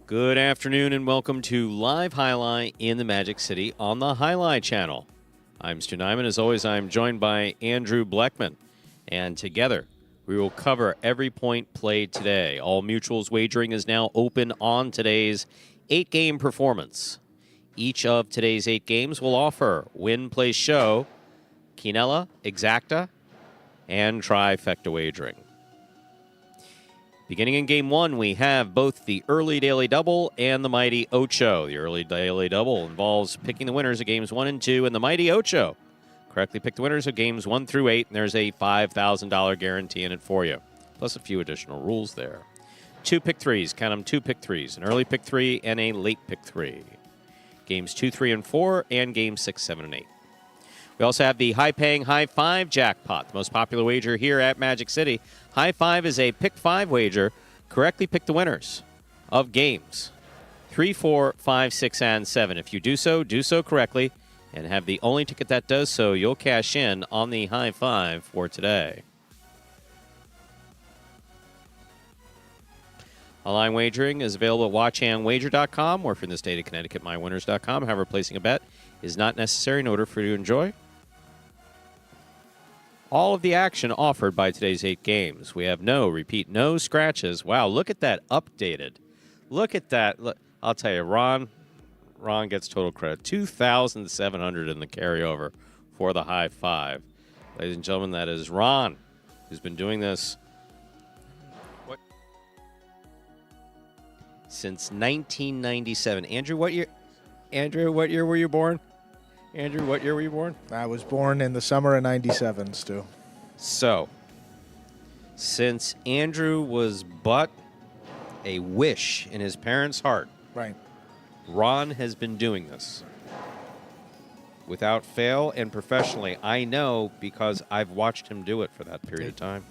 Good afternoon and welcome to Live Highlight in the Magic City on the Highlight Channel. I'm Stu Nyman. As always, I'm joined by Andrew Bleckman. And together, we will cover every point played today. All Mutuals wagering is now open on today's 8-game performance. Each of today's 8 games will offer win, play, show, Quinella, Exacta, and Trifecta wagering. Beginning in Game 1, we have both the Early Daily Double and the Mighty Ocho. The Early Daily Double involves picking the winners of Games 1 and 2, and the Mighty Ocho correctly pick the winners of Games 1 through 8, and there's a $5,000 guarantee in it for you, plus a few additional rules there. 2 pick threes, count them 2 pick threes, an early pick 3 and a late pick 3. Games 2, 3, and 4, and Games 6, 7, and 8. We also have the high-paying High Five jackpot, the most popular wager here at Magic City. High Five is a pick 5 wager. Correctly pick the winners of games 3, 4, 5, 6, and 7. If you do so correctly, and have the only ticket that does so, you'll cash in on the High Five for today. Online wagering is available at watchandwager.com, or if you're in the state of Connecticut, mywinners.com. However, placing a bet is not necessary in order for you to enjoy all of the action offered by today's 8 games. We have no scratches. Wow, look at that updated. Look at that. Look, I'll tell you, Ron gets total credit. 2,700 in the carryover for the High Five. Ladies and gentlemen, that is Ron, who's been doing this since 1997. Andrew, what year were you born? Andrew, what year were you born? I was born in the summer of 97, Stu. So, since Andrew was but a wish in his parents' heart, Right. Ron has been doing this without fail and professionally. I know because I've watched him do it for that period of time.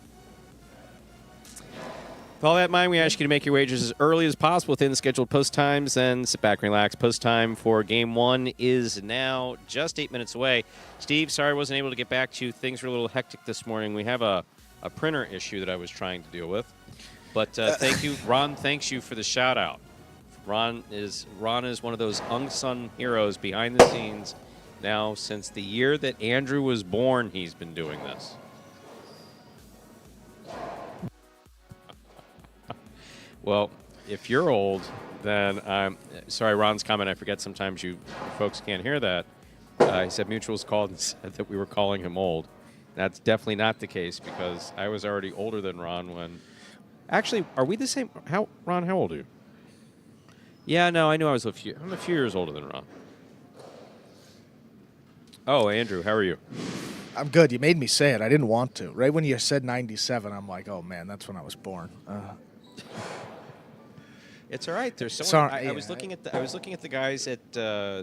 With all that in mind, we ask you to make your wagers as early as possible within the scheduled post times. Then sit back and relax. Post time for Game 1 is now just 8 minutes away. Steve, sorry I wasn't able to get back to you. Things were a little hectic this morning. We have a printer issue that I was trying to deal with. But thank you. Ron thanks you for the shout-out. Ron is one of those unsung heroes behind the scenes. Now, since the year that Andrew was born, he's been doing this. Well, if you're old, then I'm sorry, Ron's comment. I forget sometimes you folks can't hear that. He said Mutuals called and said that we were calling him old. That's definitely not the case because I was already older than Ron when. Actually, are we the same? Ron, how old are you? Yeah, no, I knew I'm a few years older than Ron. Oh, Andrew, how are you? I'm good. You made me say it. I didn't want to. Right when you said 97, I'm like, oh, man, that's when I was born. It's all right. There's I was looking at the guys at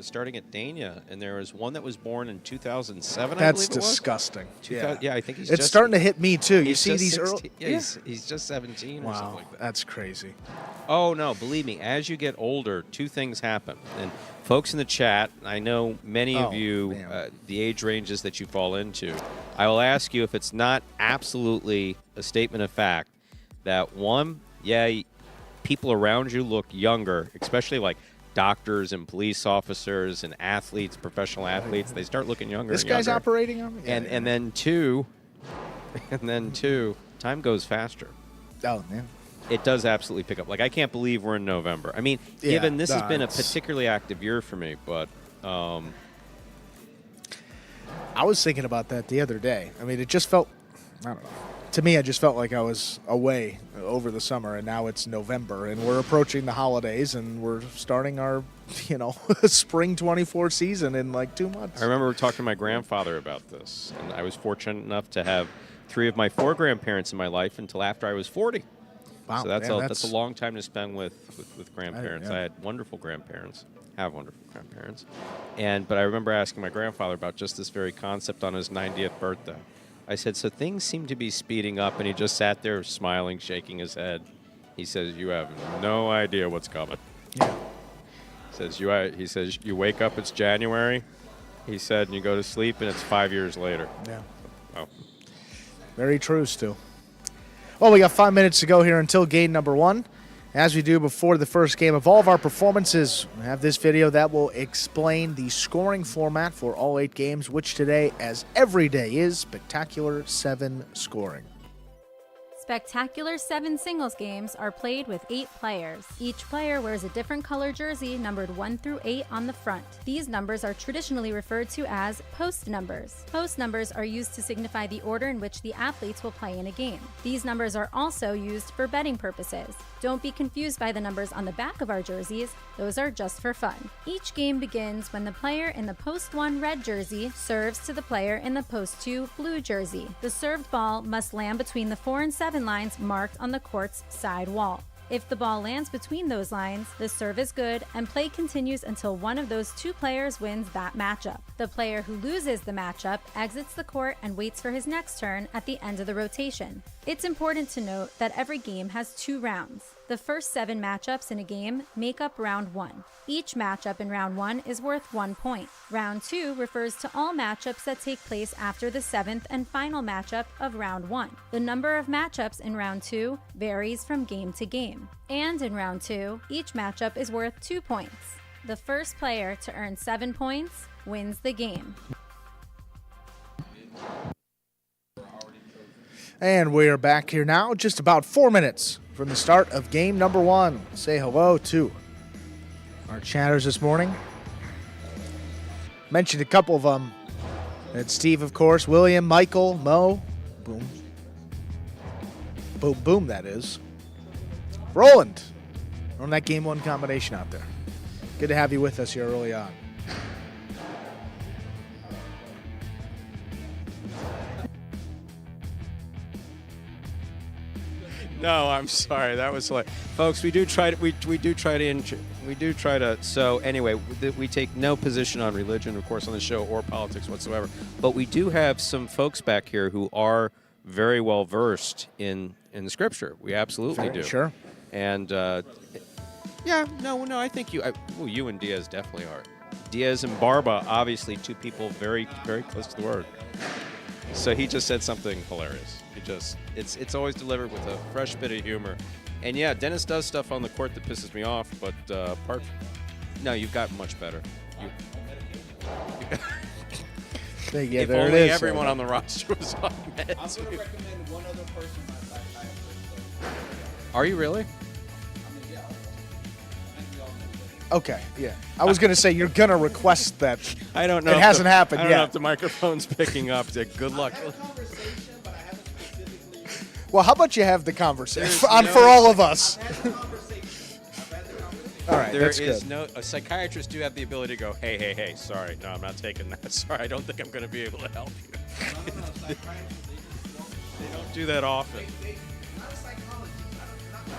starting at Dania, and there was one that was born in 2007. That's I believe disgusting. Yeah, I think he's. It's starting to hit me too. You see these 16, early. Yeah, he's just 17 or something like that. That's crazy. Oh no, believe me. As you get older, 2 things happen. And folks in the chat, I know many of you, the age ranges that you fall into. I will ask you if it's not absolutely a statement of fact that one, people around you look younger, especially like doctors and police officers and athletes, professional athletes. They start looking younger. This and guy's younger. operating on me. And then two, time goes faster. Oh man, it does absolutely pick up. Like I can't believe we're in November. I mean, given this has been a particularly active year for me, but I was thinking about that the other day. I mean, it just felt, I don't know. To me, I just felt like I was away over the summer, and now it's November, and we're approaching the holidays, and we're starting our, spring 24 season in like 2 months. I remember talking to my grandfather about this, and I was fortunate enough to have 3 of my 4 grandparents in my life until after I was 40. Wow, so that's a long time to spend with grandparents. I had wonderful grandparents, but I remember asking my grandfather about just this very concept on his 90th birthday. I said, so things seem to be speeding up, and he just sat there smiling, shaking his head. He says, you have no idea what's coming. Yeah. He says, you wake up, it's January. He said, and you go to sleep, and it's 5 years later. Yeah. Oh. Very true, Stu. Well, we got 5 minutes to go here until game number 1. As we do before the first game of all of our performances, we have this video that will explain the scoring format for all 8 games, which today, as every day, is Spectacular 7 scoring. Spectacular 7 singles games are played with 8 players. Each player wears a different color jersey numbered 1 through 8 on the front. These numbers are traditionally referred to as post numbers. Post numbers are used to signify the order in which the athletes will play in a game. These numbers are also used for betting purposes. Don't be confused by the numbers on the back of our jerseys. Those are just for fun. Each game begins when the player in the post 1 red jersey serves to the player in the post 2 blue jersey. The served ball must land between the 4 and 7 lines marked on the court's side wall. If the ball lands between those lines, the serve is good and play continues until one of those 2 players wins that matchup. The player who loses the matchup exits the court and waits for his next turn at the end of the rotation. It's important to note that every game has 2 rounds. The first 7 matchups in a game make up round 1. Each matchup in round 1 is worth 1 point. Round 2 refers to all matchups that take place after the 7th and final matchup of round 1. The number of matchups in round 2 varies from game to game. And in round 2, each matchup is worth 2 points. The first player to earn 7 points wins the game. And we are back here now, just about 4 minutes from the start of game number 1. Say hello to our chatters this morning. Mentioned a couple of them. It's Steve, of course, William, Michael, Mo, boom. Boom, boom, that is. Roland on that game 1 combination out there. Good to have you with us here early on. No, I'm sorry. That was like, folks. We do try to. So anyway, we take no position on religion, of course, on the show or politics whatsoever. But we do have some folks back here who are very well versed in the scripture. We absolutely do. Sure. And yeah, no. I think you and Diaz definitely are. Diaz and Barba, obviously, 2 people very, very close to the word. So he just said something hilarious. It's always delivered with a fresh bit of humor. And yeah, Dennis does stuff on the court that pisses me off, but no, you've gotten much better. Yeah, if only everyone on the roster was on meds. I'm going to recommend one other person my psychiatrist. Are you really? I mean, yeah. I think we all know that. Okay, yeah. I was going to say, you're going to request that. I don't know. It hasn't happened I don't know yet. if the microphone's picking up. Good luck. I had a conversation, but I haven't specifically. Well, how about you have the conversation There's for all of us? I've had the conversation. All right, There that's is good. a psychiatrist do have the ability to go, hey, sorry, no, I'm not taking that. Sorry, I don't think I'm going to be able to help you. No, psychiatrists, They don't do that often. not a psychologist. Not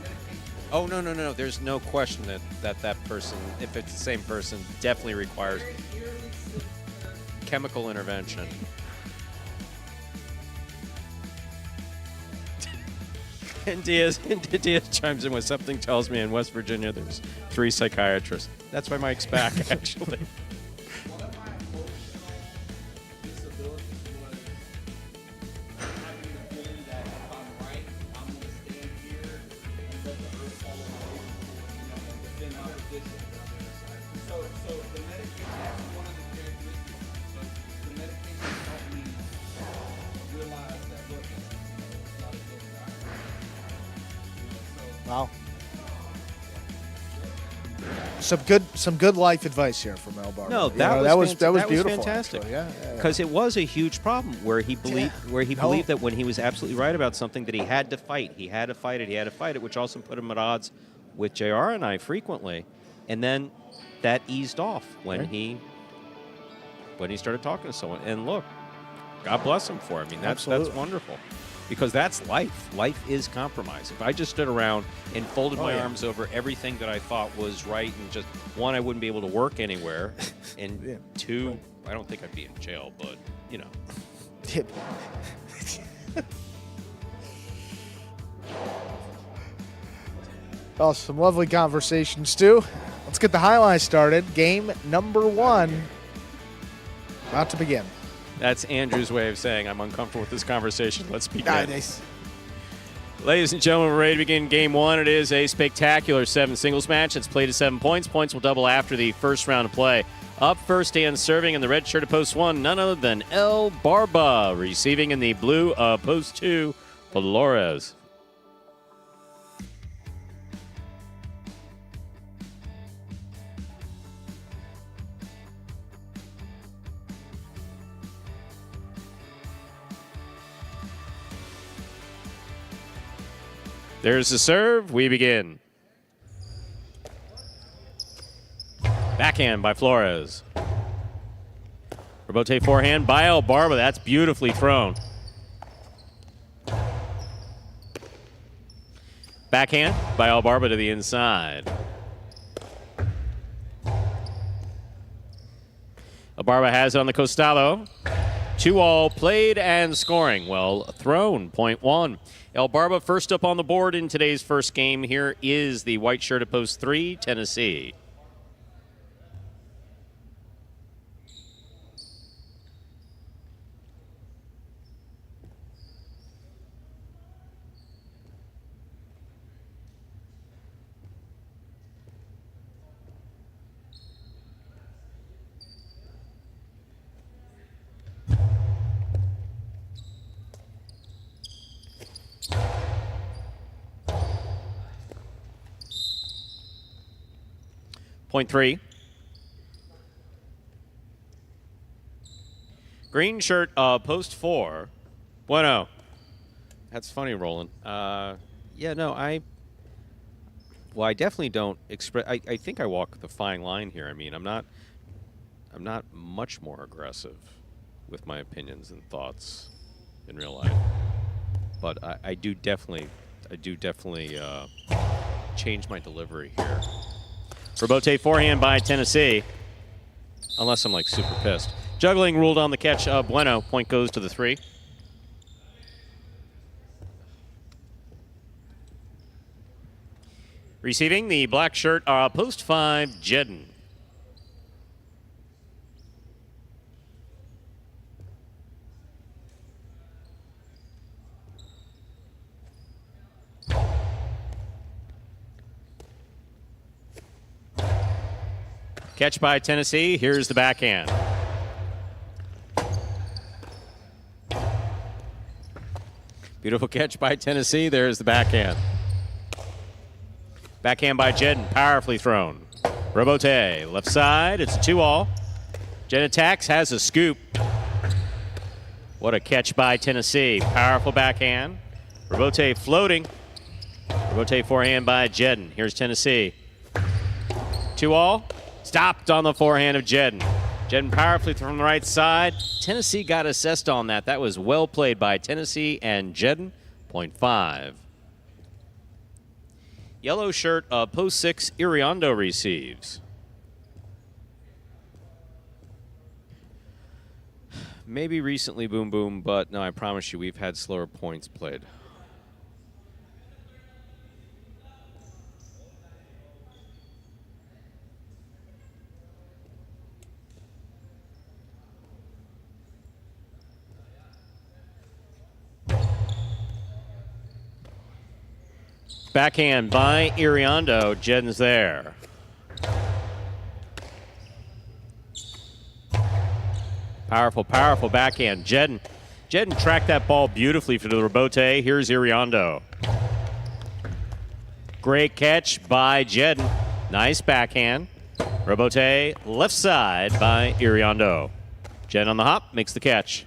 medication. Oh, no. There's no question that person, if it's the same person, definitely requires chemical intervention. And Diaz chimes in with something tells me in West Virginia there's 3 psychiatrists. That's why Mike's back, actually. One of my emotional disabilities was having the feeling that if I'm right, I'm going to stand here and let the earth fall away and defend my position. So the medication, that's one of the characteristics. So the medication helped me realize that, look, it's not a good guy. Wow. Some good life advice here from El Barber. No, You know, that was beautiful. fantastic. actually. Yeah. Because it was a huge problem where he believed believed that when he was absolutely right about something that he had to fight. He had to fight it, which also put him at odds with JR and I frequently. And then that eased off when he started talking to someone. And look, God bless him for it. I mean, that's wonderful. Because that's life. Life is compromise. If I just stood around and folded my arms over everything that I thought was right, and just, 1, I wouldn't be able to work anywhere, and 2, I don't think I'd be in jail, but, you know. Well, some lovely conversation, Stu. Let's get the highlights started. Game number 1 about to begin. That's Andrew's way of saying I'm uncomfortable with this conversation. Let's begin. Nice. Ladies and gentlemen, we're ready to begin game one. It is a spectacular 7 singles match. It's played to 7 points. Points will double after the first round of play. Up first and serving in the red shirt of post 1, none other than El Barba. Receiving in the blue of post 2, Flores. There's the serve. We begin. Backhand by Flores. Rebote forehand by El Barba. That's beautifully thrown. Backhand by El Barba to the inside. El Barba has it on the costado. 2-all played and scoring. Well thrown. Point 1. El Barba first up on the board in today's first game. Here is the white shirt at post 3, Tennessee. Point 3. Green shirt, post 4. Bueno. That's funny, Roland. I definitely don't express. I think I walk the fine line here. I mean, I'm not much more aggressive with my opinions and thoughts in real life, but I do definitely change my delivery here. Rebote forehand by Tennessee, unless I'm like super pissed. Juggling ruled on the catch. Bueno. Point goes to the 3. Receiving the black shirt, post 5, Jedden. Catch by Tennessee. Here's the backhand. Beautiful catch by Tennessee. There's the backhand. Backhand by Jedden. Powerfully thrown. Rebote. Left side. It's a 2-all. Jedden attacks. Has a scoop. What a catch by Tennessee. Powerful backhand. Rebote floating. Rebote forehand by Jedden. Here's Tennessee. 2-all. Stopped on the forehand of Jedden. Jedden powerfully from the right side. Tennessee got assessed on that. That was well played by Tennessee and Jedden. Point 5. Yellow shirt, post 6, Iriondo receives. Maybe recently, Boom Boom, but no, I promise you we've had slower points played. Backhand by Iriondo. Jedden's there. Powerful, powerful backhand. Jedden tracked that ball beautifully for the rebote. Here's Iriondo. Great catch by Jedden. Nice backhand. Rebote left side by Iriondo. Jedden on the hop, makes the catch.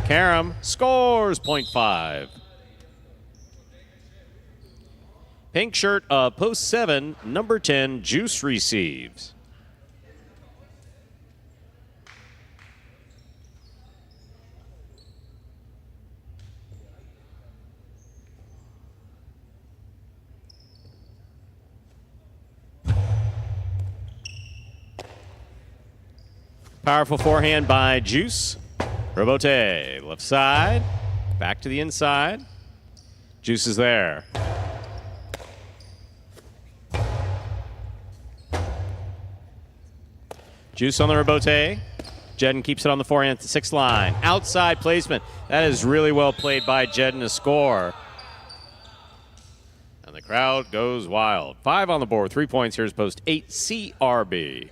Karam scores. Point 5. Pink shirt, post 7, number 10, Juice receives. Powerful forehand by Juice. Rebote, left side, back to the inside. Juice is there. Juice on the rebote. Jedden keeps it on the forehand at the 6th line. Outside placement. That is really well played by Jedden to score. Crowd goes wild. 5 on the board. 3 points. Here's post 8, CRB.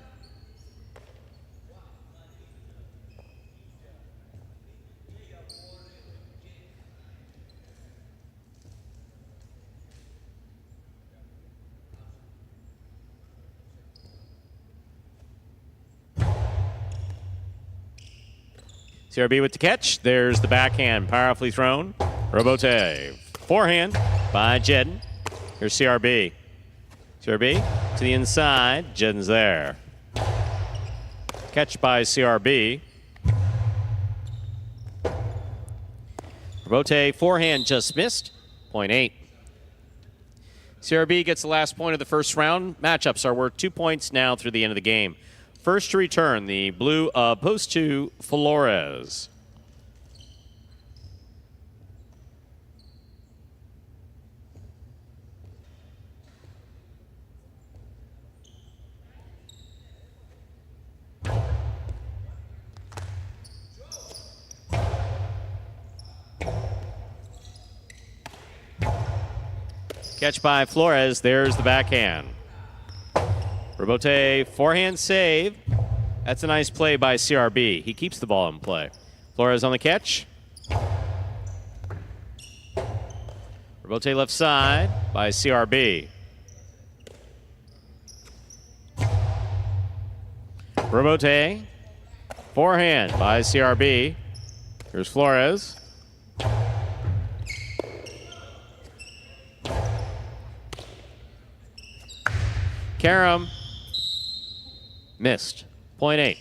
CRB with the catch. There's the backhand, powerfully thrown. Robote. Forehand by Jedden. Here's CRB. CRB to the inside. Jedden's there. Catch by CRB. Robote, forehand just missed. Point 8. CRB gets the last point of the first round. Matchups are worth 2 points now through the end of the game. First to return, the blue of post 2, Flores. Catch by Flores. There's the backhand. Robote, forehand save. That's a nice play by CRB. He keeps the ball in play. Flores on the catch. Robote left side by CRB. Robote, forehand by CRB. Here's Flores. Karam missed. Point 8.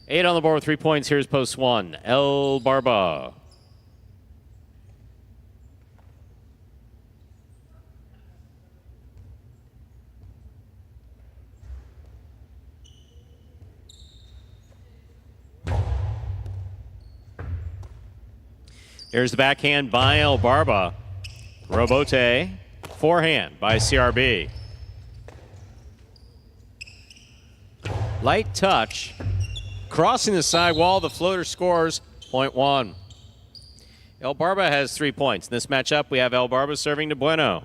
8 on the board with 3 points. Here's post 1. El Barba. Here's the backhand by El Barba. Robote, forehand by CRB. Light touch. Crossing the side wall, the floater scores. Point 1. El Barba has 3 points. In this matchup, we have El Barba serving to Bueno.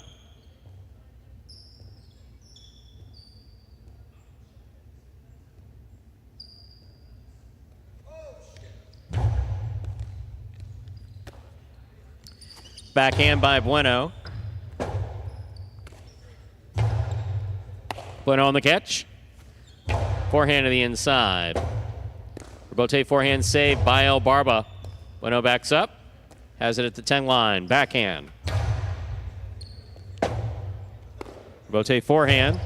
Backhand by Bueno. Bueno on the catch. Forehand to the inside. Robote forehand save by El Barba. Bueno backs up. Has it at the 10 line. Backhand. Robote forehand.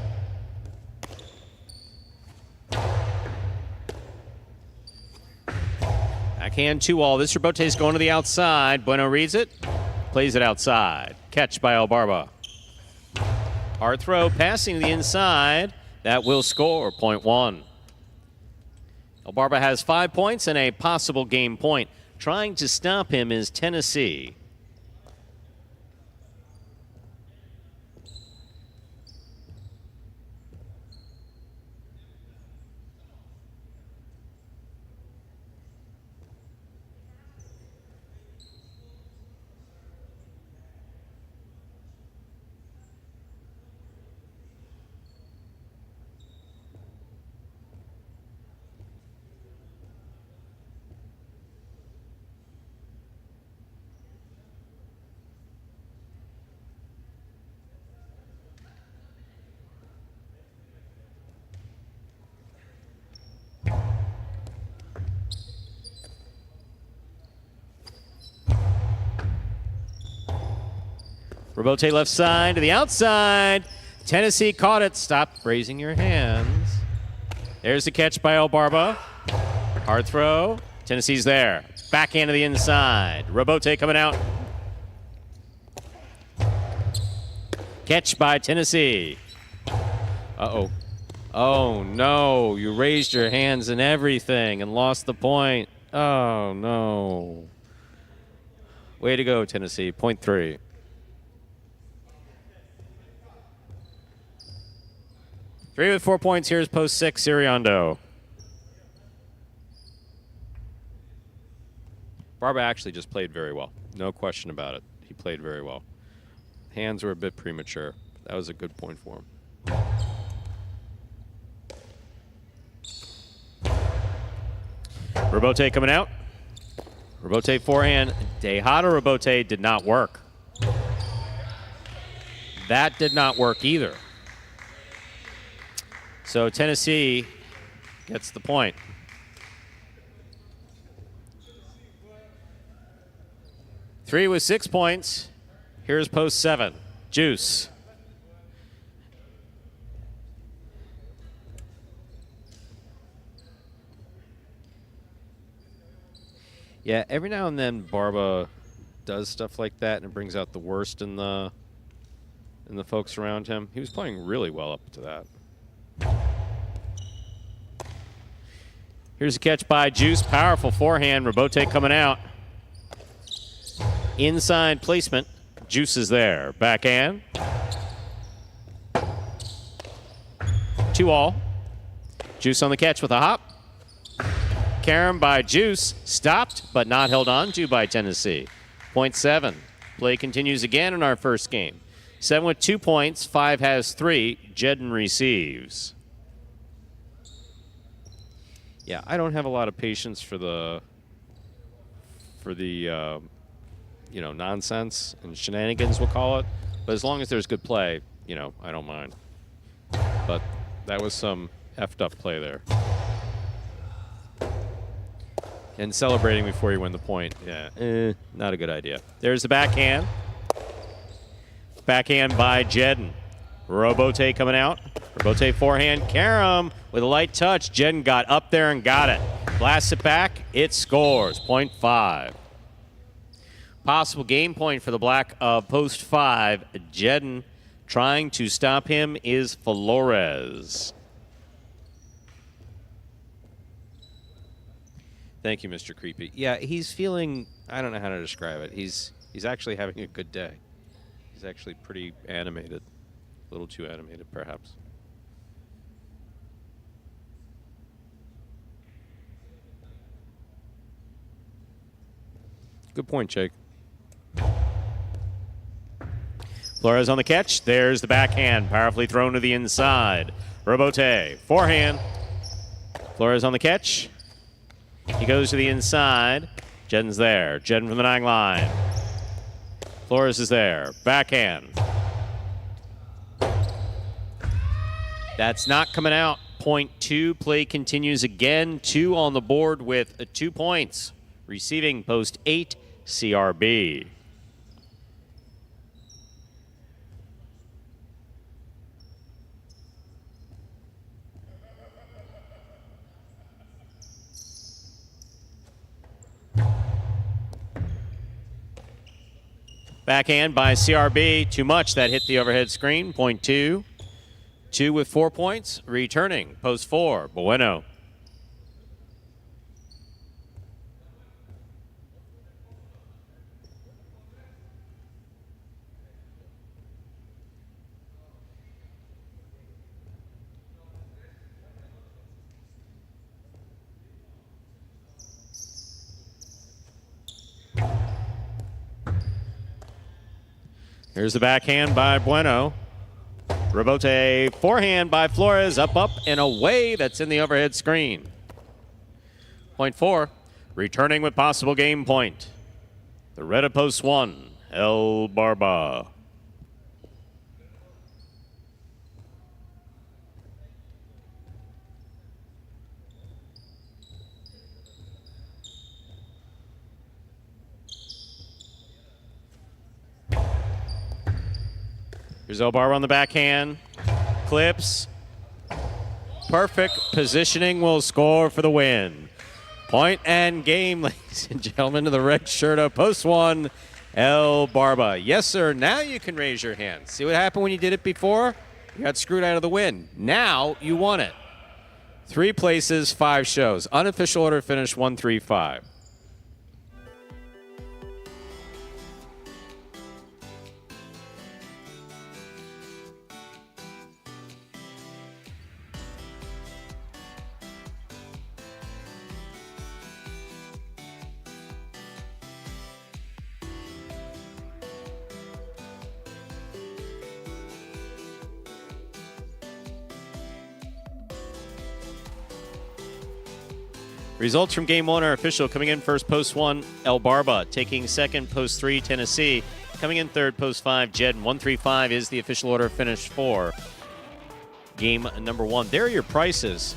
Backhand 2-all. This Robote's going to the outside. Bueno reads it. Plays it outside. Catch by El Barba. Hard throw, passing to the inside. That will score. Point 1. El Barba has 5 points and a possible game point. Trying to stop him is Tennessee. Robote left side to the outside. Tennessee caught it. Stop raising your hands. There's the catch by El Barba. Hard throw. Tennessee's there. Backhand to the inside. Robote coming out. Catch by Tennessee. Uh-oh. Oh, no. You raised your hands and everything and lost the point. Oh, no. Way to go, Tennessee. Point 3. Three with 4 points. Here's post 6, Siriondo. Barba actually just played very well. No question about it. He played very well. Hands were a bit premature. That was a good point for him. Robote coming out. Robote forehand. Dejado Robote did not work. That did not work either. So Tennessee gets the point. Three with 6 points. Here's post 7. Juice. Yeah, every now and then Barba does stuff like that, and it brings out the worst in the folks around him. He was playing really well up to that. Here's a catch by Juice. Powerful forehand. Robote coming out. Inside placement. Juice is there. Backhand. 2-all. Juice on the catch with a hop. Carom by Juice. Stopped, but not held on to by Tennessee. Point 7. Play continues again in our first game. 7 with 2 points. 5 has 3. Jedden receives. Yeah, I don't have a lot of patience for the nonsense and shenanigans, we'll call it. But as long as there's good play, I don't mind. But that was some effed up play there. And celebrating before you win the point, not a good idea. There's the backhand. Backhand by Jedden. Robote coming out. Robote forehand. Carom with a light touch. Jedden got up there and got it. Blasts it back. It scores. Point 5. Possible game point for the black of post 5. Jedden trying to stop him is Flores. Thank you, Mr. Creepy. Yeah, he's feeling, I don't know how to describe it. He's actually having a good day. He's actually pretty animated. A little too animated, perhaps. Good point, Jake. Flores on the catch. There's the backhand. Powerfully thrown to the inside. Robote. Forehand. Flores on the catch. He goes to the inside. Jedden's there. Jedden from the 9 line. Flores is there. Backhand. That's not coming out. Point 2. Play continues again. 2 on the board with 2 points. Receiving post 8, CRB. Backhand by CRB. Too much. That hit the overhead screen. Point 2. 2 with 4 points. Returning. Post 4. Bueno. Here's the backhand by Bueno. Robote forehand by Flores. Up, and away. That's in the overhead screen. Point 4. Returning with possible game point. The red of post 1. El Barba. Here's El Barba on the backhand. Clips. Perfect positioning will score for the win. Point and game, ladies and gentlemen, to the red shirt of post 1, El Barba. Yes, sir. Now you can raise your hand. See what happened when you did it before? You got screwed out of the win. Now you won it. 3 places, 5 shows. Unofficial order finish 1-3-5. Results from Game 1 are official. Coming in first, Post 1, El Barba. Taking second, Post 3, Tennessee. Coming in third, Post 5, Jed. 135 is the official order of finish for Game number 1. There are your prices.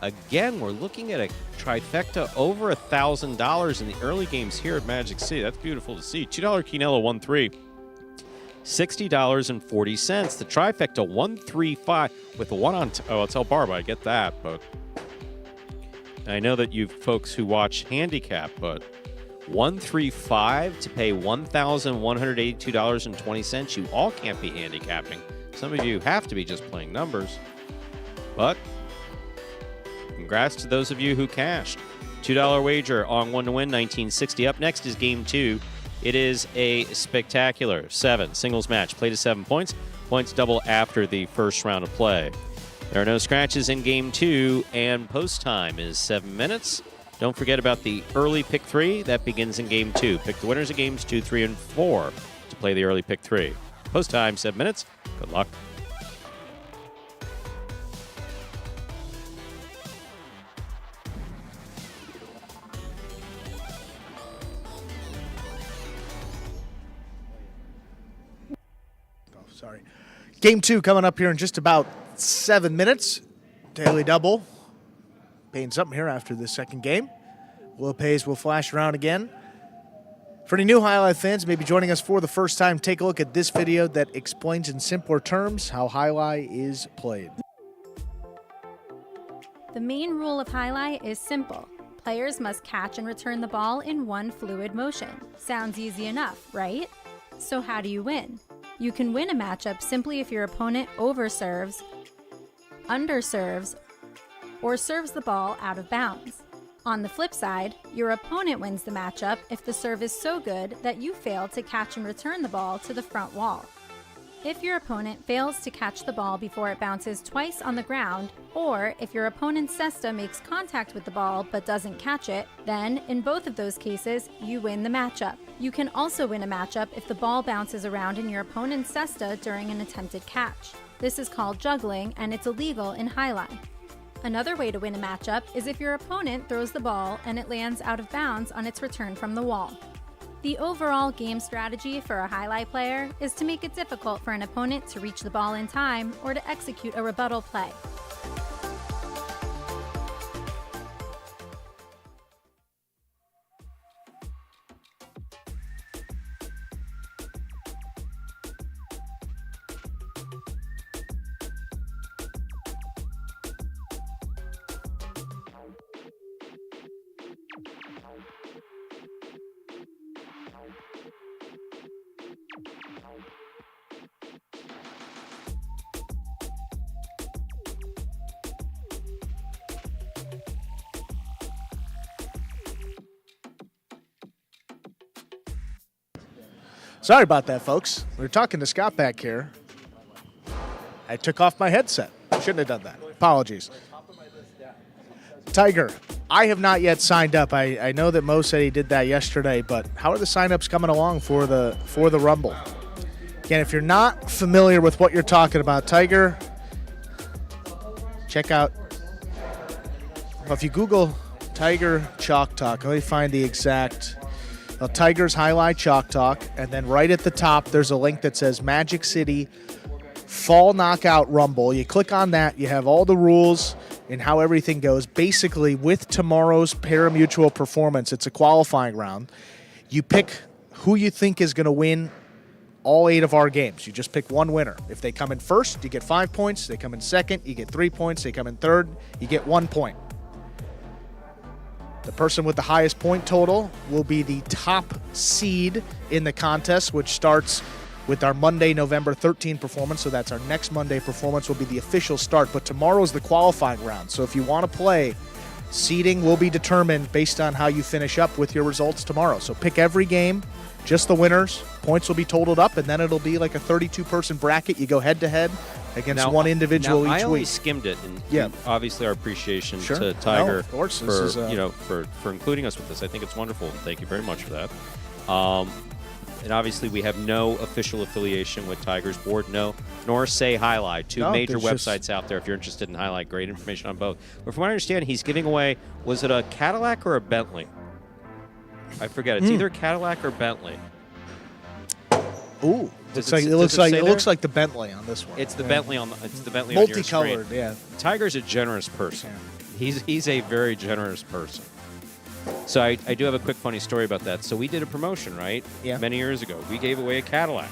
Again, we're looking at a trifecta over $1,000 in the early games here at Magic City. That's beautiful to see. $2 Quinella 1-3. $60.40. The trifecta 135 with the one on. Oh, it's El Barba. I get that, but I know that you folks who watch handicap, but 135 to pay $1,182.20. You all can't be handicapping. Some of you have to be just playing numbers, but congrats to those of you who cashed. $2 wager on 1 to win, 1960. Up next is Game 2. It is a spectacular 7 singles match. Play to 7 points. Points double after the first round of play. There are no scratches in Game 2, and post time is 7 minutes. Don't forget about the early pick 3. That begins in Game 2. Pick the winners of Games 2, 3, and 4 to play the early pick 3. Post time, 7 minutes. Good luck. Sorry. Game 2 coming up here in just about 7 minutes. Daily double. Paying something here after the second game. Will Pays will flash around again. For any new Highlight fans maybe joining us for the first time, take a look at this video that explains in simpler terms how Highlight is played. The main rule of Highlight is simple. Players must catch and return the ball in one fluid motion. Sounds easy enough, right? So how do you win? You can win a matchup simply if your opponent overserves, underserves, or serves the ball out of bounds. On the flip side, your opponent wins the matchup if the serve is so good that you fail to catch and return the ball to the front wall. If your opponent fails to catch the ball before it bounces twice on the ground, or if your opponent's cesta makes contact with the ball but doesn't catch it, then in both of those cases, you win the matchup. You can also win a matchup if the ball bounces around in your opponent's cesta during an attempted catch. This is called juggling, and it's illegal in Highlight. Another way to win a matchup is if your opponent throws the ball and it lands out of bounds on its return from the wall. The overall game strategy for a Highlight player is to make it difficult for an opponent to reach the ball in time or to execute a rebuttal play. Sorry about that, folks. We were talking to Scott back here. I took off my headset. Shouldn't have done that. Apologies. Tiger, I have not yet signed up. I know that Mo said he did that yesterday, but how are the signups coming along for the Rumble? Again, if you're not familiar with what you're talking about, Tiger, check out. Well, if you Google Tiger Chalk Talk, let me find the exact. Tiger's Highlight Chalk Talk, and then right at the top there's a link that says Magic City Fall Knockout Rumble. You click on that, you have all the rules and how everything goes. Basically, with tomorrow's Parimutuel performance, it's a qualifying round. You pick who you think is going to win all 8 of our games. You just pick one winner. If they come in first, you get 5 points. They come in second, you get 3 points. They come in third, you get 1 point. The person with the highest point total will be the top seed in the contest, which starts with our Monday, November 13 performance. So that's our next Monday performance will be the official start. But tomorrow is the qualifying round. So if you want to play, seeding will be determined based on how you finish up with your results tomorrow. So pick every game, just the winners. Points will be totaled up, and then it'll be like a 32-person bracket. You go head-to-head against one individual each I only week. skimmed it, and obviously our appreciation Sure. to Tiger of course. for This is, for including us with this. I think it's wonderful, and thank you very much for that. And obviously, we have no official affiliation with Tigers Board, nor Say Highlight, two No, major there's websites out there if you're interested in Highlight. Great information on both. But from what I understand, he's giving away, was it a Cadillac or a Bentley? I forget. It's either Cadillac or Bentley. Ooh, Does it looks like the Bentley on this one. It's the Bentley on the Bentley on your screen. Multicolored, yeah. Tiger's a generous person. He's a very generous person. So I do have a quick funny story about that. So we did a promotion, right? Yeah. Many years ago. We gave away a Cadillac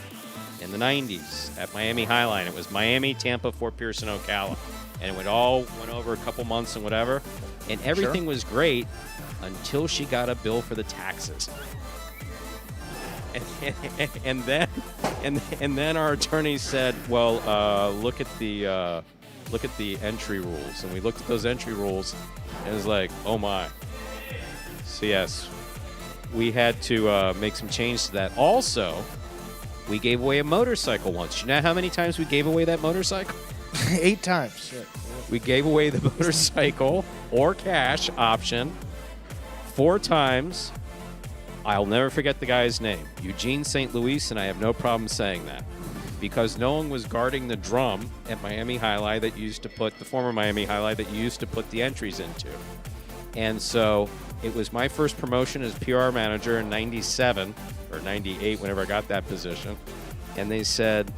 in the 90s at Miami Highline. It was Miami, Tampa, Fort Pierce, and Ocala. And it went over a couple months and whatever. And everything was great until she got a bill for the taxes. And then our attorney said, "Well, look at the entry rules." And we looked at those entry rules, and it was like, "Oh my!" So yes, we had to make some changes to that. Also, we gave away a motorcycle once. You know how many times we gave away that motorcycle? 8 times. Yeah. We gave away the motorcycle or cash option 4 times. I'll never forget the guy's name, Eugene St. Louis, and I have no problem saying that because no one was guarding the drum at Miami Highlight that used to put the former Miami Highlight that you used to put the entries into. And so it was my first promotion as PR manager in 97 or 98, whenever I got that position. And they said,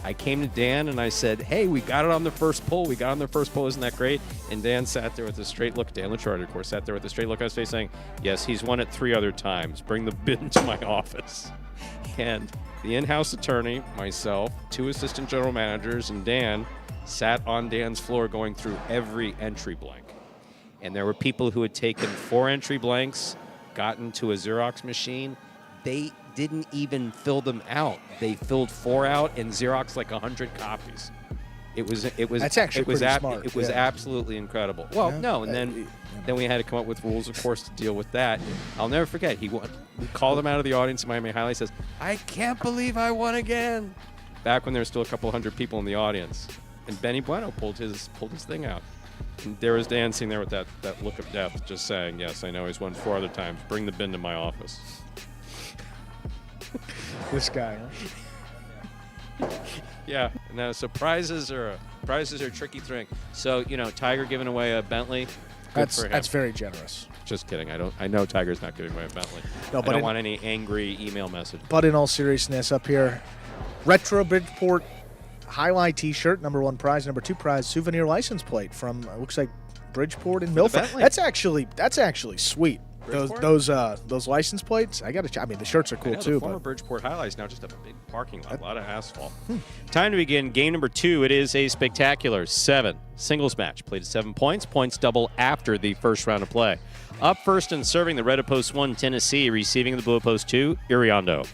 I came to Dan and I said, "Hey, we got it on the first pull. We got on the first pull. Isn't that great?" And Dan sat there with a straight look. Dan Lichardi, of course, sat there with a straight look on his face saying, "Yes, he's won it 3 other times. Bring the bid into my office." And the in-house attorney, myself, 2 assistant general managers, and Dan sat on Dan's floor going through every entry blank. And there were people who had taken 4 entry blanks, gotten to a Xerox machine. They didn't even fill them out. They filled 4 out and Xerox like 100 copies. It was That's actually pretty smart. It was absolutely incredible. Well, no, and then we had to come up with rules, of course, to deal with that. I'll never forget. We called him out of the audience in Miami Highlight. Says, "I can't believe I won again." Back when there were still a couple hundred people in the audience, and Benny Bueno pulled his thing out. And there was Dan sitting there with that look of death, just saying, "Yes, I know he's won 4 other times. Bring the bin to my office." This guy. Huh? Yeah, no, so prizes are a tricky thing. So, Tiger giving away a Bentley. Good for him. That's very generous. Just kidding. I know Tiger's not giving away a Bentley. No, but I don't want any angry email message. But in all seriousness, up here, retro Bridgeport Highlight T-shirt, number 1 prize, number 2 prize, souvenir license plate from looks like Bridgeport and Milford. That's actually sweet. Those license plates, I mean, the shirts are cool too. The former Bridgeport Highlights now just a big parking lot, a lot of asphalt. Time to begin game number 2. It is a spectacular 7 singles match. Played at 7 points. Points double after the first round of play. Up first and serving the red of post 1, Tennessee. Receiving the blue of post 2, Iriondo.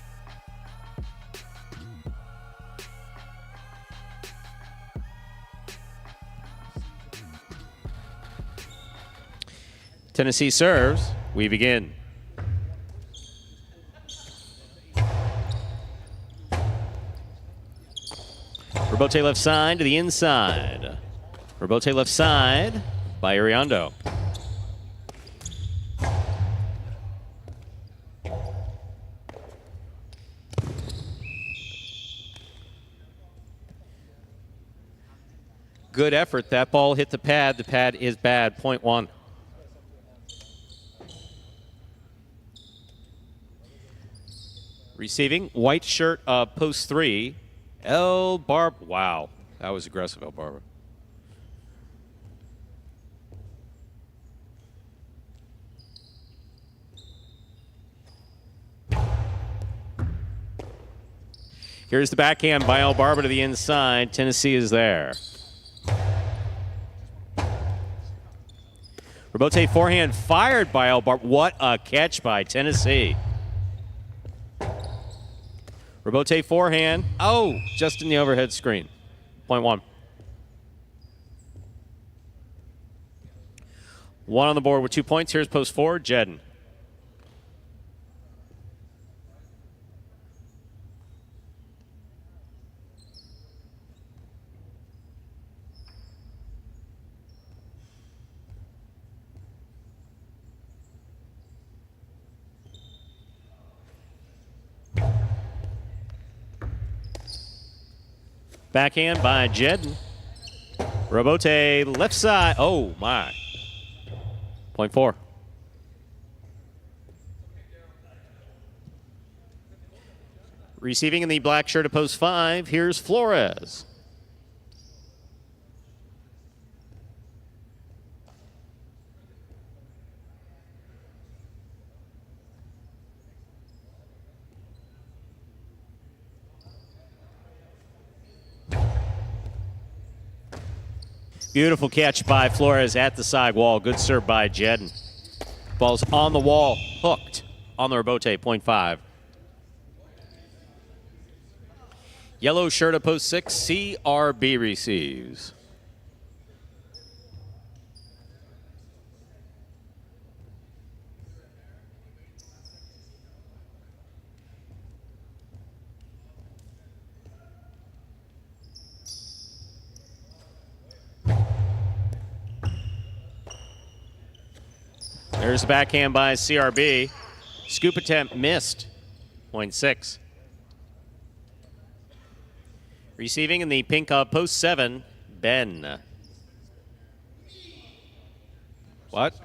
Tennessee serves. We begin. Robote left side to the inside. Robote left side by Iriondo. Good effort. That ball hit the pad. The pad is bad. Point 1. Receiving, white shirt of post 3, El Barb. Wow, that was aggressive, El Barber. Here's the backhand by El Barber to the inside. Tennessee is there. Robote forehand fired by El Barber. What a catch by Tennessee. Robote forehand. Oh, just in the overhead screen. Point 1. 1 on the board with 2 points. Here's post 4, Jedden. Backhand by Jedden. Robote left side. Oh, my. Point 4. Receiving in the black shirt at post 5, here's Flores. Beautiful catch by Flores at the side wall. Good serve by Jedden. Ball's on the wall, hooked on the rebote, point 5. Yellow shirt at post 6, CRB receives. There's the backhand by CRB. Scoop attempt missed. Point 6. Receiving in the pink post 7, Ben. What?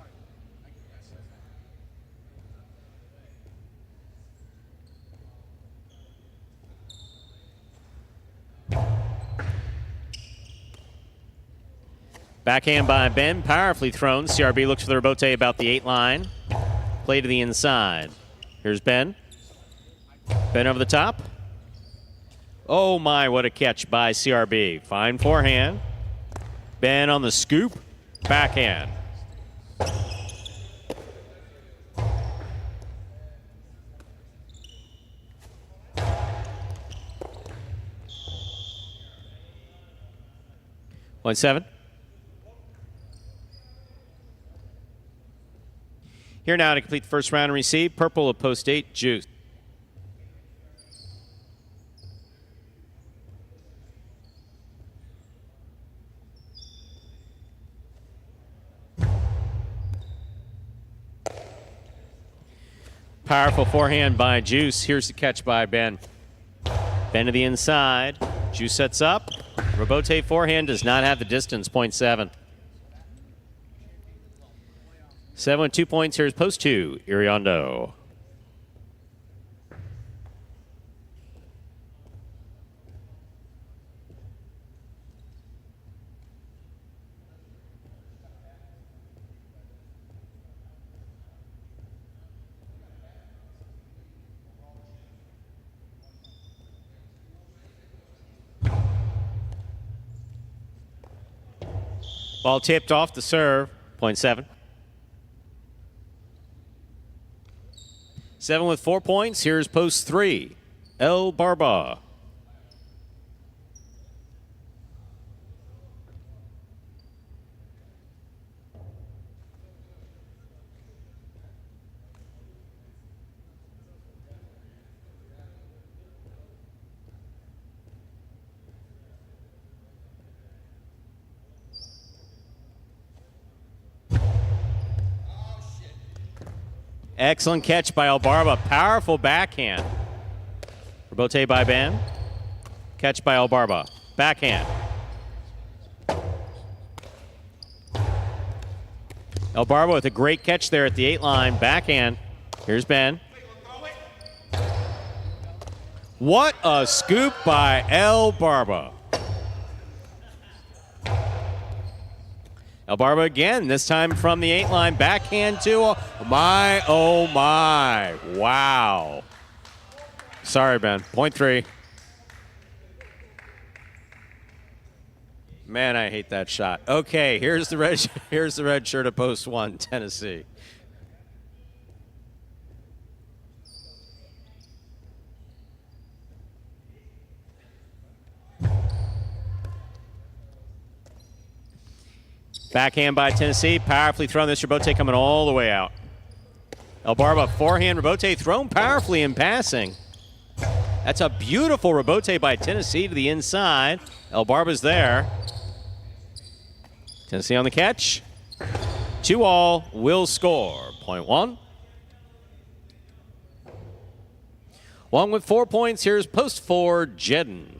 Backhand by Ben, powerfully thrown. CRB looks for the rebote about the 8 line. Play to the inside. Here's Ben. Ben over the top. Oh my, what a catch by CRB. Fine forehand. Ben on the scoop. Backhand. Point 7. Here now to complete the first round and receive. Purple of post 8, Juice. Powerful forehand by Juice. Here's the catch by Ben. Ben to the inside. Juice sets up. Rebote forehand does not have the distance, point 7. 7 with 2 points. Here's post 2, Iriondo. Ball tipped off the serve, point 7. 7 with 4 points. Here's post 3, El Barba. Excellent catch by Albarba. Powerful backhand. Rebote by Ben. Catch by Albarba. Backhand. Albarba with a great catch there at the 8 line. Backhand. Here's Ben. What a scoop by Albarba. Albarba again, this time from the 8 line. Backhand to oh my. Wow. Sorry, Ben. Point 3. Man, I hate that shot. Okay, here's the red shirt of post 1, Tennessee. Backhand by Tennessee, powerfully thrown. This rebote coming all the way out. Albarba forehand rebote thrown powerfully in passing. That's a beautiful rebote by Tennessee to the inside. Albarba's there. Tennessee on the catch. 2-all will score. Point 1. 1 with 4 points. Here's post 4, Jedden.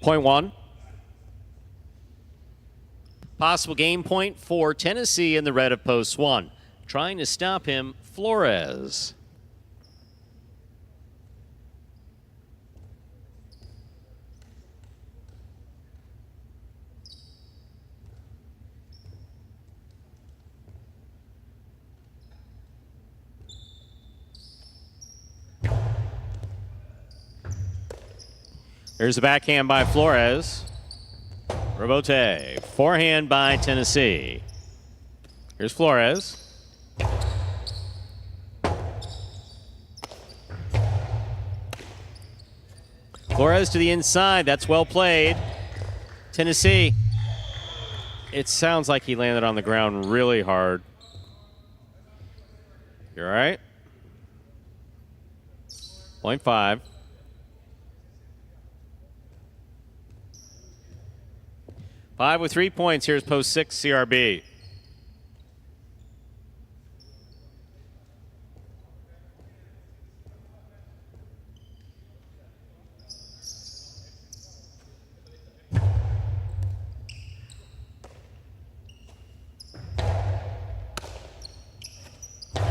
Point one. Possible game point for Tennessee in the red of post one. Trying to stop him, Flores. There's a backhand by Flores. Robote, forehand by Tennessee. Here's Flores. Flores to the inside. That's well played. Tennessee. It sounds like he landed on the ground really hard. You all right? Point five. 5 with 3 points. Here's post 6, CRB.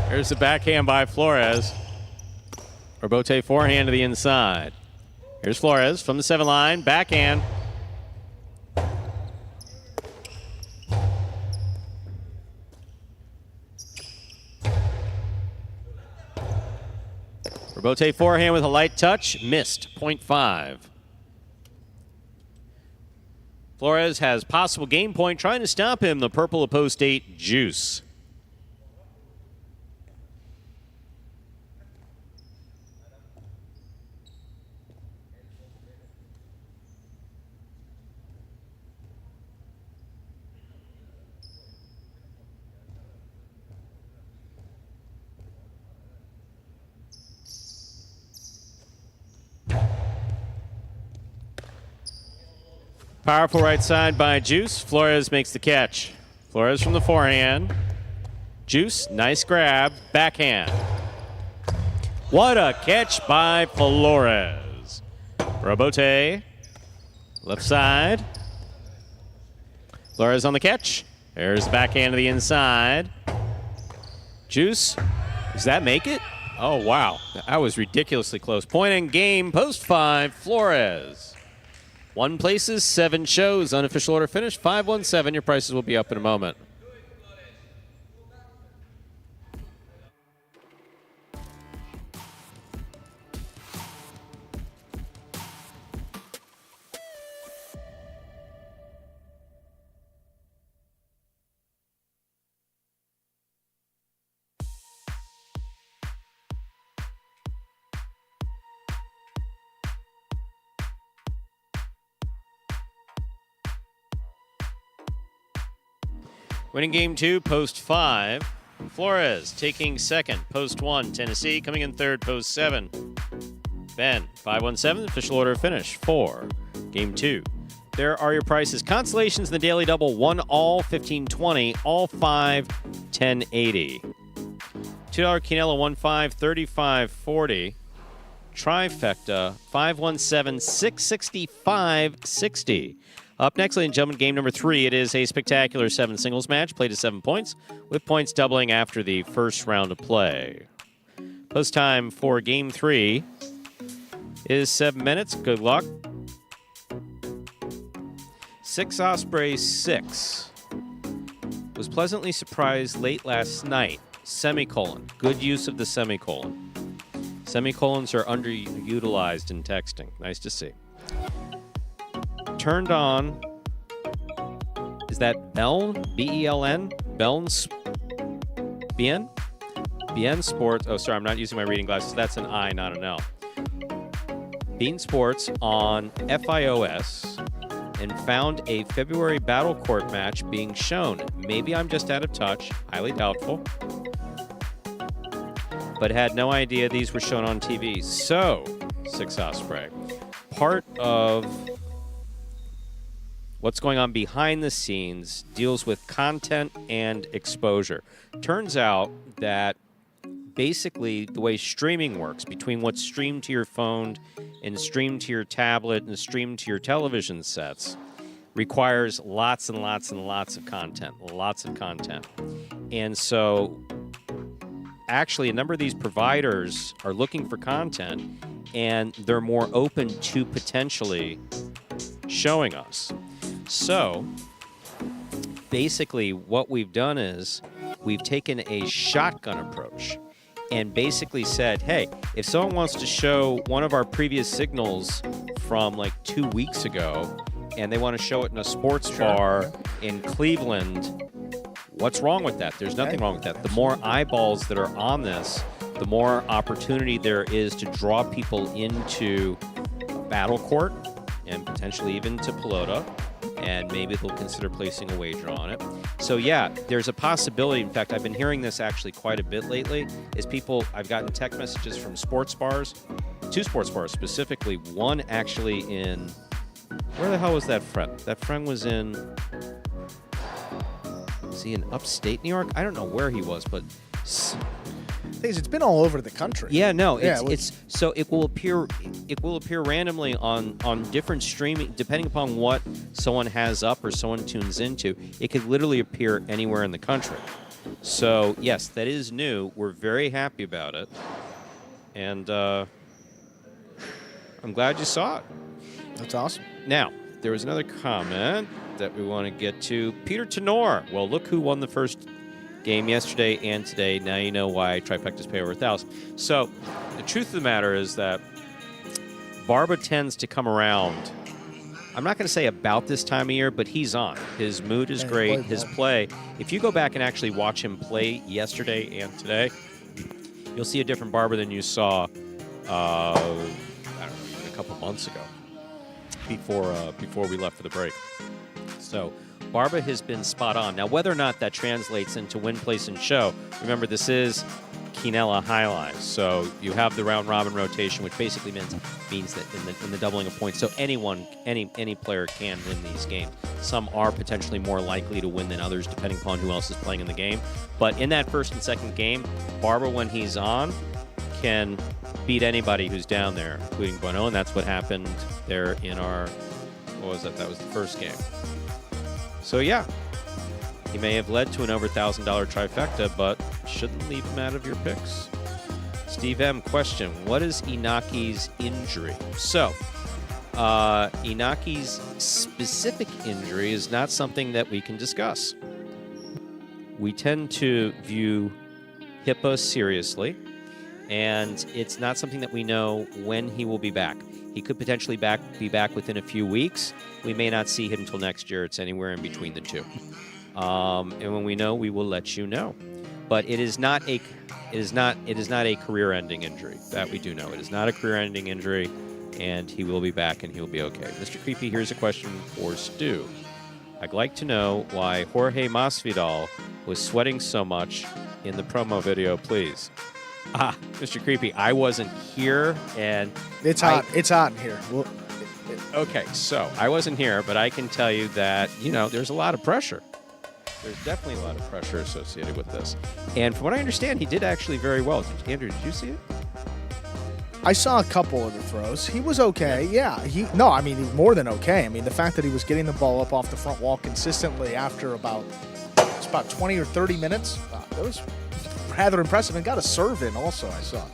Here's the backhand by Flores. Robote forehand to the inside. Here's Flores from the 7 line. Backhand. Robote forehand with a light touch. Missed. Point 5. Flores has possible game point. Trying to stop him. The purple of post 8, Juice. Powerful right side by Juice. Flores makes the catch. Flores from the forehand. Juice, nice grab. Backhand. What a catch by Flores. Robote, left side. Flores on the catch. There's the backhand to the inside. Juice, does that make it? Oh, wow. That was ridiculously close. Point in game, post 5, Flores. 1 places, 7 shows. Unofficial order finish, 517. Your prices will be up in a moment. Winning game 2, post 5. Flores taking second, post 1. Tennessee coming in third, post 7. Ben, 517, official order finish, 4. Game 2. There are your prices. Constellations in the daily double, 1 all, 1520, all 5, 1080. $2 Quinella, 15, 3540. Trifecta, 517, 665, 60. Up next, ladies and gentlemen, game number 3. It is a spectacular 7 singles match, played to 7 points, with points doubling after the first round of play. Post time for game 3 is 7 minutes. Good luck. 6 Osprey 6. Was pleasantly surprised late last night. Semicolon. Good use of the semicolon. Semicolons are underutilized in texting. Nice to see. Turned on. Is that Beln? B-E-L-N? Beln's Bien? Bien Sports. Oh, sorry, I'm not using my reading glasses. That's an I, not an L. Bean Sports on FIOS and found a February Battle Court match being shown. Maybe I'm just out of touch. Highly doubtful. But had no idea these were shown on TV. So, 6 Osprey. Part of what's going on behind the scenes deals with content and exposure. Turns out that basically the way streaming works between what's streamed to your phone and streamed to your tablet and streamed to your television sets requires lots and lots and lots of content, And so actually a number of these providers are looking for content, and they're more open to potentially showing us. So basically what we've done is we've taken a shotgun approach and basically said, hey, if someone wants to show one of our previous signals from like 2 weeks ago and they want to show it in a sports bar in Cleveland, what's wrong with that? There's nothing wrong with that. The more eyeballs that are on this, the more opportunity there is to draw people into Battle Court and potentially even to Pelota, and maybe they'll consider placing a wager on it. So yeah, there's a possibility. In fact, I've been hearing this actually quite a bit lately, is I've gotten text messages from sports bars, 2 sports bars specifically, one actually in, where the hell was that friend? That friend was in upstate New York? I don't know where he was, but It's been all over the country. yeah, no, so it will appear randomly on different streaming, depending upon what someone has up or someone tunes into. It could literally appear anywhere in the country. So yes, that is new. We're very happy about it, and I'm glad you saw it. That's awesome. Now, there was another comment that we want to get to. Peter Tenor. Well, look who won the first game yesterday and today. Now you know why trifectas pay over 1,000. So the truth of the matter is that Barba tends to come around, I'm not going to say about this time of year, but he's on. His mood is great. His play. If you go back and actually watch him play yesterday and today, you'll see a different Barba than you saw, I don't know, a couple months ago before we left for the break. So Barba has been spot on. Now, whether or not that translates into win, place, and show, remember this is Quinella Highlights. So you have the round robin rotation, which basically means that in the doubling of points. So any player can win these games. Some are potentially more likely to win than others, depending upon who else is playing in the game. But in that first and second game, Barba, when he's on, can beat anybody who's down there, including Bono, and that's what happened there in our, what was that? That was the first game. So yeah, he may have led to an over $1,000 trifecta, but shouldn't leave him out of your picks. Steve M. question, what is Inaki's injury? So, Inaki's specific injury is not something that we can discuss. We tend to view HIPAA seriously, and it's not something that we know when he will be back. He could potentially be back within a few weeks. We may not see him until next year. It's anywhere in between the two. And when we know, we will let you know. But it is not a career-ending injury. That we do know. It is not a career-ending injury, and he will be back and he will be okay. Mr. Creepy, here's a question for Stu. I'd like to know why Jorge Masvidal was sweating so much in the promo video, please. Mr. Creepy, I wasn't here, and it's hot. It's hot in here. Okay, so I wasn't here, but I can tell you that, there's a lot of pressure. There's definitely a lot of pressure associated with this. And from what I understand, he did actually very well. Andrew, did you see it? I saw a couple of the throws. He was okay. Yeah. He was more than okay. I mean, the fact that he was getting the ball up off the front wall consistently after about 20 or 30 minutes, that was rather impressive, and got a serve in also, I saw.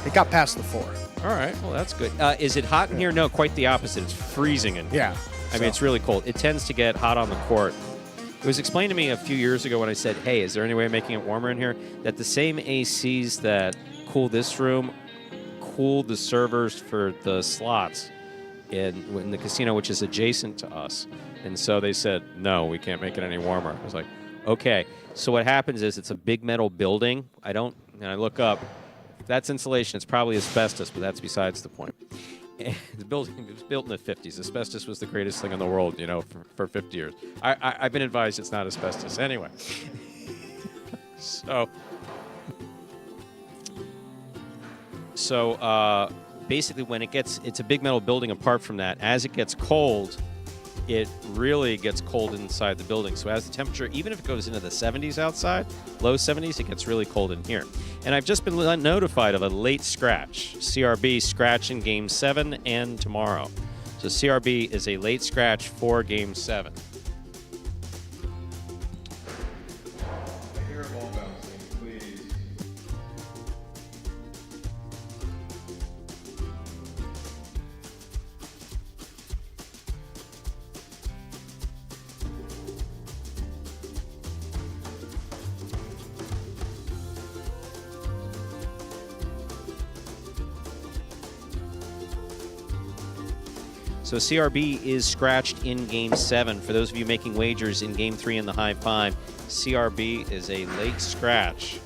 It got past the 4. All right. Well, that's good. Is it hot in here? No, quite the opposite. It's freezing in here. Yeah. I mean, it's really cold. It tends to get hot on the court. It was explained to me a few years ago when I said, hey, is there any way of making it warmer in here? That the same ACs that cool this room cool the servers for the slots in the casino, which is adjacent to us. And so they said, no, we can't make it any warmer. I was like, okay. So what happens is it's a big metal building. And I look up. If that's insulation, it's probably asbestos, but that's besides the point. And the building was built in the 50s. Asbestos was the greatest thing in the world, for 50 years. I've been advised it's not asbestos. Anyway. So basically when it's a big metal building apart from that, as it gets cold, it really gets cold inside the building. So as the temperature, even if it goes into the 70s outside, low 70s, it gets really cold in here. And I've just been notified of a late scratch. CRB scratch in Game 7 and tomorrow. So CRB is a late scratch for Game 7. Hear ball bouncing, please. So CRB is scratched in Game 7. For those of you making wagers in Game 3 in the high five, CRB is a late scratch.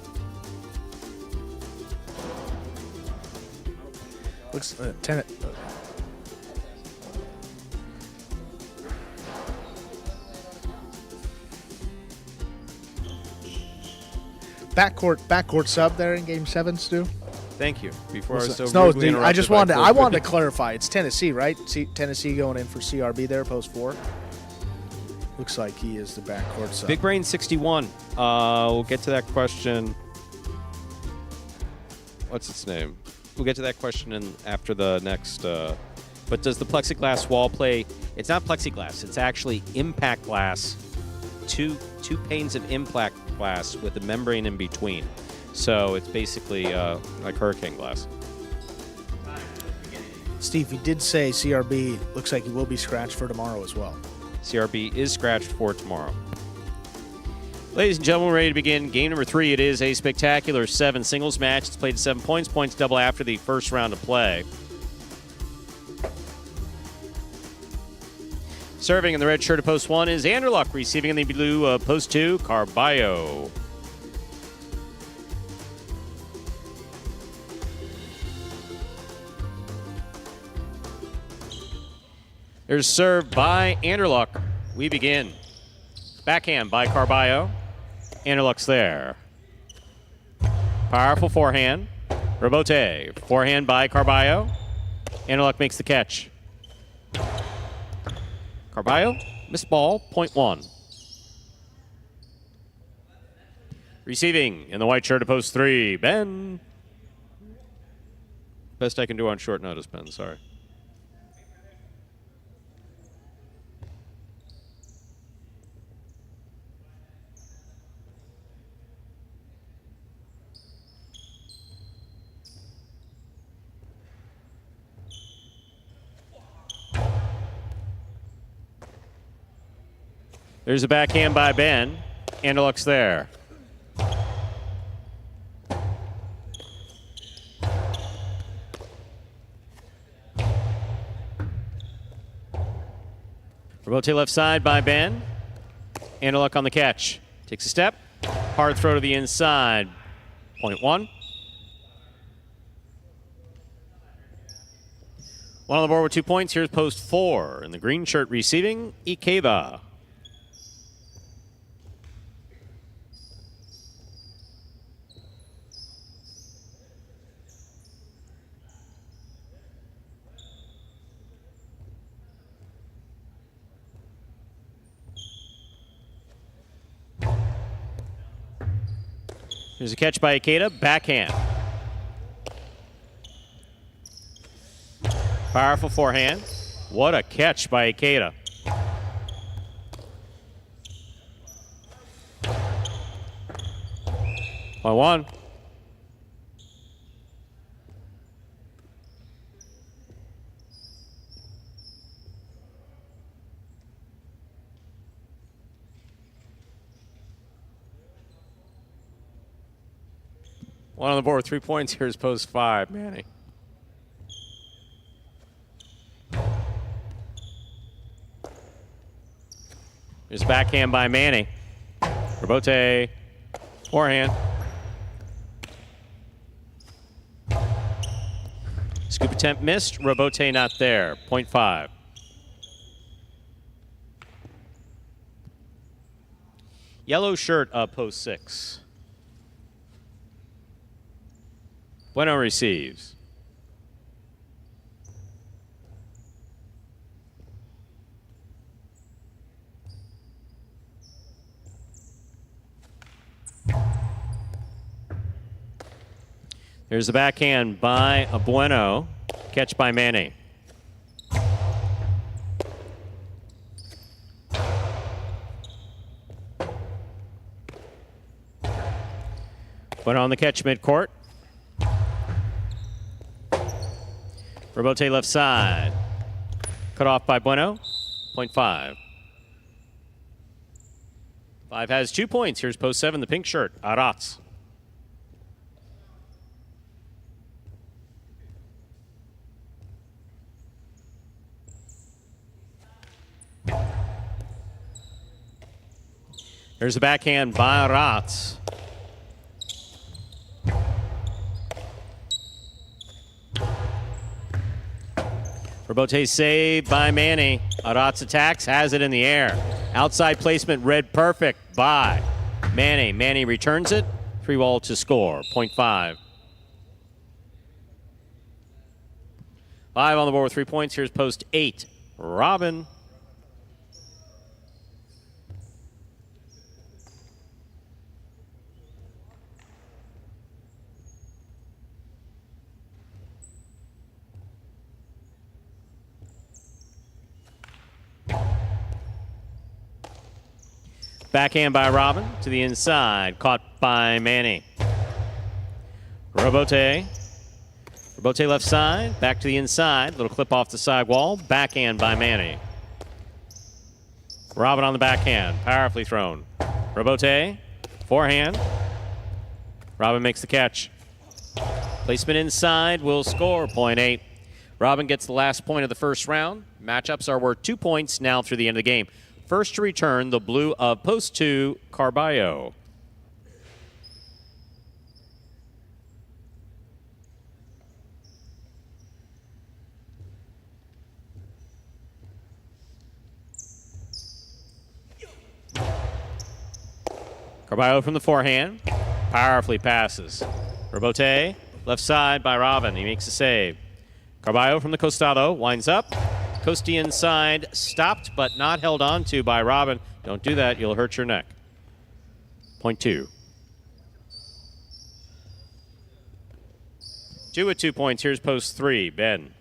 Looks backcourt sub there in Game 7, Stu. Thank you. Before I was so No, rudely dude, I just interrupted by wanted I Coach wanted to Whitney. clarify. It's Tennessee, right? Tennessee going in for CRB there, post 4. Looks like he is the backcourt sub. Big Brain 61. We'll get to that question. What's its name? We'll get to that question after the next. But does the plexiglass wall play? It's not plexiglass. It's actually impact glass. Two panes of impact glass with a membrane in between. So it's basically like hurricane glass. Steve, he did say CRB looks like he will be scratched for tomorrow as well. CRB is scratched for tomorrow. Ladies and gentlemen, we're ready to begin game number 3. It is a spectacular 7 singles match. It's played at 7 points. Points double after the first round of play. Serving in the red shirt of post 1 is Anderluck. Receiving in the blue of post 2, Carballo. There's served by Anderluck. We begin. Backhand by Carballo. Anderluck's there. Powerful forehand. Robote. Forehand by Carballo. Anderluck makes the catch. Carballo, missed ball, point 1. Receiving in the white shirt of post 3, Ben. Best I can do on short notice, Ben, sorry. There's a backhand by Ben. Anderluck's there. Robote left side by Ben. Anderluck on the catch. Takes a step. Hard throw to the inside. Point 1. One on the board with 2 points. Here's post 4. In the green shirt receiving, Ikeda. There's a catch by Ikeda, backhand. Powerful forehand. What a catch by Ikeda. Point 1. One on the board with 3 points. Here's post 5, Manny. There's a backhand by Manny. Robote, forehand. Scoop attempt missed. Robote not there. Point 5. Yellow shirt post 6. Bueno receives. Here's the backhand by Bueno. Catch by Manny. Bueno on the catch midcourt. Robote left side. Cut off by Bueno. Point 5. 5 has 2 points. Here's post 7, the pink shirt, Arats. There's the backhand by Arats. Robote saved by Manny. Arats attacks, has it in the air. Outside placement, read perfect by Manny. Manny returns it. 3-ball to score, point 5. 5 on the board with 3 points. Here's post 8, Robin. Backhand by Robin to the inside. Caught by Manny. Robote. Robote left side. Back to the inside. Little clip off the side wall. Backhand by Manny. Robin on the backhand. Powerfully thrown. Robote. Forehand. Robin makes the catch. Placement inside will score. Point 8. Robin gets the last point of the first round. Matchups are worth 2 points now through the end of the game. First to return, the blue of post 2, Carballo. Carballo from the forehand. Powerfully passes. Robote, left side by Robin. He makes a save. Carballo from the costado, winds up. Costi inside, stopped but not held on to by Robin. Don't do that, you'll hurt your neck. Point 2. 2 with 2 points. Here's post 3, Ben.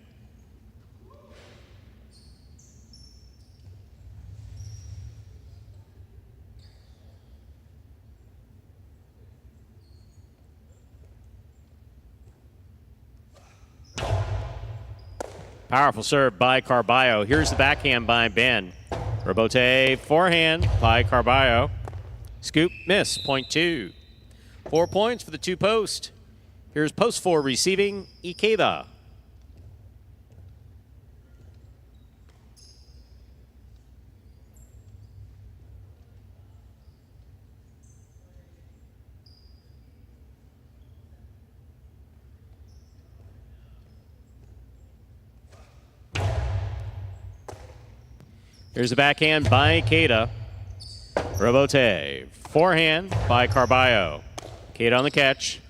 Powerful serve by Carballo. Here's the backhand by Ben. Robote, forehand by Carballo. Scoop, miss, point 2. 4 points for the 2 post. Here's post 4 receiving, Ikeda. Here's the backhand by Ikeda. Robote. Forehand by Carballo. Ikeda on the catch.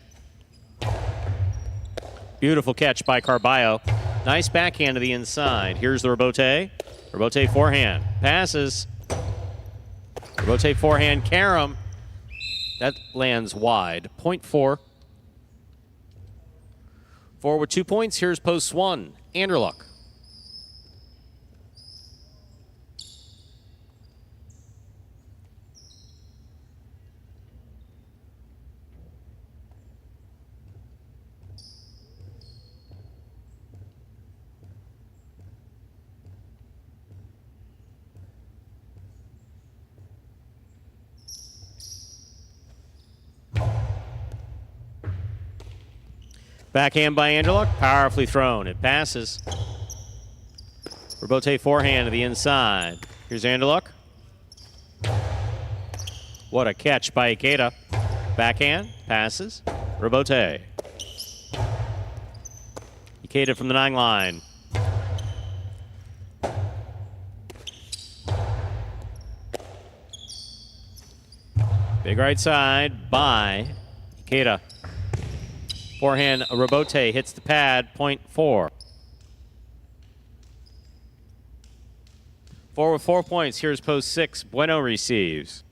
Beautiful catch by Carballo. Nice backhand to the inside. Here's the Robote. Robote forehand. Passes. Robote forehand. Karam. That lands wide. Point 4. 4 with 2 points. Here's post 1. Anderluck. Backhand by Anderluck, powerfully thrown. It passes. Robote forehand to the inside. Here's Anderluck. What a catch by Ikeda. Backhand, passes. Robote. Ikeda from the 9 line. Big right side by Ikeda. Forehand, Robote hits the pad, point 4. 4 with 4 points. Here's post 6. Bueno receives.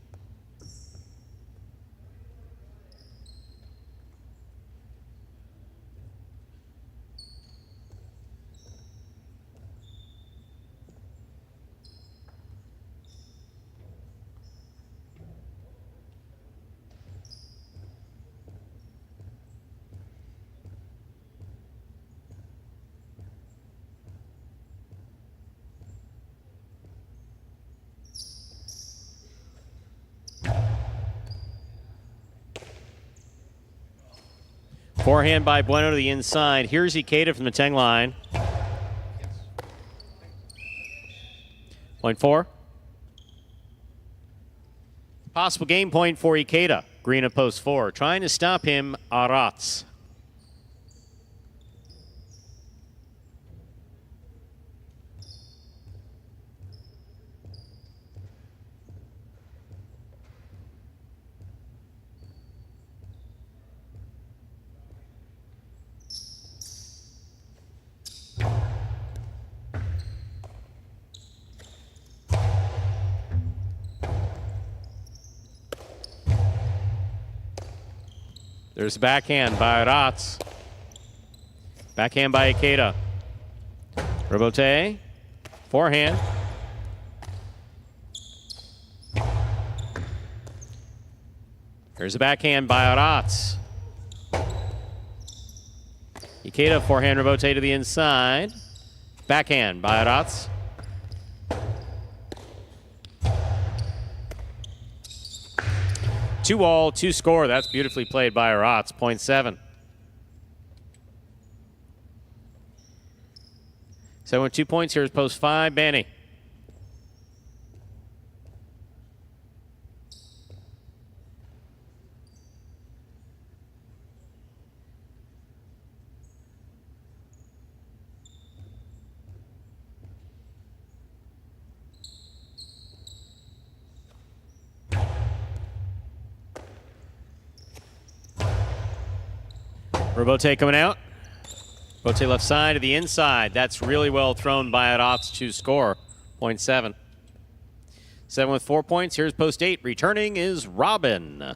Forehand by Bueno to the inside. Here's Ikeda from the 10 line. Point 4. Possible game point for Ikeda. Green of post 4. Trying to stop him, Arats. There's a backhand by Arats. Backhand by Ikeda. Robote. Forehand. Here's a backhand by Arats. Ikeda, forehand Robote to the inside. Backhand by Arats. Two all, two score. That's beautifully played by Arats. Point 7. 7 with 2 points. Here's post 5. Banny. Robote coming out. Robote left side to the inside. That's really well thrown by Arats to score. Point 7. 7 with 4 points. Here's post 8. Returning is Robin.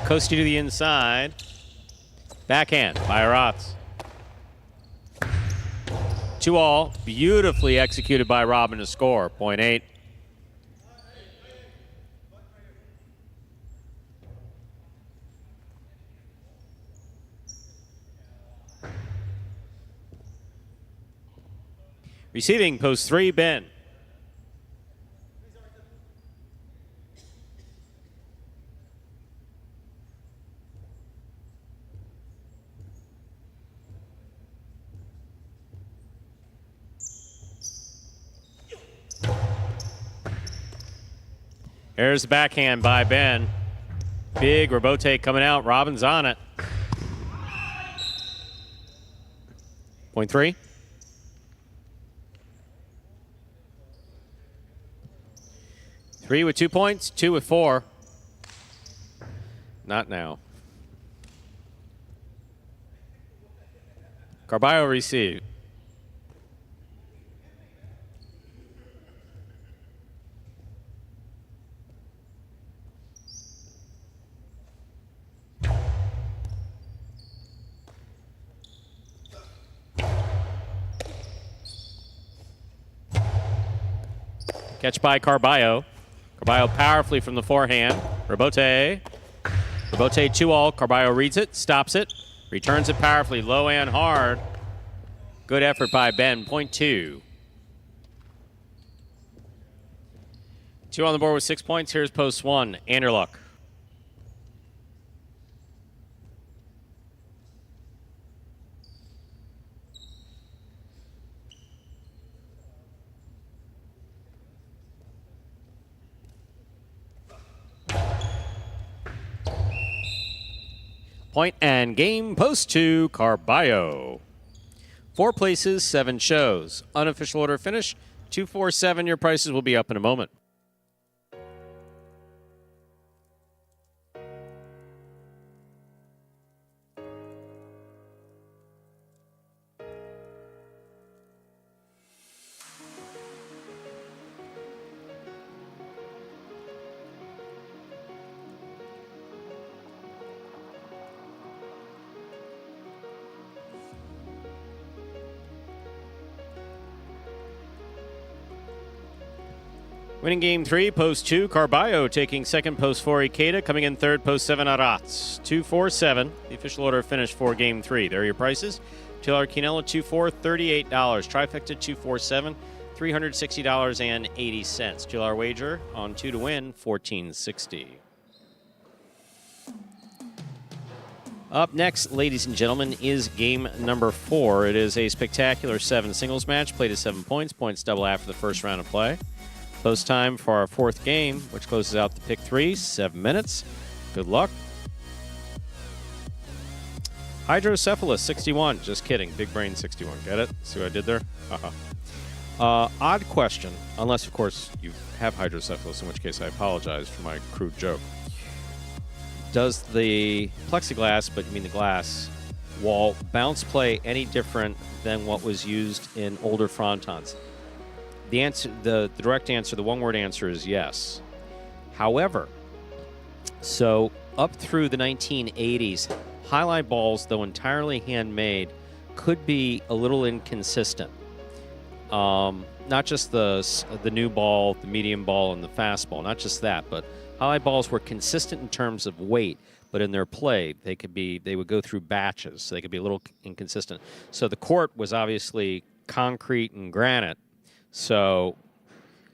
Coasty to the inside. Backhand by Arats. 2 all. Beautifully executed by Robin to score. Point 8. Receiving post 3, Ben. Here's the backhand by Ben. Big Robote coming out. Robin's on it. Point 3. Three with 2 points, 2 with 4. Not now. Carballo received. Catch by Carballo. Carballo powerfully from the forehand. Robote. Robote 2 all. Carballo reads it, stops it, returns it powerfully, low and hard. Good effort by Ben. Point 2. 2 on the board with 6 points. Here's post 1. Anderluck. Point and game, post 2, Carballo. 4 places, 7 shows. Unofficial order finish, 247. Your prices will be up in a moment. Winning game 3, post 2, Carballo taking second, post 4, Ikeda. Coming in third, post 7, Arats. 2-4-7, the official order of finish for game 3. There are your prices. $2 Quinella, 2-4, $38. Trifecta, 2-4-7, $360.80. $2 wager on 2 to win, $14.60. Up next, ladies and gentlemen, is game number 4. It is a spectacular 7 singles match, played at 7 points. Points double after the first round of play. Post time for our 4th game, which closes out the pick 3, 7 minutes. Good luck. Hydrocephalus, 61. Just kidding. Big brain, 61. Get it? See what I did there? Odd question, unless, of course, you have hydrocephalus, in which case I apologize for my crude joke. Does the plexiglass, but you mean the glass, wall bounce play any different than what was used in older frontons? The answer, the direct answer, the one-word answer is yes. However, so up through the 1980s, highlight balls, though entirely handmade, could be a little inconsistent. Not just the new ball, the medium ball, and the fastball, not just that, but highlight balls were consistent in terms of weight, but in their play, they would go through batches, so they could be a little inconsistent. So the court was obviously concrete and granite. So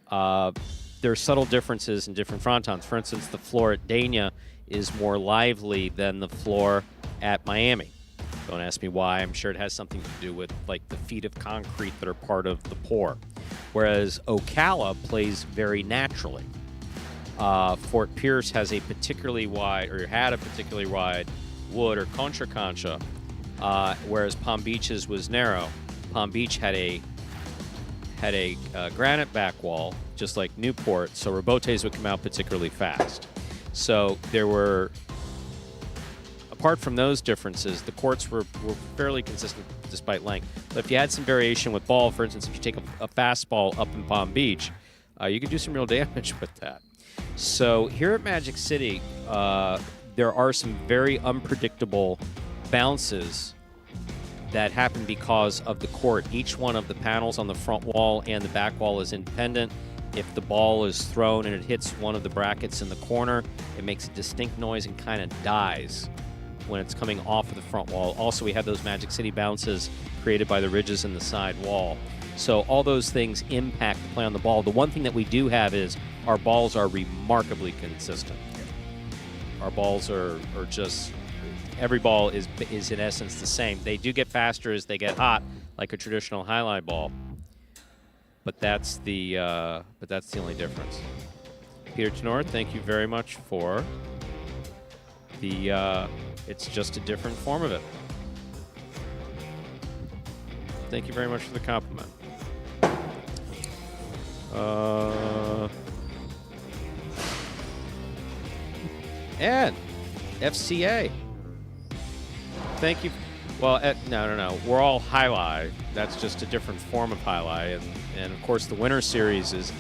there are subtle differences in different frontons. For instance, the floor at Dania is more lively than the floor at Miami. Don't ask me why. I'm sure it has something to do with like the feet of concrete that are part of the pour. Whereas Ocala plays very naturally. Fort Pierce has a particularly wide, or had a particularly wide wood or contra concha, whereas Palm Beach's was narrow. Palm Beach had a granite back wall, just like Newport, so rebotes would come out particularly fast. So there were, apart from those differences, the courts were fairly consistent despite length. But if you had some variation with ball, for instance, if you take a fastball up in Palm Beach, you could do some real damage with that. So here at Magic City, there are some very unpredictable bounces that happen because of the court. Each one of the panels on the front wall and the back wall is independent. If the ball is thrown and it hits one of the brackets in the corner, it makes a distinct noise and kind of dies when it's coming off of the front wall. Also, we have those Magic City bounces created by the ridges in the side wall. So all those things impact the play on the ball. The one thing that we do have is our balls are remarkably consistent. Our balls are just... Every ball is in essence the same. They do get faster as they get hot, like a traditional highlight ball. But that's the only difference. Peter Tenor, thank you very much for the. It's just a different form of it. Thank you very much for the compliment. And FCA. Thank you. Well, no. We're all highlight. That's just a different form of highlight, and of course the winter series is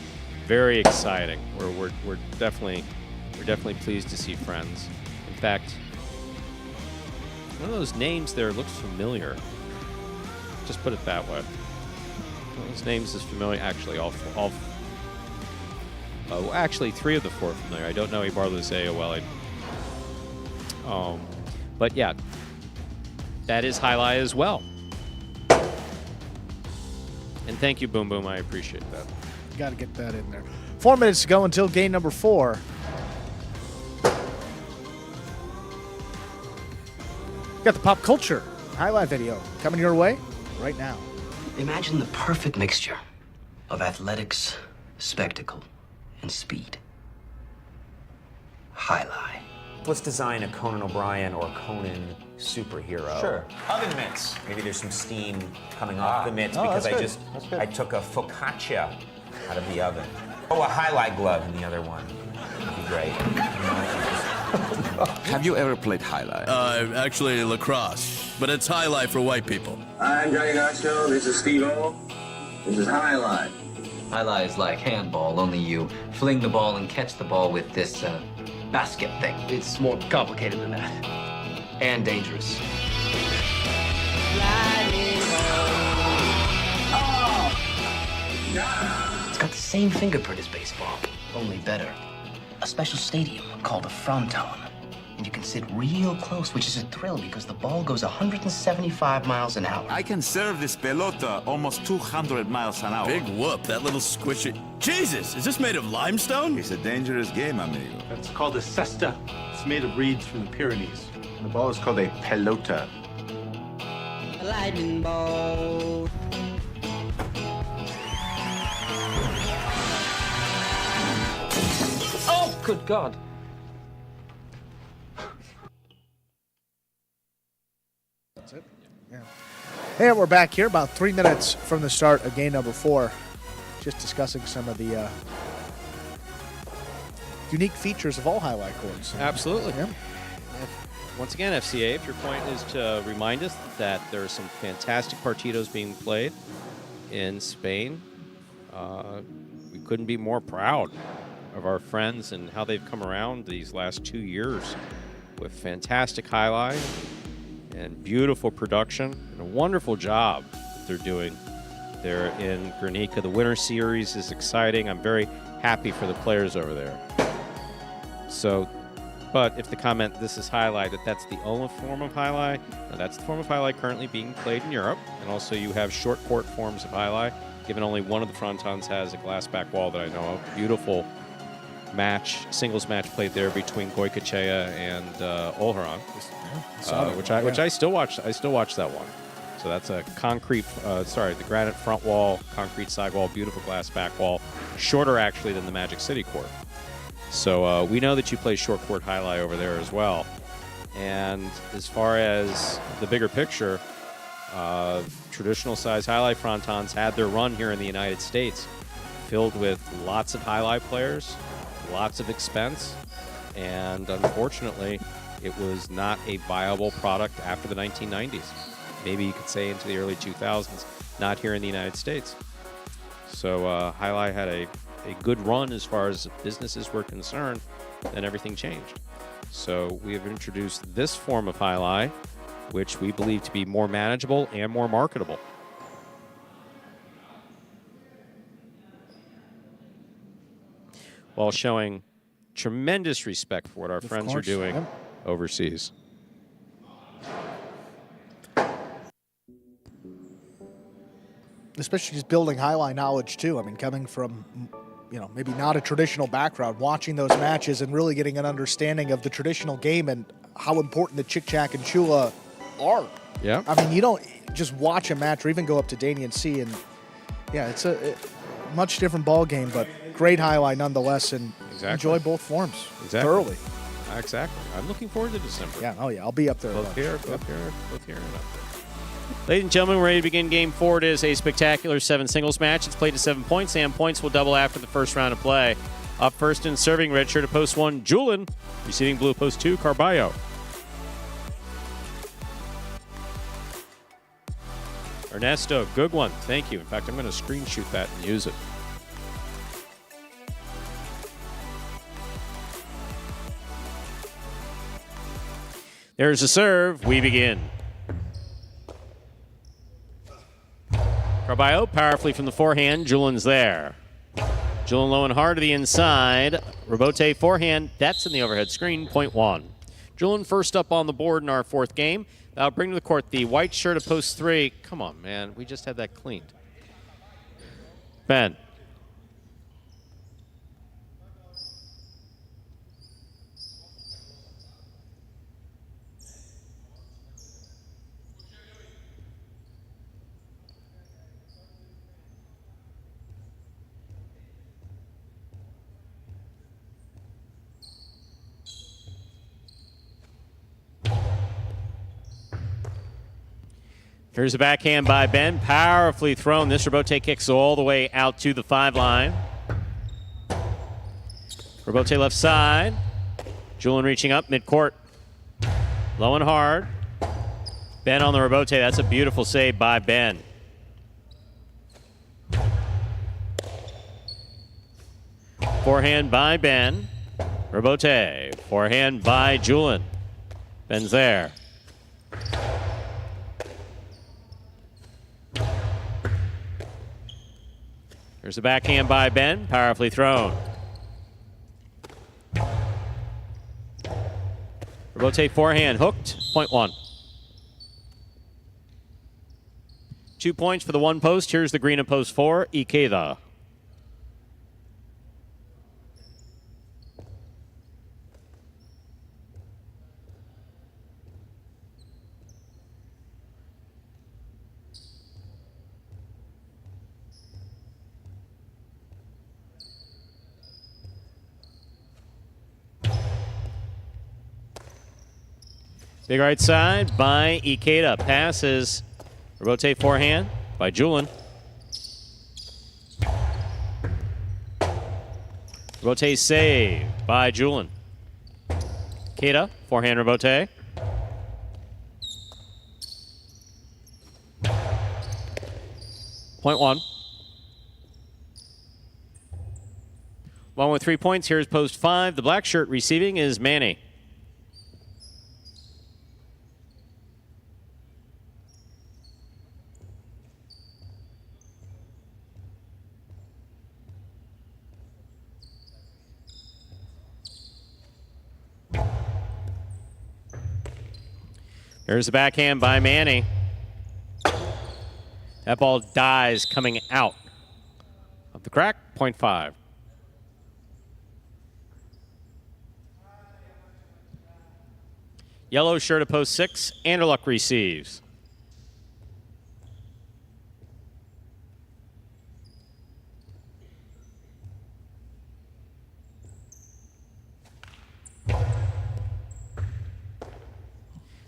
very exciting. We're definitely pleased to see friends. In fact, one of those names there looks familiar. Just put it that way. One of those names is familiar. Actually, actually 3 of the 4 familiar. I don't know Ibarluzea well. But yeah. That is highlight as well. And thank you, Boom Boom. I appreciate that. Got to get that in there. 4 minutes to go until game number 4. Got the pop culture highlight video coming your way right now. Imagine the perfect mixture of athletics, spectacle, and speed. Highlight. Let's design a Conan O'Brien or Conan superhero. Sure. Oven mitts. Maybe there's some steam coming off the mitts because I took a focaccia out of the oven. Oh, a highlight glove in the other one. That'd be great. Have you ever played highlight? Actually lacrosse, but it's highlight for white people. I'm Johnny Nacho. This is Steve-O. This is highlight. Highlight is like handball, only you fling the ball and catch the ball with this basket thing. It's more complicated than that. And dangerous. It's got the same fingerprint as baseball, only better. A special stadium called a fronton. And you can sit real close, which is a thrill because the ball goes 175 miles an hour. I can serve this pelota almost 200 miles an hour. Big whoop, that little squishy. Jesus, is this made of limestone? It's a dangerous game, amigo. It's called a cesta. It's made of reeds from the Pyrenees. The ball is called a pelota. A lightning ball. Oh, good God. That's it. Yeah. And we're back here about 3 minutes from the start of game number 4. Just discussing some of the unique features of all highlight courts. Absolutely. Yeah. Once again, FCA, if your point is to remind us that there are some fantastic partidos being played in Spain, we couldn't be more proud of our friends and how they've come around these last 2 years with fantastic highlight and beautiful production and a wonderful job that they're doing there in Guernica. The Winter Series is exciting. I'm very happy for the players over there. So, but if the comment, this is highlight, that's the only form of highlight, now that's the form of highlight currently being played in Europe. And also you have short court forms of highlight, given only one of the frontons has a glass back wall that I know of. Beautiful match, singles match played there between Goycochea and Olharan, which I still watch. I still watch that one. So that's a concrete, the granite front wall, concrete side wall, beautiful glass back wall, shorter actually than the Magic City court. So we know that you play short court highlight over there as well. And as far as the bigger picture, traditional size highlight frontons had their run here in the United States, filled with lots of highlight players, lots of expense, and unfortunately, it was not a viable product after the 1990s. Maybe you could say into the early 2000s, not here in the United States. So highlight had a good run as far as businesses were concerned, then everything changed. So we have introduced this form of highlight, which we believe to be more manageable and more marketable. While showing tremendous respect for what our friends are doing overseas. Especially just building highlight knowledge too. I mean, coming from, maybe not a traditional background, watching those matches and really getting an understanding of the traditional game and how important the Chick-Chack and Chula are. Yeah. I mean, you don't just watch a match or even go up to Danny and see, and yeah, it's a much different ball game, but great highlight nonetheless, and enjoy both forms thoroughly. Exactly. I'm looking forward to December. Yeah. Oh yeah, I'll be up there. Both here and up there. Ladies and gentlemen, we're ready to begin Game 4. It is a spectacular 7 singles match. It's played to 7 points, and points will double after the first round of play. Up first in serving, red shirt at post 1, Julian. Receiving blue post 2, Carballo. Ernesto, good one. Thank you. In fact, I'm going to screen shoot that and use it. There's a serve. We begin. Carballo powerfully from the forehand. Julian's there. Julian low and hard to the inside. Rebote forehand. That's in the overhead screen. Point 1. Julian first up on the board in our 4th game. That'll bring to the court the white shirt at post 3. Come on, man. We just had that cleaned. Ben. Here's a backhand by Ben, powerfully thrown. This rebote kicks all the way out to the 5 line. Rebote left side. Julian reaching up midcourt. Low and hard. Ben on the rebote. That's a beautiful save by Ben. Forehand by Ben. Rebote. Forehand by Julian. Ben's there. There's a backhand by Ben, powerfully thrown. Rotate forehand, hooked, point 1. 2 points for the one post. Here's the green of post 4, Ikeda. Big right side by Ikeda. Passes. Rotate forehand by Julin. Rotate save by Julin. Ikeda, forehand Robote. Point 1. One with 3 points. Here's post 5. The black shirt receiving is Manny. There's the backhand by Manny. That ball dies coming out of the crack, point 5. Yellow shirt at post 6, Anderluck receives.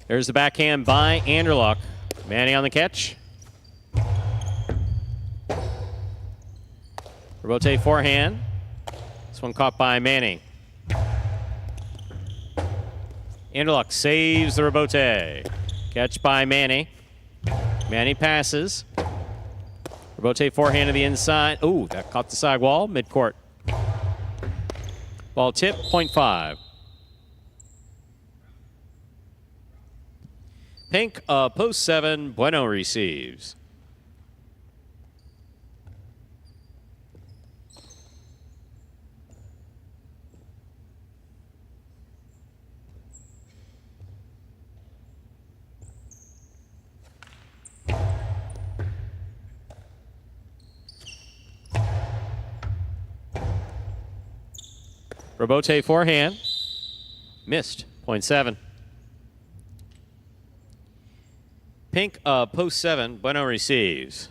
There's the backhand by Anderluck. Manny on the catch. Rotate forehand. This one caught by Manny. Anderluck saves the Robote. Catch by Manny. Manny passes. Robote forehand to the inside. Ooh, that caught the side wall, midcourt. Ball tip, point 5. Pink, post 7, Bueno receives. Robote forehand. Missed, point 7. Pink, post 7, Bueno receives.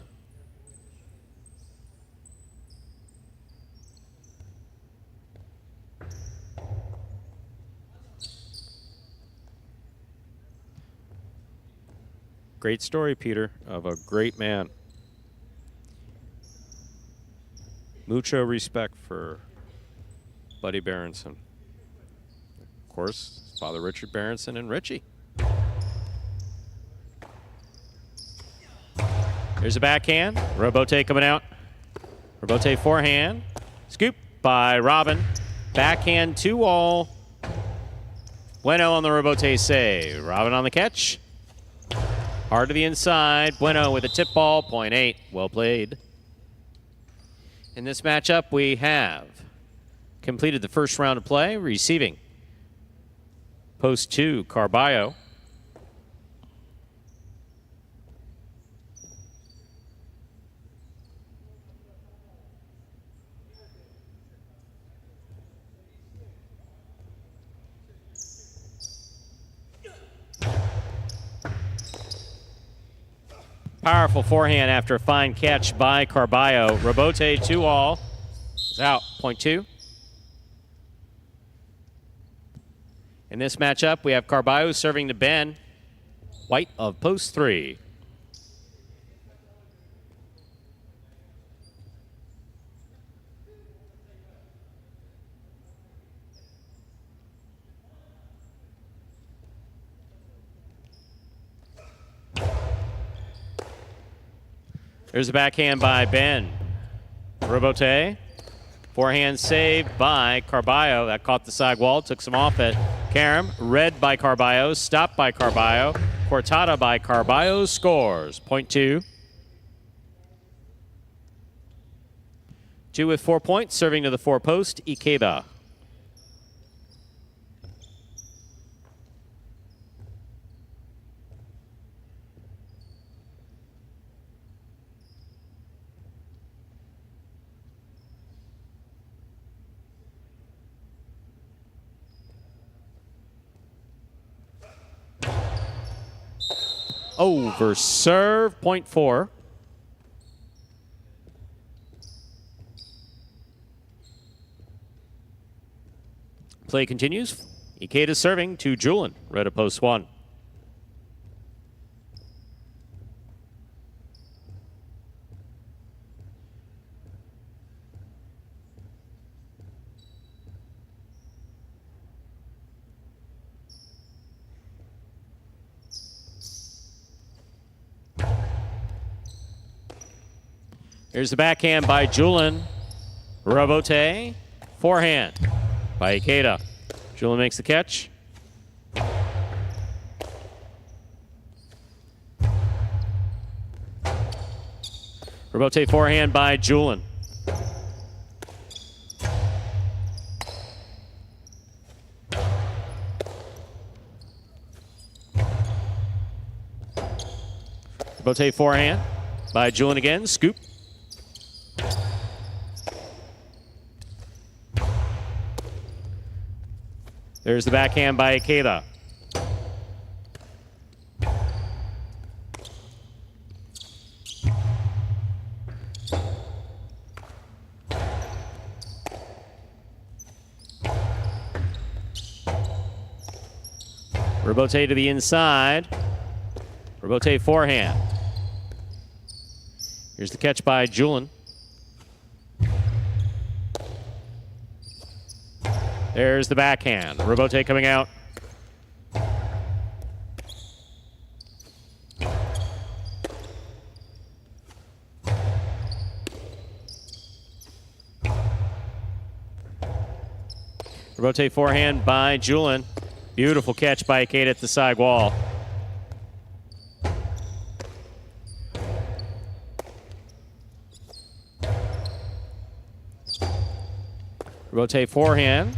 Great story, Peter, of a great man. Mucho respect for Buddy Berenson. Of course, Father Richard Berenson and Richie. There's a backhand. Robote coming out. Robote forehand. Scoop by Robin. Backhand 2-all. Bueno on the Robote save. Robin on the catch. Hard to the inside. Bueno with a tip ball. Point 8. Well played. In this matchup, we have completed the first round of play. Receiving. Post 2, Carballo. Powerful forehand after a fine catch by Carballo. Robote 2-all. Is out, point 2. In this matchup, we have Carballo serving to Ben. White of post 3. There's a backhand by Ben. Robote. Forehand save by Carballo. That caught the side wall, took some off it. Karam, read by Carballo, stopped by Carballo. Cortada by Carballo scores. Point 2. 2 with 4 points, serving to the 4-post, Ikeda. Over serve, point 4. Play continues. Ikeda serving to Julin, red of post 1. Here's the backhand by Julin. Robote, forehand by Ikeda. Julin makes the catch. Robote forehand by Julin. Robote forehand by Julin again. Scoop. There's the backhand by Ikeda. Robote to the inside. Robote forehand. Here's the catch by Julin. There's the backhand. Robote coming out. Robote forehand by Julin. Beautiful catch by Ikeda at the side wall. Robote forehand.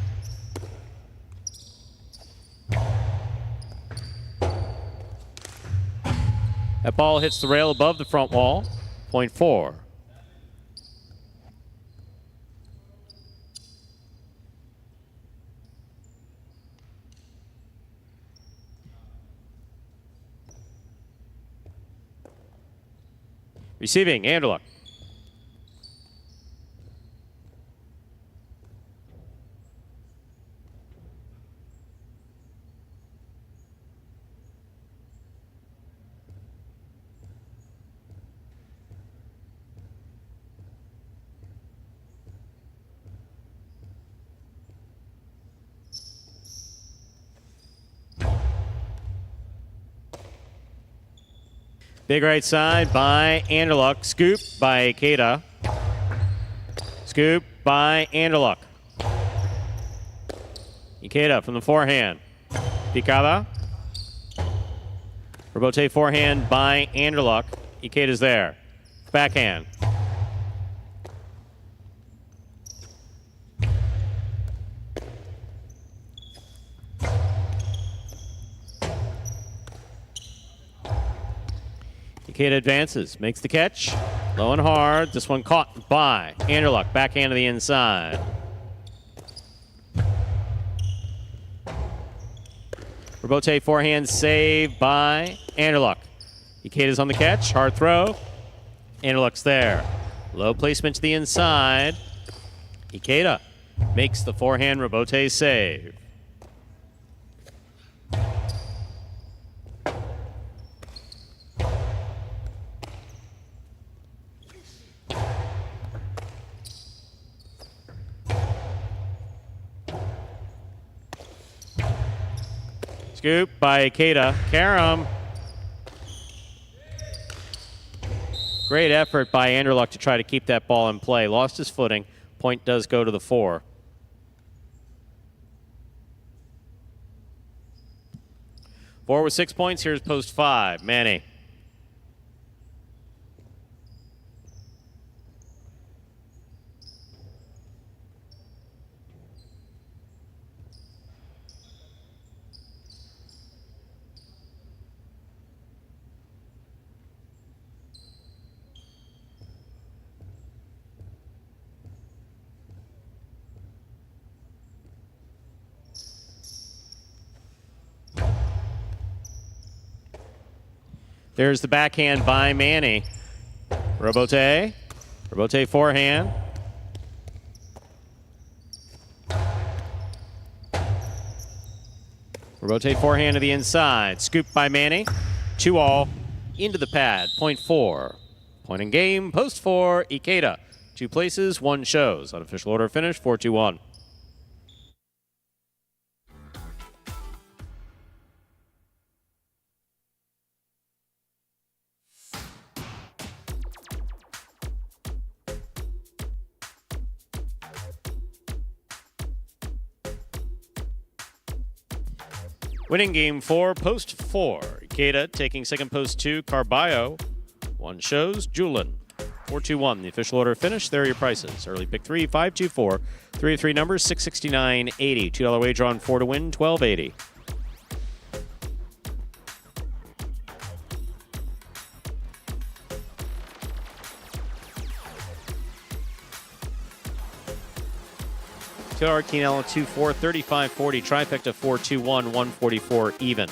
That ball hits the rail above the front wall. Point 4. Receiving, Anderluck. Big right side by Anderluck. Scoop by Ikeda. Scoop by Anderluck. Ikeda from the forehand. Picada. Robote forehand by Anderluck. Ikeda's there. Backhand. Ikeda advances, makes the catch. Low and hard. This one caught by Anderluck. Backhand to the inside. Robote forehand save by Anderluck. Ikeda's on the catch. Hard throw. Anderluck's there. Low placement to the inside. Ikeda makes the forehand Robote save. Scoop by Ikeda. Karam. Great effort by Anderluck to try to keep that ball in play. Lost his footing. Point does go to the 4. Four with 6 points. Here's post 5. Manny. There's the backhand by Manny. Robote forehand. Robote forehand to the inside. Scoop by Manny. 2-all into the pad. Point 4. Point in game. Post 4. Ikeda. 2 places, 1 shows. Unofficial order finish 4-2-1. Winning game 4, post 4. Ikeda taking second post 2. Carballo. 1 shows. Julin. 4-2-1. The official order finish. There are your prices. Early pick 3, 5-2-4. 3 of 3 numbers, 669.80. $2 wager on 4 to win, $12.80. $2 Quinella 2-4, 35-40. Trifecta 4-2-1, 144 even.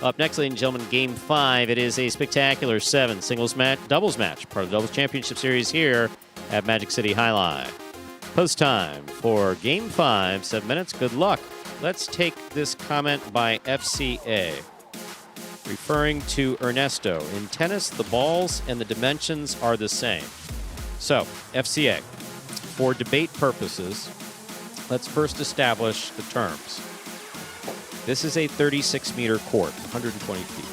Up next, ladies and gentlemen, Game 5. It is a spectacular 7 singles match, doubles match, part of the Doubles Championship Series here at Magic City Highline. Post time for Game 5, 7 minutes. Good luck. Let's take this comment by FCA, referring to Ernesto. In tennis, the balls and the dimensions are the same. So, FCA, for debate purposes, let's first establish the terms. This is a 36-meter court, 120 feet.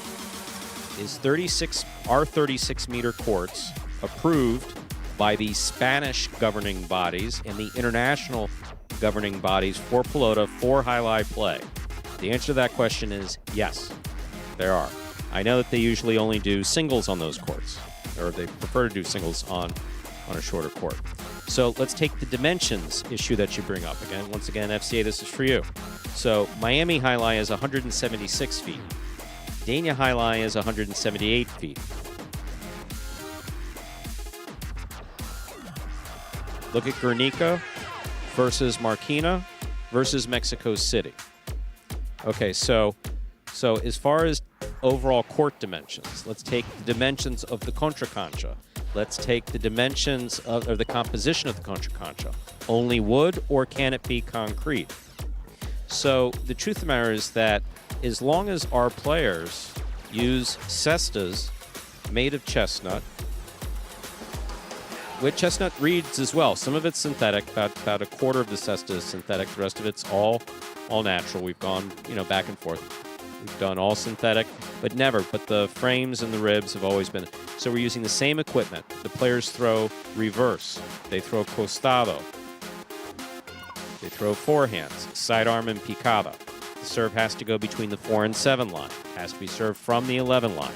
Are 36-meter courts approved by the Spanish governing bodies and the international governing bodies for pelota for highlight play? The answer to that question is yes, there are. I know that they usually only do singles on those courts, or they prefer to do singles on a shorter court. So let's take the dimensions issue that you bring up. Once again, FCA, this is for you. So Miami Highline is 176 feet. Dania Highline is 178 feet. Look at Guernica versus Marquina versus Mexico City. Okay, so as far as overall court dimensions, let's take the dimensions of the Contra Cancha. Let's take the dimensions of, or the composition of the Contra Cancha. Only wood, or can it be concrete? So the truth of the matter is that as long as our players use cestas made of chestnut, with chestnut reeds as well. Some of it's synthetic, about a quarter of the cesta is synthetic. The rest of it's all natural. We've gone, back and forth. We've done all synthetic, but the frames and the ribs have always been. So we're using the same equipment. The players throw reverse. They throw costado. They throw forehands, sidearm and picada. The serve has to go between the 4 and 7 line. It has to be served from the 11 line.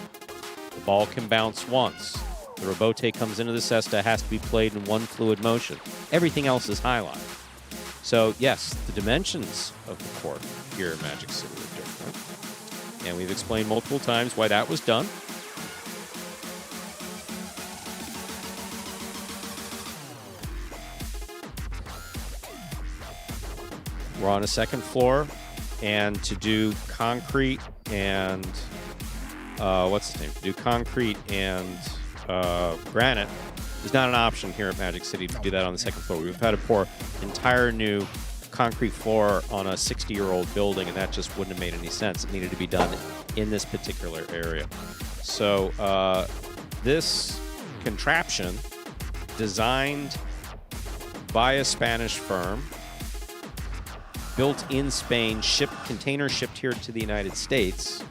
The ball can bounce once. The rebote comes into the cesta, has to be played in one fluid motion. Everything else is highlight. So yes, the dimensions of the court here at Magic City are different. And we've explained multiple times why that was done. We're on a second floor, and to do concrete and granite is not an option here at Magic City to do that on the second floor. We've had to pour entire new concrete floor on a 60-year-old building, and that just wouldn't have made any sense. It needed to be done in this particular area. So this contraption, designed by a Spanish firm, built in Spain, container shipped here to the United States,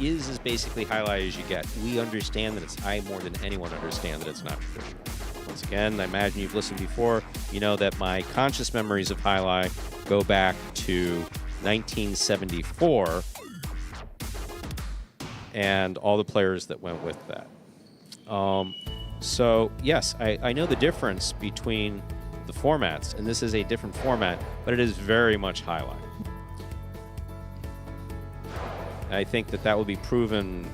is as basically highlight as you get. We understand that I more than anyone understand that it's not traditional. Once again, I imagine you've listened before. You know that my conscious memories of highlight go back to 1974 and all the players that went with that. So yes, I know the difference between the formats, and this is a different format, but it is very much highlight. I think that will be proven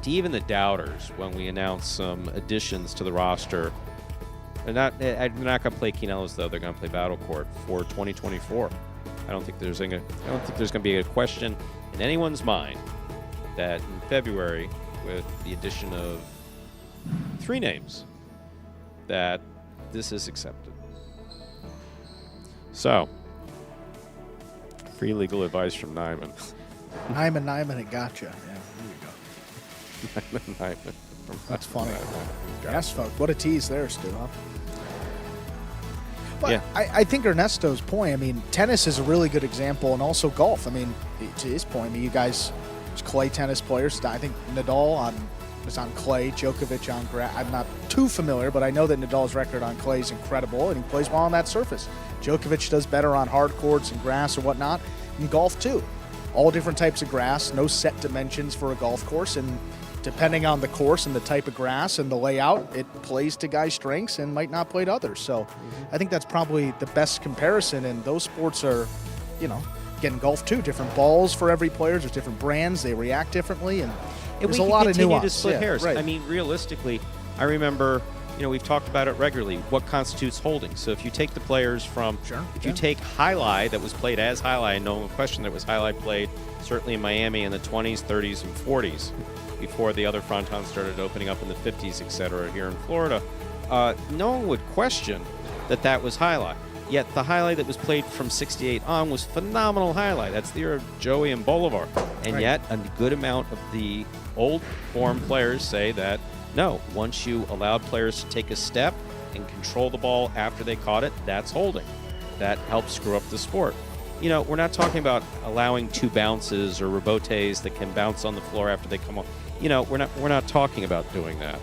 to even the doubters when we announce some additions to the roster. They're not going to play Quinellas, though. They're going to play Battle Court for 2024. I don't think there's going to be a question in anyone's mind that in February, with the addition of 3 names, that this is accepted. So, free legal advice from Nyman. Nyman, it gotcha. Yeah, there you go. Nyman. That's funny. Yes, fuck. What a tease there, Stu, huh? But Yeah. I think Ernesto's point, I mean, tennis is a really good example, and also golf. I mean, to his point, I mean, you guys, clay tennis players, I think Nadal was on clay, Djokovic on grass. I'm not too familiar, but I know that Nadal's record on clay is incredible, and he plays well on that surface. Djokovic does better on hard courts and grass or whatnot, and golf too. All different types of grass, no set dimensions for a golf course, and depending on the course and the type of grass and the layout, it plays to guys' strengths and might not play to others. So I think that's probably the best comparison, and those sports are, again, golf too, different balls for every player, there's different brands, they react differently, and there's a lot of nuance. To split hairs. Right. I mean, realistically, I remember, we've talked about it regularly, what constitutes holding. So if you take the players from, you take Highlight that was played as Highlight, and no one questioned that was Highlight played certainly in Miami in the 20s, 30s, and 40s, before the other frontons started opening up in the 50s, etc. here in Florida, no one would question that was Highlight. Yet the Highlight that was played from 68 on was phenomenal Highlight. That's the era of Joey and Bolivar. And yet a good amount of the old form players say that, no, once you allowed players to take a step and control the ball after they caught it, that's holding. That helps screw up the sport. We're not talking about allowing 2 bounces or rebotes that can bounce on the floor after they come on. We're not talking about doing that.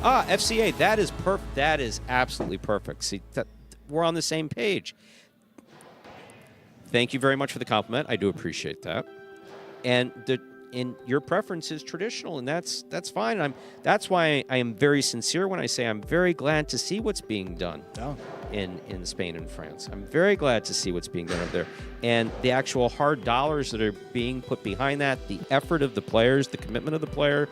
FCA, that is perfect. That is absolutely perfect. See, we're on the same page. Thank you very much for the compliment. I do appreciate that. And your preference is traditional, and that's fine. That's why I am very sincere when I say I'm very glad to see what's being done in Spain and France. I'm very glad to see what's being done over there, and the actual hard dollars that are being put behind that, the effort of the players, the commitment of the players.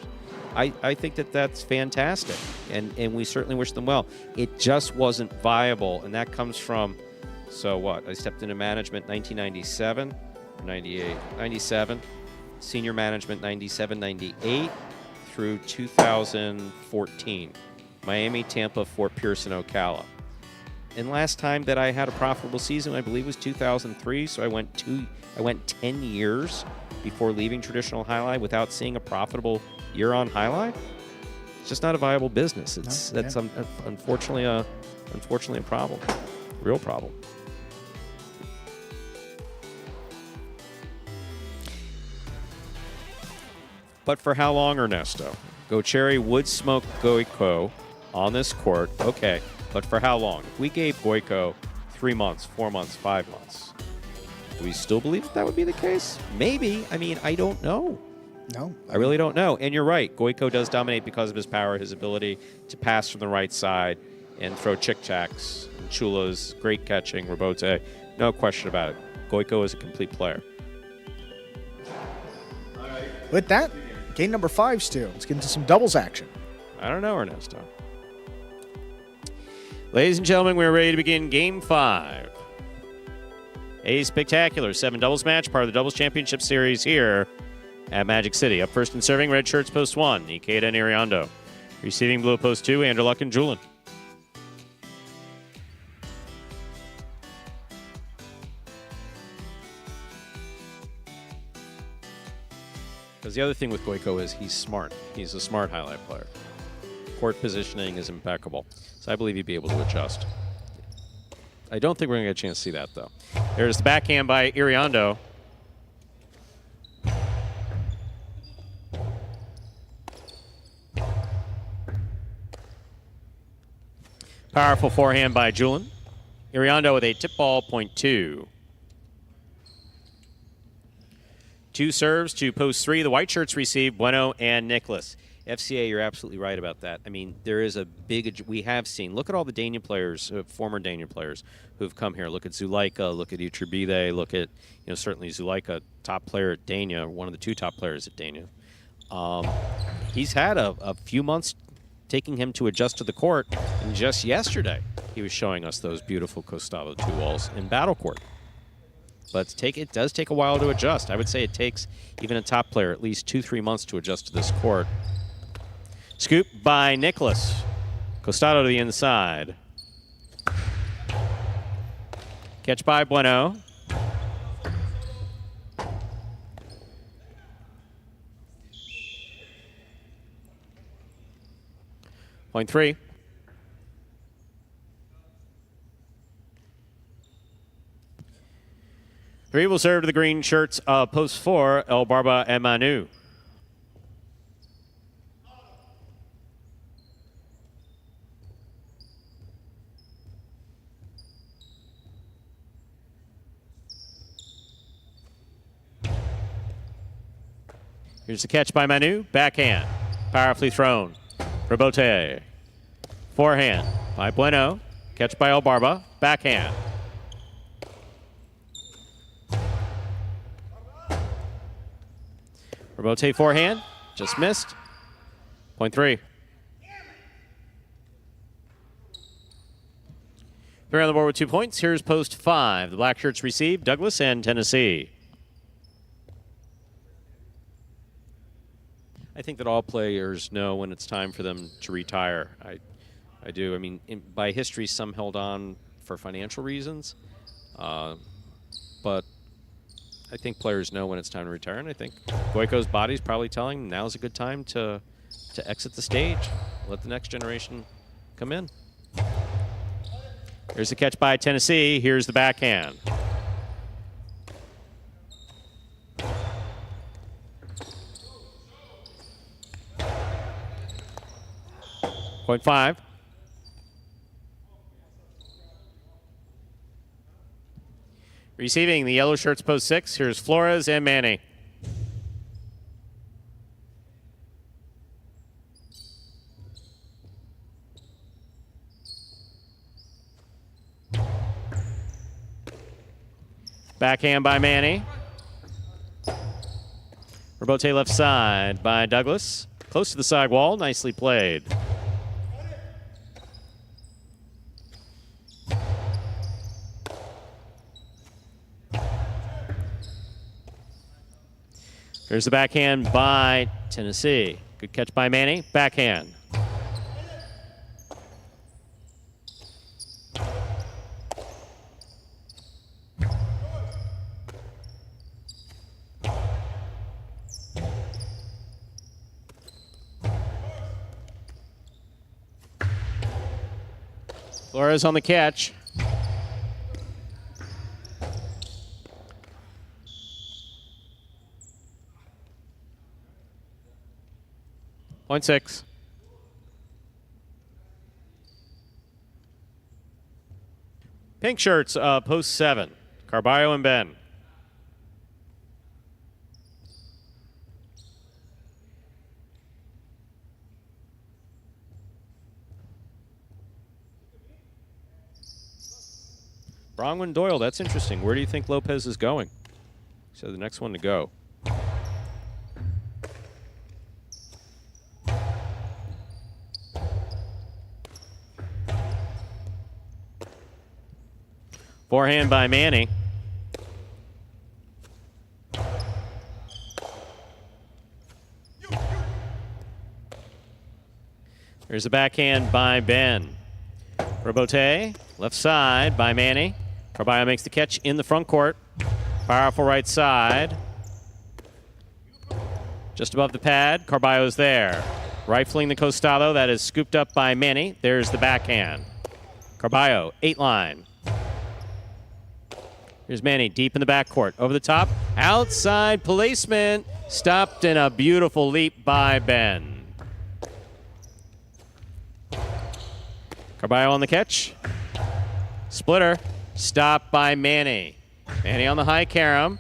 I think that's fantastic, and we certainly wish them well. It just wasn't viable, and that comes from. So what? I stepped into management 1997, 98, 97. Senior management 97, 98 through 2014. Miami, Tampa, Fort Pierce, and Ocala. And last time that I had a profitable season, I believe, was 2003. So I went 10 years before leaving traditional Highlight without seeing a profitable year on Highlight. It's just not a viable business. That's unfortunately a problem, real problem. But for how long, Ernesto? Gocherry would smoke Goico on this court. Okay, but for how long? If we gave Goico 3 months, 4 months, 5 months, do we still believe that would be the case? Maybe. I mean, I don't know. No. I really don't know. And you're right. Goico does dominate because of his power, his ability to pass from the right side and throw chick-chacks and chulas, great catching, rebote. No question about it. Goico is a complete player. With that, game number 5, Stu. Let's get into some doubles action. I don't know, Ernesto. Ladies and gentlemen, we're ready to begin Game 5. A spectacular 7 doubles match, part of the Doubles Championship Series here at Magic City. Up first and serving, red shirts, post 1, Ikeda and Iriondo. Receiving blue, post 2, Anderluck and Julin. Because the other thing with Goico is he's smart. He's a smart Highlight player. Court positioning is impeccable. So I believe he'd be able to adjust. I don't think we're going to get a chance to see that, though. There's the backhand by Iriondo. Powerful forehand by Julin. Iriondo with a tip ball, point 2. 2 serves to post 3. The white shirts receive Bueno and Nicholas. FCA, you're absolutely right about that. I mean, there is a big, we have seen, look at all the Dania players, former Dania players who have come here. Look at Zulaika, look at Iturbide, look at, certainly Zulaika, top player at Dania, one of the 2 top players at Dania. He's had a few months taking him to adjust to the court, and just yesterday he was showing us those beautiful Costado 2 walls in battle court. but it does take a while to adjust. I would say it takes even a top player at least 2-3 months to adjust to this court. Scoop by Nicholas. Costado to the inside. Catch by Bueno. Point 3. Three will serve to the green shirts of post 4, El Barba and Manu. Here's the catch by Manu. Backhand. Powerfully thrown. Rebote. Forehand by Bueno. Catch by El Barba. Backhand. Rebote forehand. Just missed. Point 3. Three on the board with 2 points. Here's post 5. The black shirts receive Douglas and Tennessee. I think that all players know when it's time for them to retire. I do. I mean, by history, some held on for financial reasons. But I think players know when it's time to retire. And I think Goico's body's probably telling him now's a good time to exit the stage. Let the next generation come in. Here's the catch by Tennessee. Here's the backhand. Point 5. Receiving the yellow shirts post 6. Here's Flores and Manny. Backhand by Manny. Rebote left side by Douglas. Close to the side wall. Nicely played. Here's the backhand by Tennessee. Good catch by Manny. Backhand. Flores on the catch. Point 6. Pink shirts, post 7. Carballo and Ben. Bronwyn Doyle, that's interesting. Where do you think Lopez is going? So the next one to go. Forehand by Manny. There's a backhand by Ben. Rebote, left side by Manny. Carballo makes the catch in the front court. Powerful right side. Just above the pad, Carballo's there. Rifling the Costado, that is scooped up by Manny. There's the backhand. Carballo, 8 line. Here's Manny deep in the backcourt. Over the top. Outside placement. Stopped in a beautiful leap by Ben. Carballo on the catch. Splitter. Stopped by Manny. Manny on the high carom.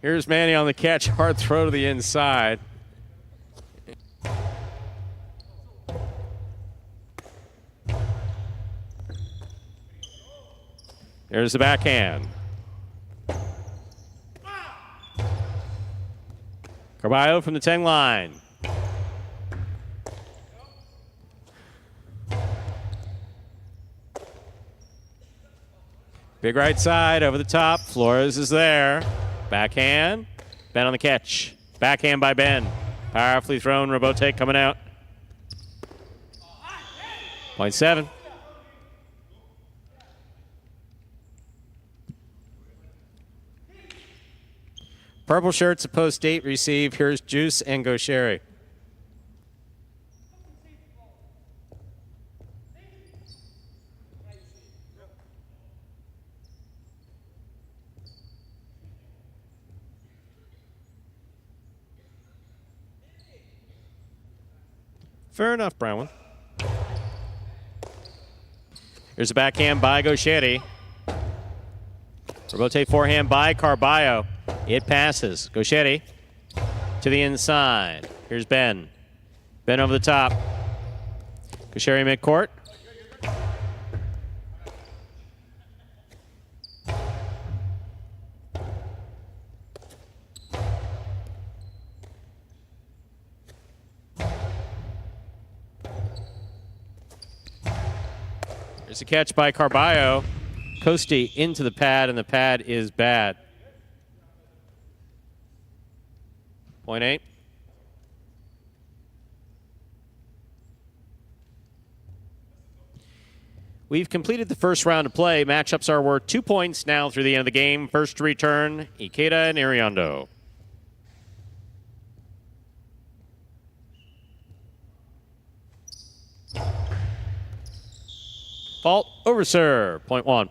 Here's Manny on the catch. Hard throw to the inside. There's the backhand. Carballo from the 10 line. Big right side over the top. Flores is there. Backhand. Ben on the catch. Backhand by Ben. Powerfully thrown. Robote coming out. Point 7. Purple shirts, a post date receive. Here's Juice and Gaucheri. Fair enough, Brown. Here's a backhand by Gaucheri. Robote forehand by Carballo. It passes. Gaucheri to the inside. Here's Ben. Ben over the top. Gaucheri midcourt. There's a catch by Carballo. Costi into the pad, and the pad is bad. Point 8. We've completed the first round of play. Matchups are worth 2 points now through the end of the game. First to return, Ikeda and Iriondo. Fault over serve. Point 1.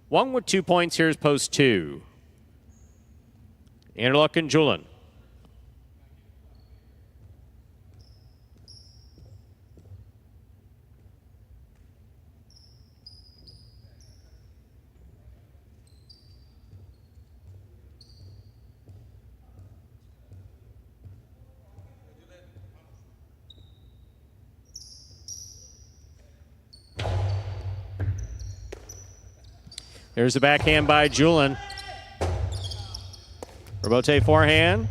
Wong with 2 points. Here's post 2. Anderluck and Julin. There's the backhand by Julin. Robote forehand.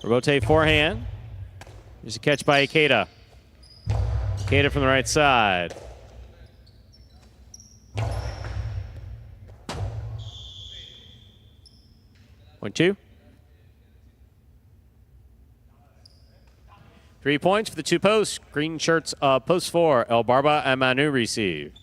Robote forehand. There's a catch by Ikeda. Ikeda from the right side. Point 2. 3 points for the 2 posts. Green shirts, post 4. El Barba and Manu receive.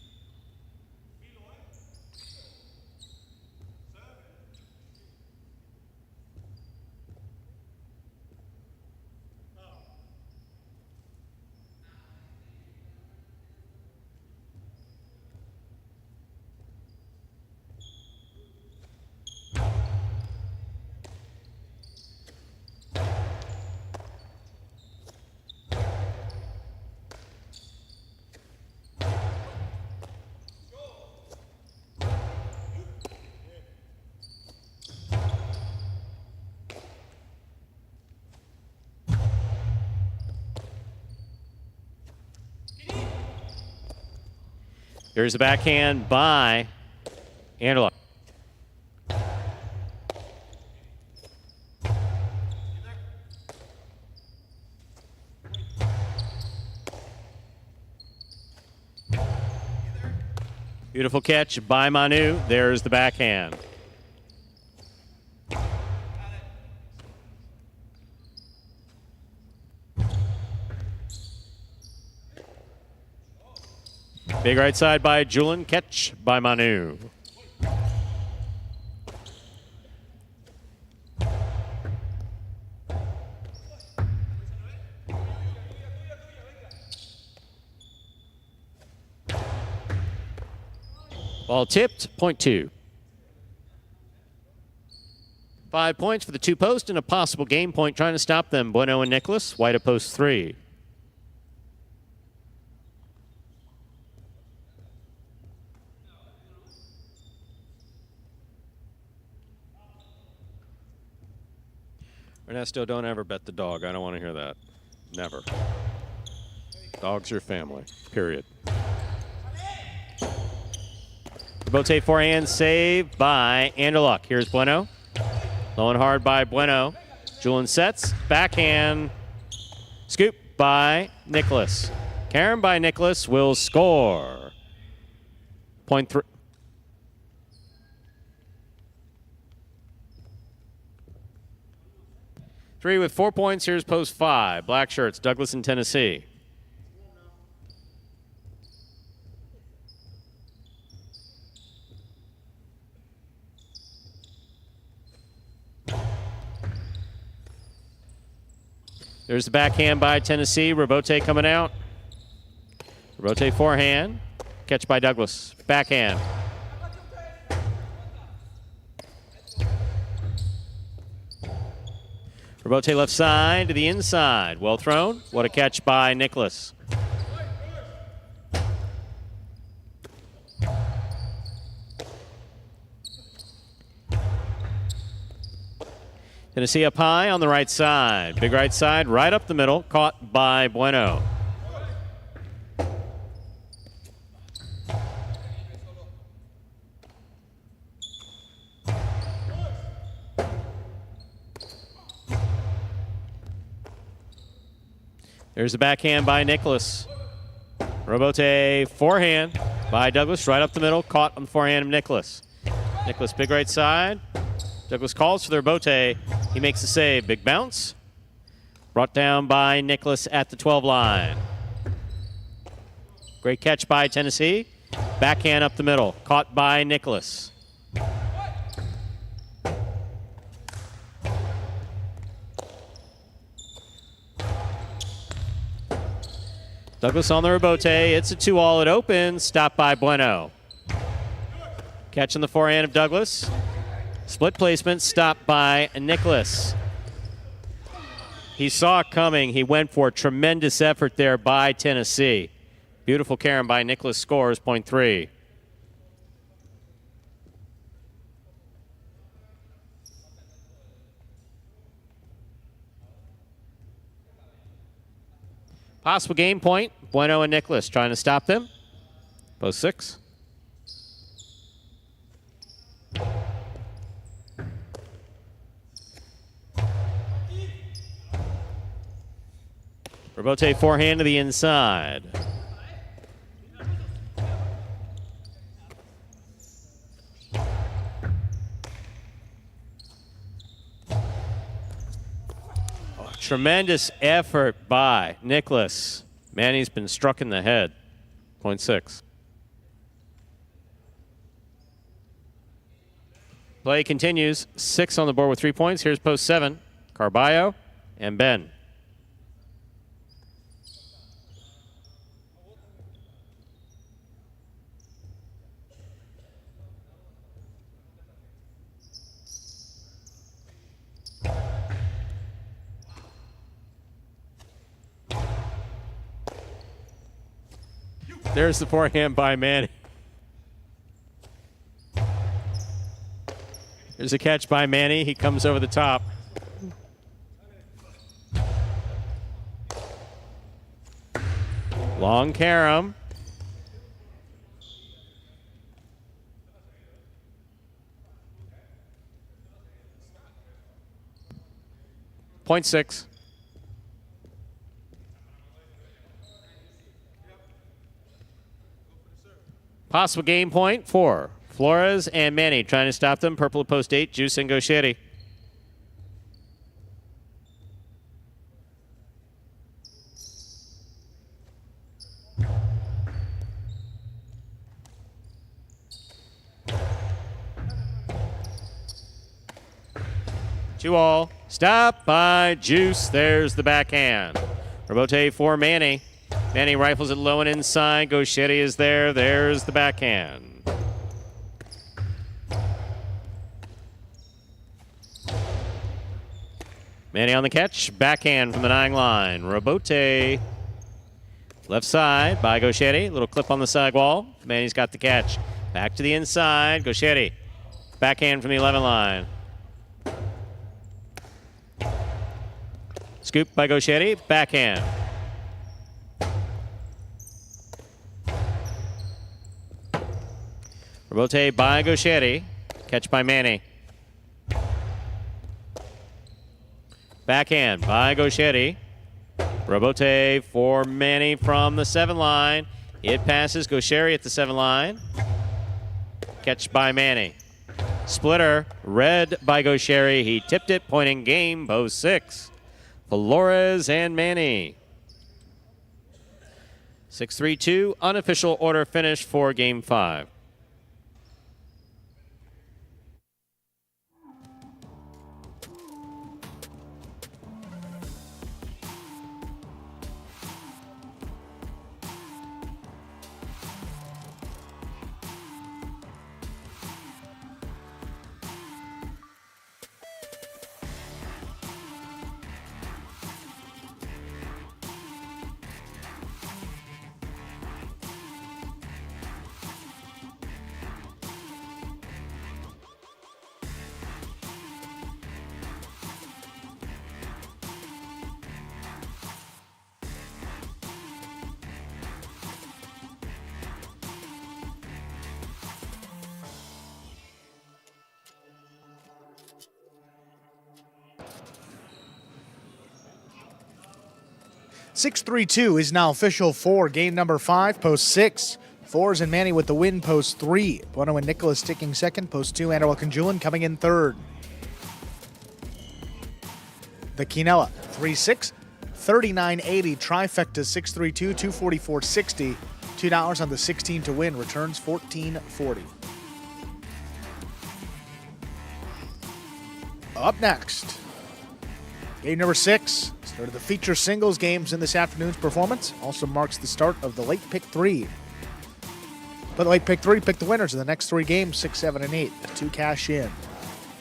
There's a backhand by Anderluck. Beautiful catch by Manu. There's the backhand. Big right side by Julin. Catch by Manu. Ball tipped. Point 2. 5 points for the 2 post and a possible game point trying to stop them. Bueno and Nicholas. White at post 3. Ernesto, don't ever bet the dog. I don't want to hear that. Never. Dogs are family. Period. Bote forehand save by Anderluck. Here's Bueno. Low and hard by Bueno. Julian sets. Backhand. Scoop by Nicholas. Karen by Nicholas will score. Point 3. Three with 4 points. Here's post 5. Black shirts, Douglas and Tennessee. There's the backhand by Tennessee. Robote coming out. Robote forehand. Catch by Douglas. Backhand. Robote left side to the inside. Well thrown. What a catch by Nicholas. Tennessee up high on the right side. Big right side, right up the middle. Caught by Bueno. There's the backhand by Nicholas. Robote forehand by Douglas, right up the middle. Caught on the forehand of Nicholas. Nicholas, big right side. Douglas calls for the Robote. He makes the save. Big bounce. Brought down by Nicholas at the 12 line. Great catch by Tennessee. Backhand up the middle. Caught by Nicholas. Douglas on the Robote. It's a 2-all. It opens. Stopped by Bueno. Catch on the forehand of Douglas. Split placement. Stopped by Nicholas. He saw it coming. He went for a tremendous effort there by Tennessee. Beautiful Karen by Nicholas. Scores point 3. Possible game point. Bueno and Nicholas trying to stop them. Post 6. Robote forehand to the inside. Tremendous effort by Nicholas. Manny's been struck in the head. Point 6. Play continues. 6 on the board with 3 points. Here's post 7. Carballo and Ben. There's the forehand by Manny. There's a catch by Manny. He comes over the top. Long carom. Point 6. Possible game point for Flores and Manny trying to stop them. Purple at post 8, Juice and Gauchetti. Two all. Stop by Juice. There's the backhand. Robote for Manny. Manny rifles it low and inside. Gauchetti is there. There's the backhand. Manny on the catch. Backhand from the 9 line. Robote. Left side by Gauchetti. Little clip on the side wall. Manny's got the catch. Back to the inside. Gauchetti. Backhand from the 11 line. Scoop by Gauchetti. Backhand. Robote by Gauchetti. Catch by Manny. Backhand by Gaucheri. Robote for Manny from the 7 line. It passes Gaucheri at the 7 line. Catch by Manny. Splitter, red by Gaucheri. He tipped it, pointing game, post 6. Flores and Manny. 6-3-2, unofficial order finish for game 5. (6-3-2) is now official for game number 5, post 6. Flores and Manny with the win, post 3. Bueno and Nicholas taking second, post 2. Anderwell Conjulan coming in third. The Quinella, 3-6, 39.80. Trifecta, 6-3-2, 244.60. $2 on the 16 to win. Returns $14.40. Up next, game number 6. Start of the feature singles games in this afternoon's performance. Also marks the start of the late pick 3. But the late pick 3 pick the winners of the next 3 games, 6, 7, and 8 to cash in.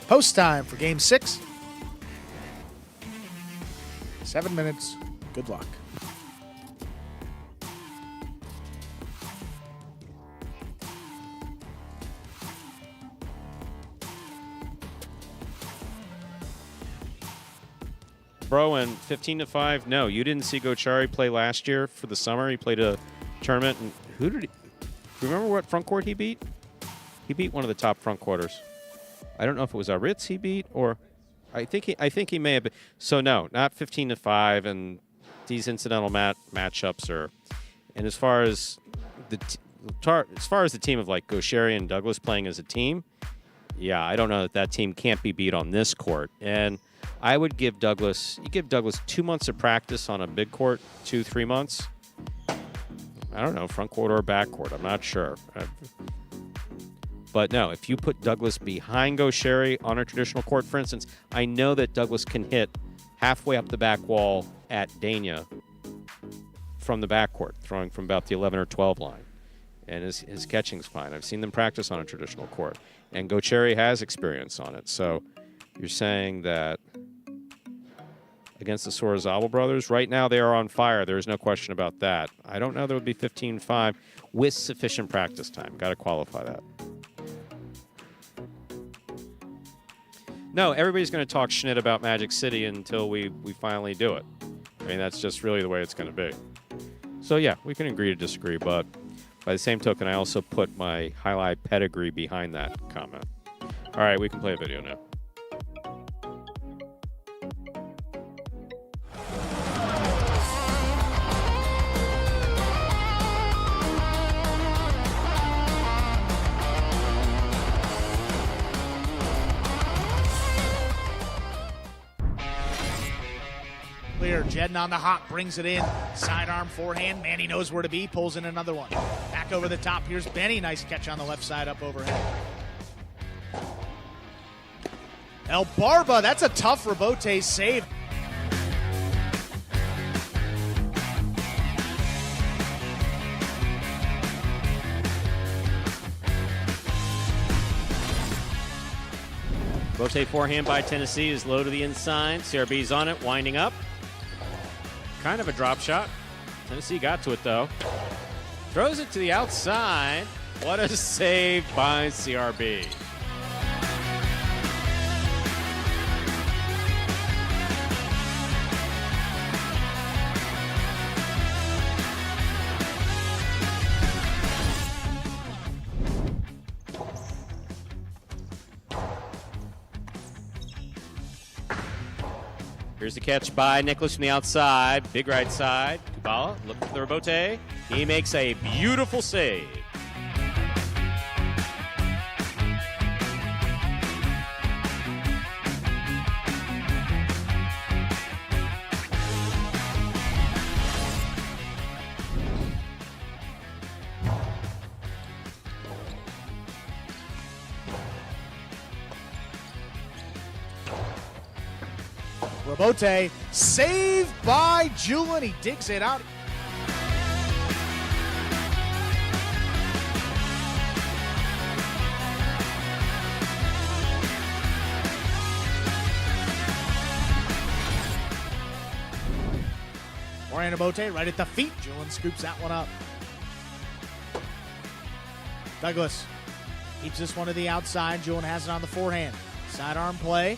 Post time for game 6. 7 minutes. Good luck. Bro, and 15-5. No, you didn't see Gaucheri play last year for the summer. He played a tournament. And who did he? Remember what front court he beat? He beat one of the top front quarters. I don't know if it was Aritz he beat, or I think he may have been. So no, not 15-5. And these incidental matchups are. And as far as the team of like Gaucheri and Douglas playing as a team, yeah, I don't know that team can't be beat on this court. And I would give Douglas 2 months of practice on a big court, 2-3 months. I don't know, front court or back court. I'm not sure. But no, if you put Douglas behind Gaucheri on a traditional court, for instance, I know that Douglas can hit halfway up the back wall at Dania from the backcourt, throwing from about the 11 or 12 line. And his catching's fine. I've seen them practice on a traditional court. And Gaucheri has experience on it. So you're saying that against the Sorozabal brothers, right now they are on fire. There's no question about that. I don't know there would be 15-5 with sufficient practice time. Got to qualify that. No, everybody's going to talk schnitt about Magic City until we finally do it. I mean, that's just really the way it's going to be. So, yeah, we can agree to disagree, but by the same token, I also put my highlight pedigree behind that comment. All right, we can play a video now. Clear. Jedden on the hop, brings it in. Sidearm forehand. Manny knows where to be, pulls in another one. Back over the top. Here's Benny. Nice catch on the left side up overhead. El Barba, that's a tough Rabote save. Rabote forehand by Tennessee is low to the inside. CRB's on it, winding up. Kind of a drop shot. Tennessee got to it, though. Throws it to the outside. What a save by CRB. Here's the catch by Nicholas from the outside. Big right side. Kubala looking for the rebote. He makes a beautiful save. Rebote, saved by Julian. He digs it out. Moreno Rebote right at the feet. Julian scoops that one up. Douglas keeps this one to the outside. Julian has it on the forehand. Sidearm play.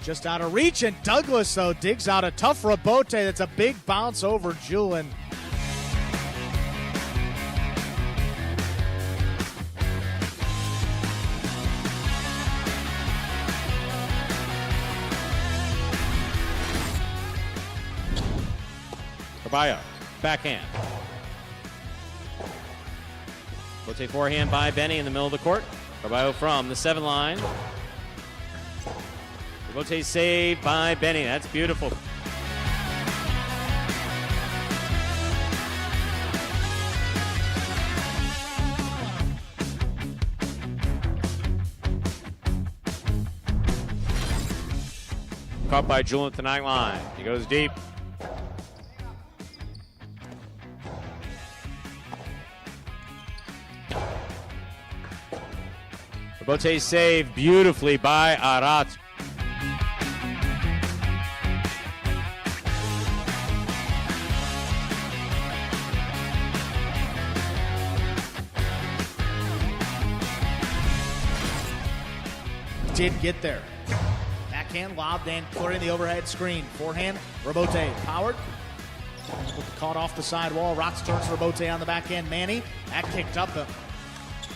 Just out of reach, and Douglas, though, digs out a tough rebote. That's a big bounce over Julian. Carballo, backhand. Rebote forehand by Benny in the middle of the court. Carballo from the 7 line. Rebote saved by Benny. That's beautiful. Caught by Julian at the 9 line. He goes deep. Rebote saved beautifully by Arat. Did get there. Backhand lobbed and clearing the overhead screen. Forehand, Rebote powered. Caught off the sidewall. Rotz turns Rebote on the backhand. Manny, that kicked up.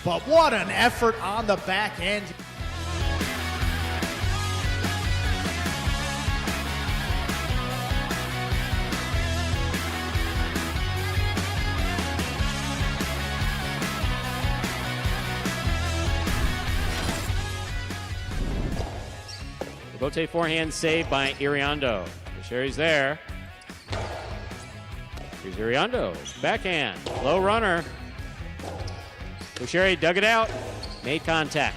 But what an effort on the backhand. Rebote forehand saved by Iriondo. Sherry's there. Here's Iriondo. Backhand. Low runner. Sherry dug it out. Made contact.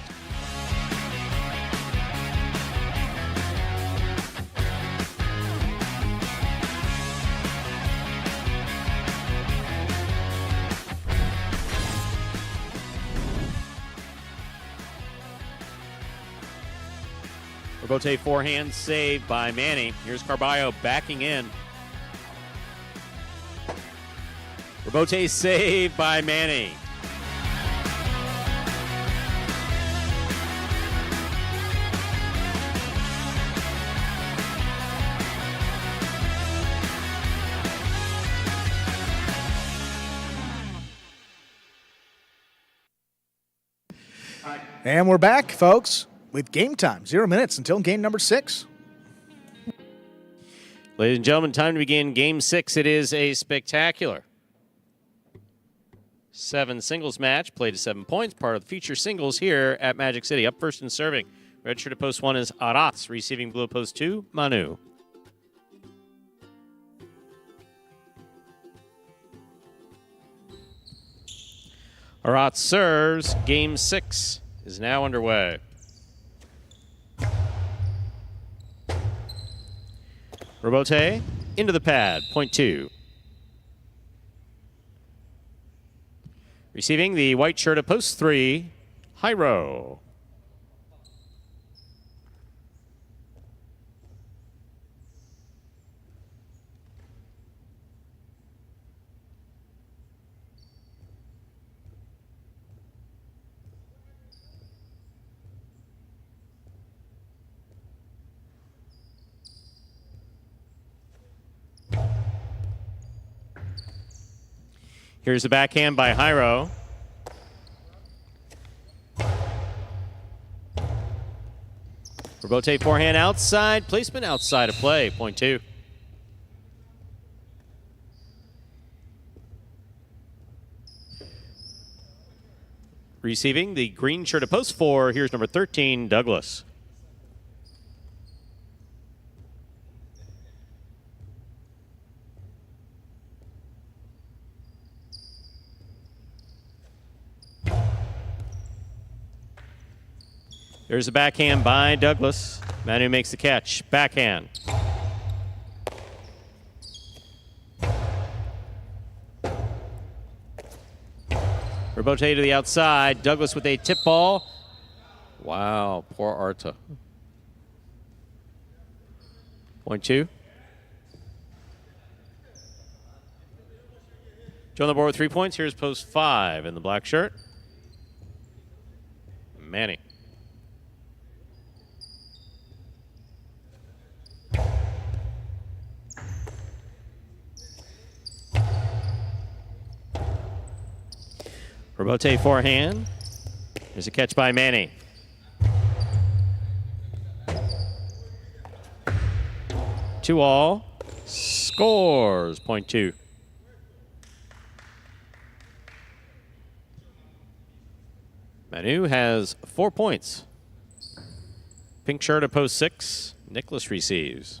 Rebote forehand saved by Manny. Here's Carballo backing in. Rebote saved by Manny. And we're back, folks, with game time. 0 minutes until game number 6. Ladies and gentlemen, time to begin game 6. It is a spectacular 7 singles match, played to 7 points, part of the feature singles here at Magic City. Up first and serving. Red shirt at post 1 is Aratz, receiving blue at post 2, Manu. Aratz serves. Game 6 is now underway. Rebote into the pad, point 2. Receiving the white shirt at post 3, Hyro. Here's the backhand by Hyro. Robote forehand outside. Placement outside of play. Point 2. Receiving the green shirt of post 4. Here's number 13, Douglas. There's a backhand by Douglas. Manu makes the catch. Backhand. Robote to the outside. Douglas with a tip ball. Wow, poor Arta. Point 2. Joe on the board with 3 points. Here's post 5 in the black shirt. Manny. Robote forehand. There's a catch by Manny. Two all. Scores. Point 2. Manu has 4 points. Pink shirt at post 6. Nicholas receives.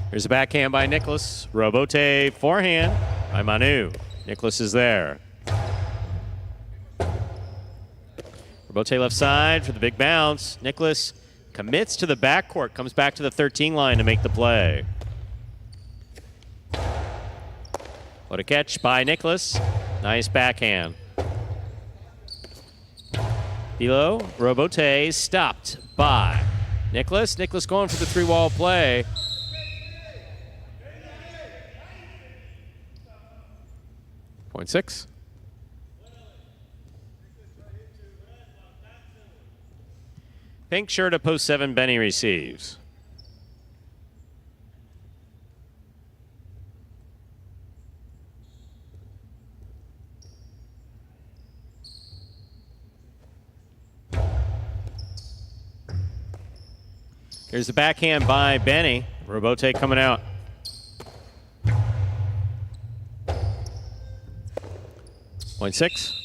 Here's a backhand by Nicholas. Robote forehand by Manu. Nicholas is there. Robote left side for the big bounce. Nicholas commits to the backcourt, comes back to the 13 line to make the play. What a catch by Nicholas. Nice backhand. Below, Robote stopped by Nicholas. Nicholas going for the 3-wall play. Point 6. Pink shirt at post 7, Benny receives. Here's the backhand by Benny. Robote coming out. Point 6.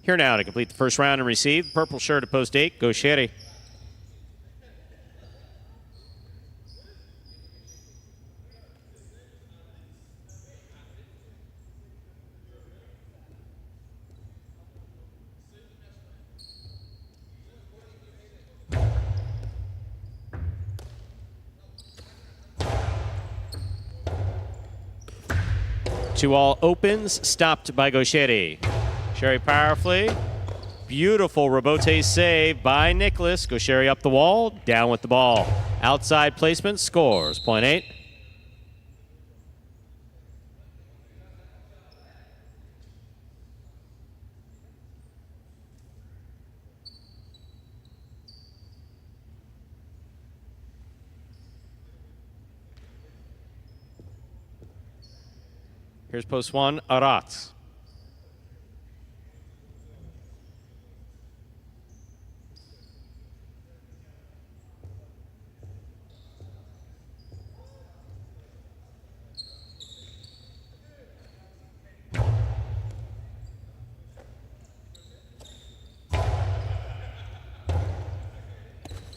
Here now to complete the first round and receive. Purple shirt at post 8, Gaucheri. Two all opens, stopped by Gaucheri. Sherry powerfully. Beautiful Robote save by Nicholas. Gaucheri up the wall, down with the ball. Outside placement, scores. Point 8. Here's post 1, Arat.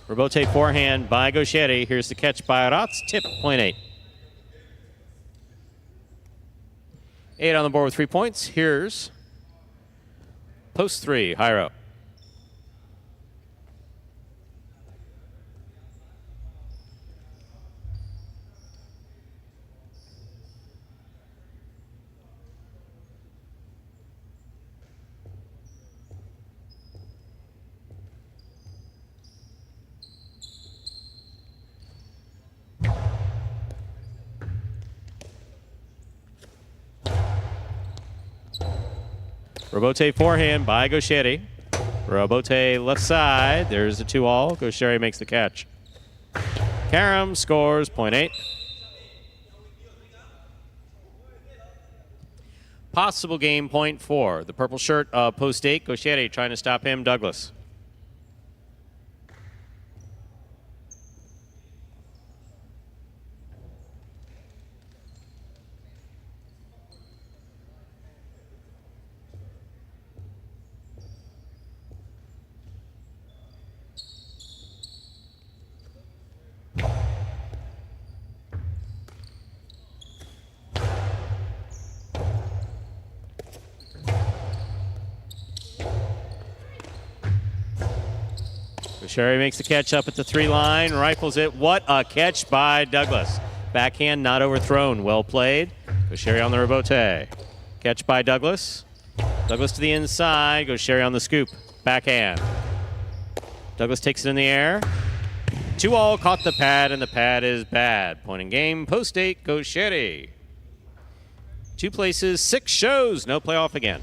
Robote forehand by Gaucheri. Here's the catch by Aratz. Tip, point 8. 8 on the board with 3 points. Here's post 3, Hyro. Robote forehand by Gaucheri. Robote left side. There's the 2-all. Gaucheri makes the catch. Karam scores .8. Possible game .4. The purple shirt post 8. Gaucheri trying to stop him. Douglas. Gaucheri makes the catch up at the 3 line, rifles it. What a catch by Douglas. Backhand not overthrown. Well played. Gaucheri on the rebote. Catch by Douglas. Douglas to the inside. Gaucheri on the scoop. Backhand. Douglas takes it in the air. 2-all, caught the pad, and the pad is bad. Point in game, post 8, Gaucheri. 2 places, 6 shows, no playoff again.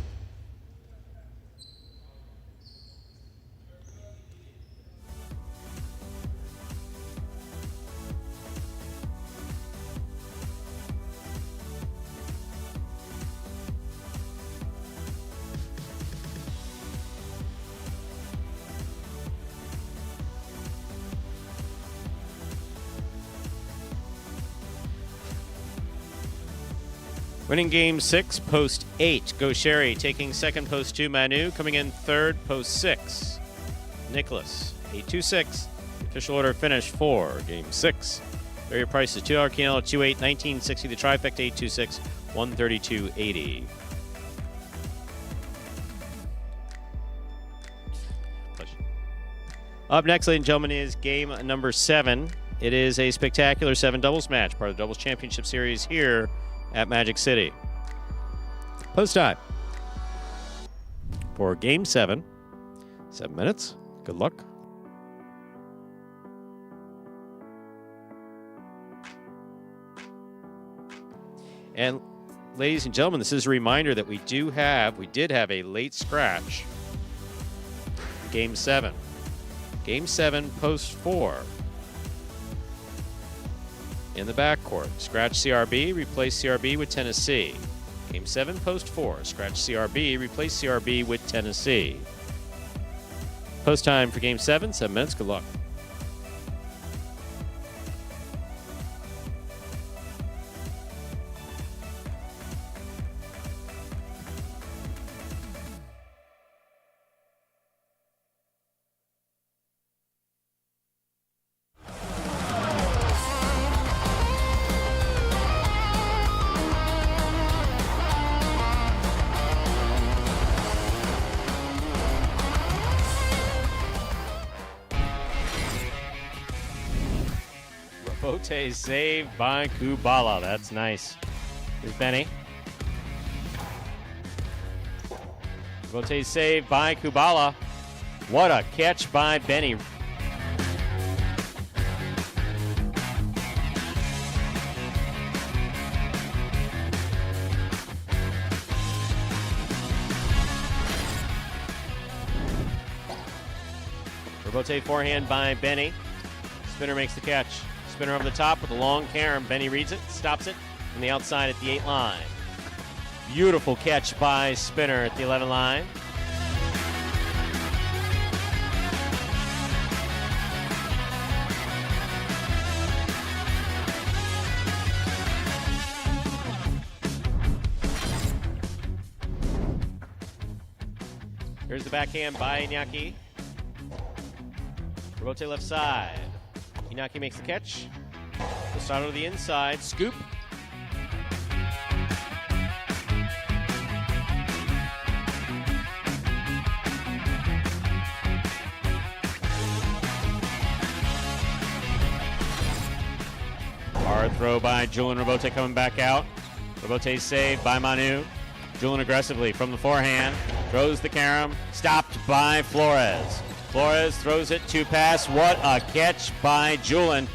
Winning game 6, post 8. Gaucheri taking second, post 2. Manu coming in third, post 6. Nicholas, 8-2-6. Official order finish for game 6. Area price is $2 Quinella, 2.8, 1960. The trifecta, 8-2-6, 132.80. Up next, ladies and gentlemen, is game number 7. It is a spectacular 7 doubles match, part of the Doubles Championship Series here at Magic City. Post time for game 7. 7 minutes. Good luck. And ladies and gentlemen, this is a reminder that we did have a late scratch. Game 7. Game 7, post 4. In the backcourt, scratch CRB, replace CRB with Tennessee. Game 7, post 4. Scratch CRB, replace CRB with Tennessee. Post time for game 7, 7 minutes. Good luck. Bote saved by Kubala. That's nice. Here's Benny. Bote saved by Kubala. What a catch by Benny. Bote forehand by Benny. Spinner makes the catch. Spinner over the top with a long carom. Benny reads it, stops it from the outside at the 8 line. Beautiful catch by Spinner at the 11 line. Here's the backhand by Iñaki. Robote left side. Inaki makes the catch. Posado to the inside. Scoop. Hard throw by Julian Robote coming back out. Robote saved by Manu. Julian aggressively from the forehand. Throws the carom. Stopped by Flores. Flores throws it to pass. What a catch by Julian.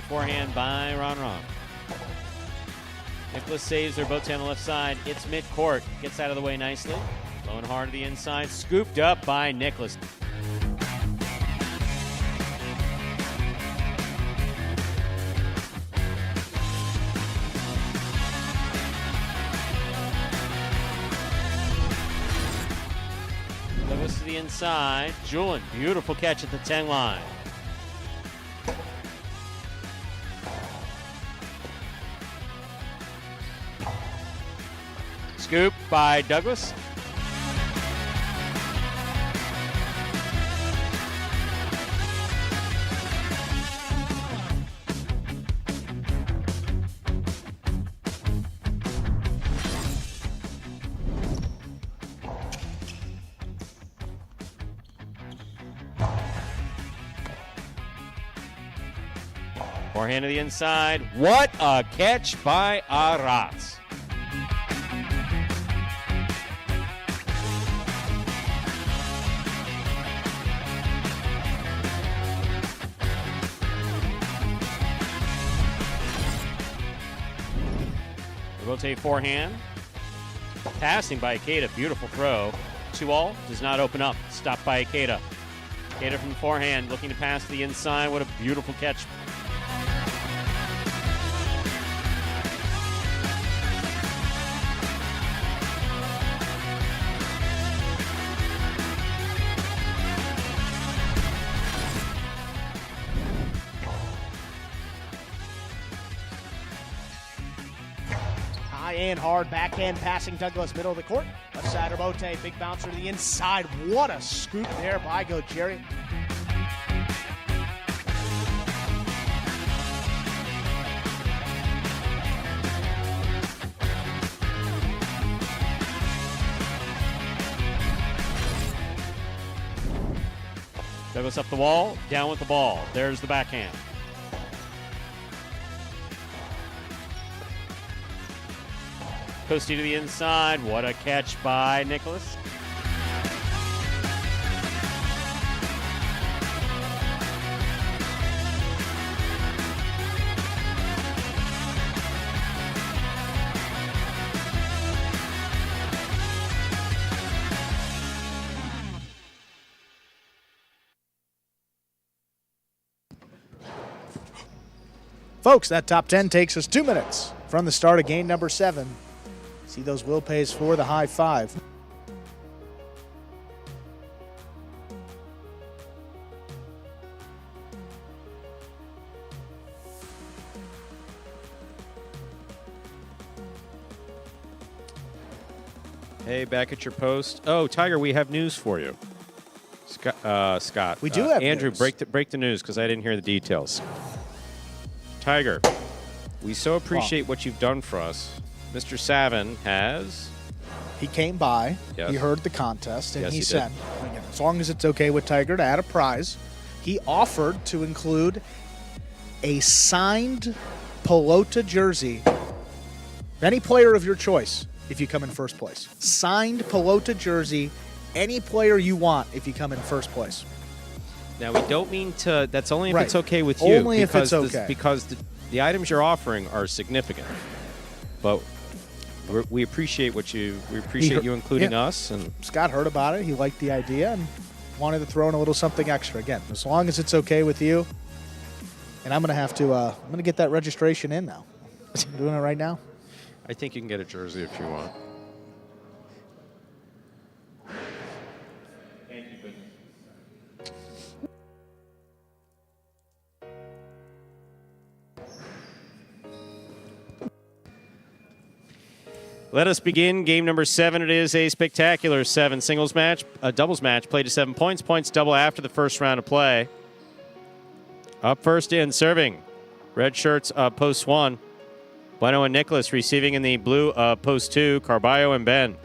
forehand by Ron. Nicholas saves their both on the left side. It's mid-court. Gets out of the way nicely. Low and hard to the inside. Scooped up by Nicholas. Douglas to the inside. Julian, beautiful catch at the 10 line. Scoop by Douglas. Forehand to the inside. What a catch by Aratz. Rotate forehand. Passing by Ikeda. Beautiful throw. 2-all. Does not open up. Stopped by Ikeda. Ikeda from the forehand. Looking to pass to the inside. What a beautiful catch. High and hard backhand passing Douglas, middle of the court. Left side Rabote, big bouncer to the inside. What a scoop there by Jerry. Douglas up the wall, down with the ball. There's the backhand. Coasty to the inside. What a catch by Nicholas. Folks, that top 10 takes us 2 minutes from the start of game number 7. See those will pays for the high five. Hey, back at your post. Oh, Tiger, we have news for you. Scott. We do have Andrew, news. break the news because I didn't hear the details. Tiger, we so appreciate what you've done for us. Mr. Savin has... He came by, Yes. he heard the contest, and Yes, he he said, again, as long as it's okay with Tiger to add a prize, he offered to include a signed Pelota jersey of any player of your choice if you come in first place. Signed Pelota jersey, any player you want if you come in first place. Now, we don't mean to... That's only if Right. it's okay with you. Only if it's okay. Because the items you're offering are significant. But we appreciate what you... We appreciate you including us. And Scott heard about it. He liked the idea and wanted to throw in a little something extra. Again, as long as it's okay with you. And I'm going to have to... I'm going to get that registration in now. I'm doing it right now. I think you can get a jersey if you want. Let us begin game number 7. It is a spectacular 7 singles match, a doubles match, played to 7 points. Points double after the first round of play. Up first in, serving. Red shirts, post 1. Bueno and Nicholas receiving in the blue, post 2. Carballo and Ben.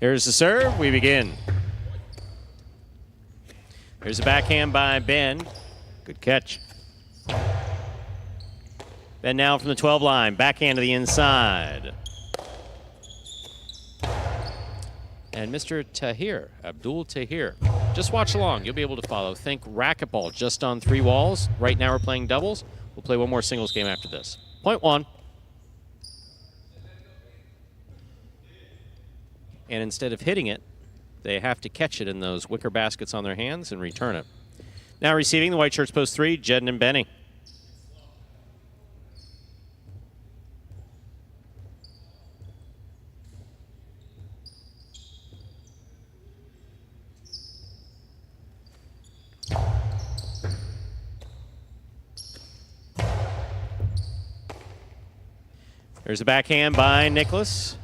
Here's the serve. We begin. Here's a backhand by Ben. Good catch. Ben now from the 12 line. Backhand to the inside. And Mr. Tahir, Abdul Tahir. Just watch along. You'll be able to follow. Think racquetball just on 3 walls. Right now we're playing doubles. We'll play one more singles game after this. Point 1. And instead of hitting it, they have to catch it in those wicker baskets on their hands and return it. Now receiving the white shirts post 3, Jedden and Benny. There's a backhand by Nicholas.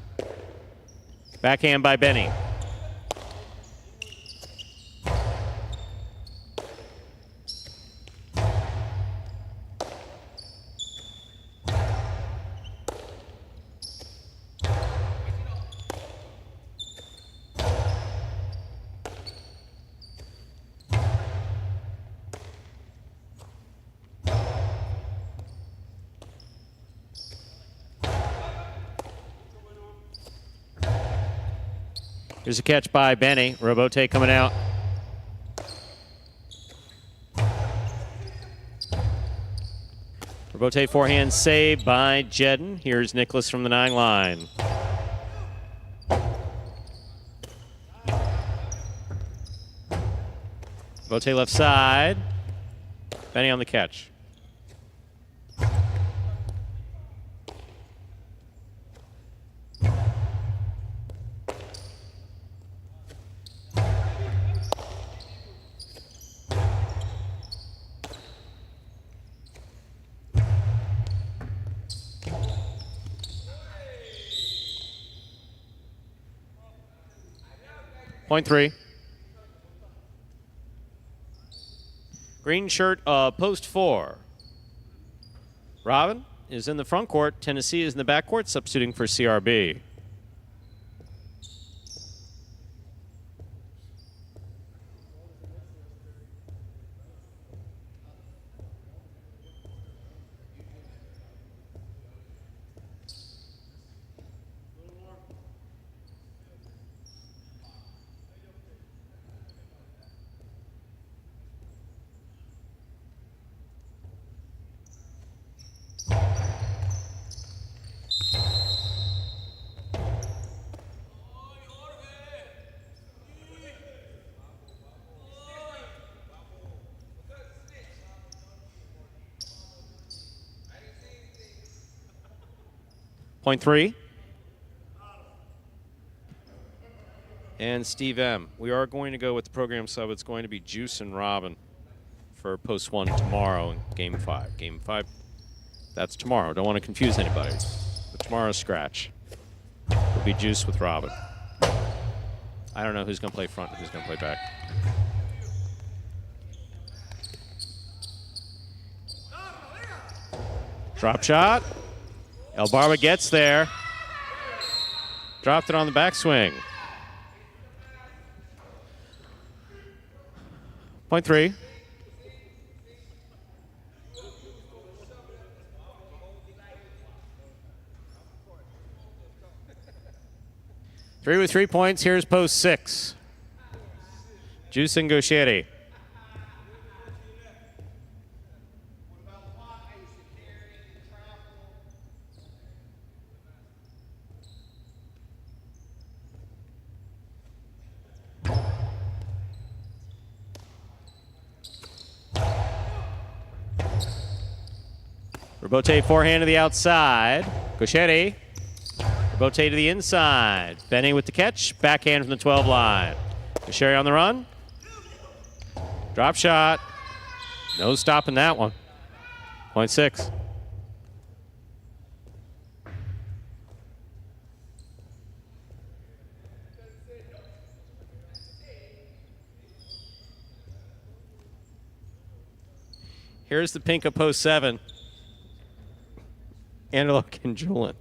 Backhand by Benny. Here's a catch by Benny. Robote coming out. Robote forehand save by Jedden. Here's Nicholas from the 9 line. Robote left side. Benny on the catch. Point 3. Green shirt, post 4. Robin is in the front court. Tennessee is in the back court, substituting for CRB. Point 3. And Steve M. We are going to go with the program sub. It's going to be Juice and Robin for post 1 tomorrow in game 5. Game 5, that's tomorrow. Don't want to confuse anybody. But tomorrow's scratch will be Juice with Robin. I don't know who's going to play front and who's going to play back. Drop shot. El Barba gets there. Dropped it on the backswing. Point 3. Three with 3 points. Here's post 6. Juice and Goshetti. Robote forehand to the outside. Goshetti. Robote to the inside. Benny with the catch. Backhand from the 12 line. Goshetti on the run. Drop shot. No stopping that one. Point 6. Here's the pink of post 7. Angelo Kinjulen.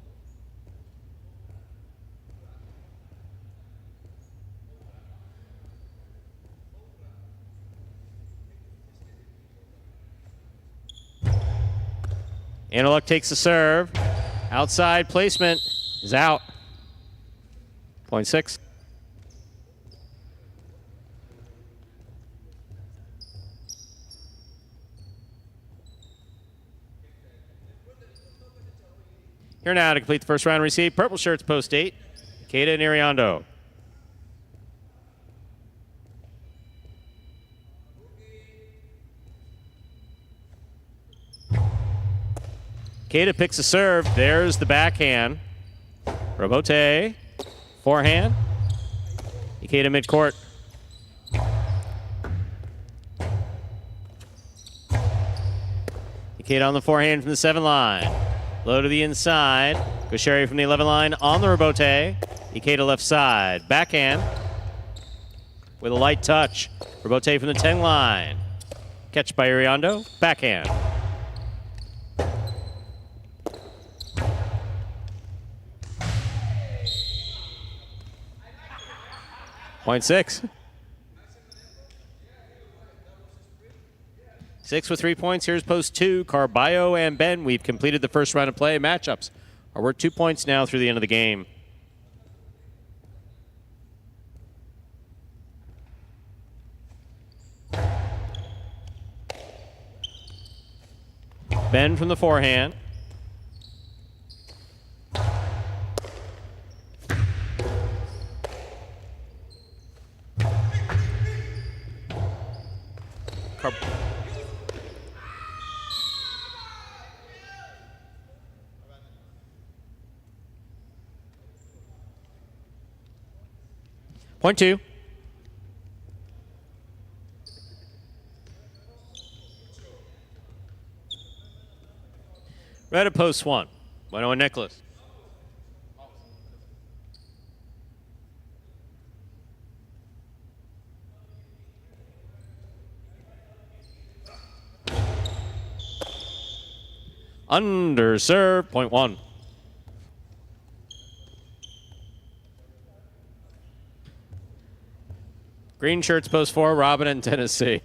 Analog takes the serve. Outside placement is out. Point 6. Here now to complete the first round receive. Purple shirts post 8. Keita and Iriondo. Keita picks a serve. There's the backhand. Robote. Forehand. Keita midcourt. Keita on the forehand from the 7 line. Low to the inside. Gosheri from the 11 line on the Robote. Ikeda left side. Backhand with a light touch. Robote from the 10 line. Catch by Iriondo. Backhand. Point 6. 6 with 3 points. Here's post 2. Carballo and Ben. We've completed the first round of play. Matchups are worth 2 points now through the end of the game. Ben from the forehand. Point 2. Red at post 1. Bueno and Nicholas. Under serve, point 1. Green shirts post 4, Robin and Tennessee.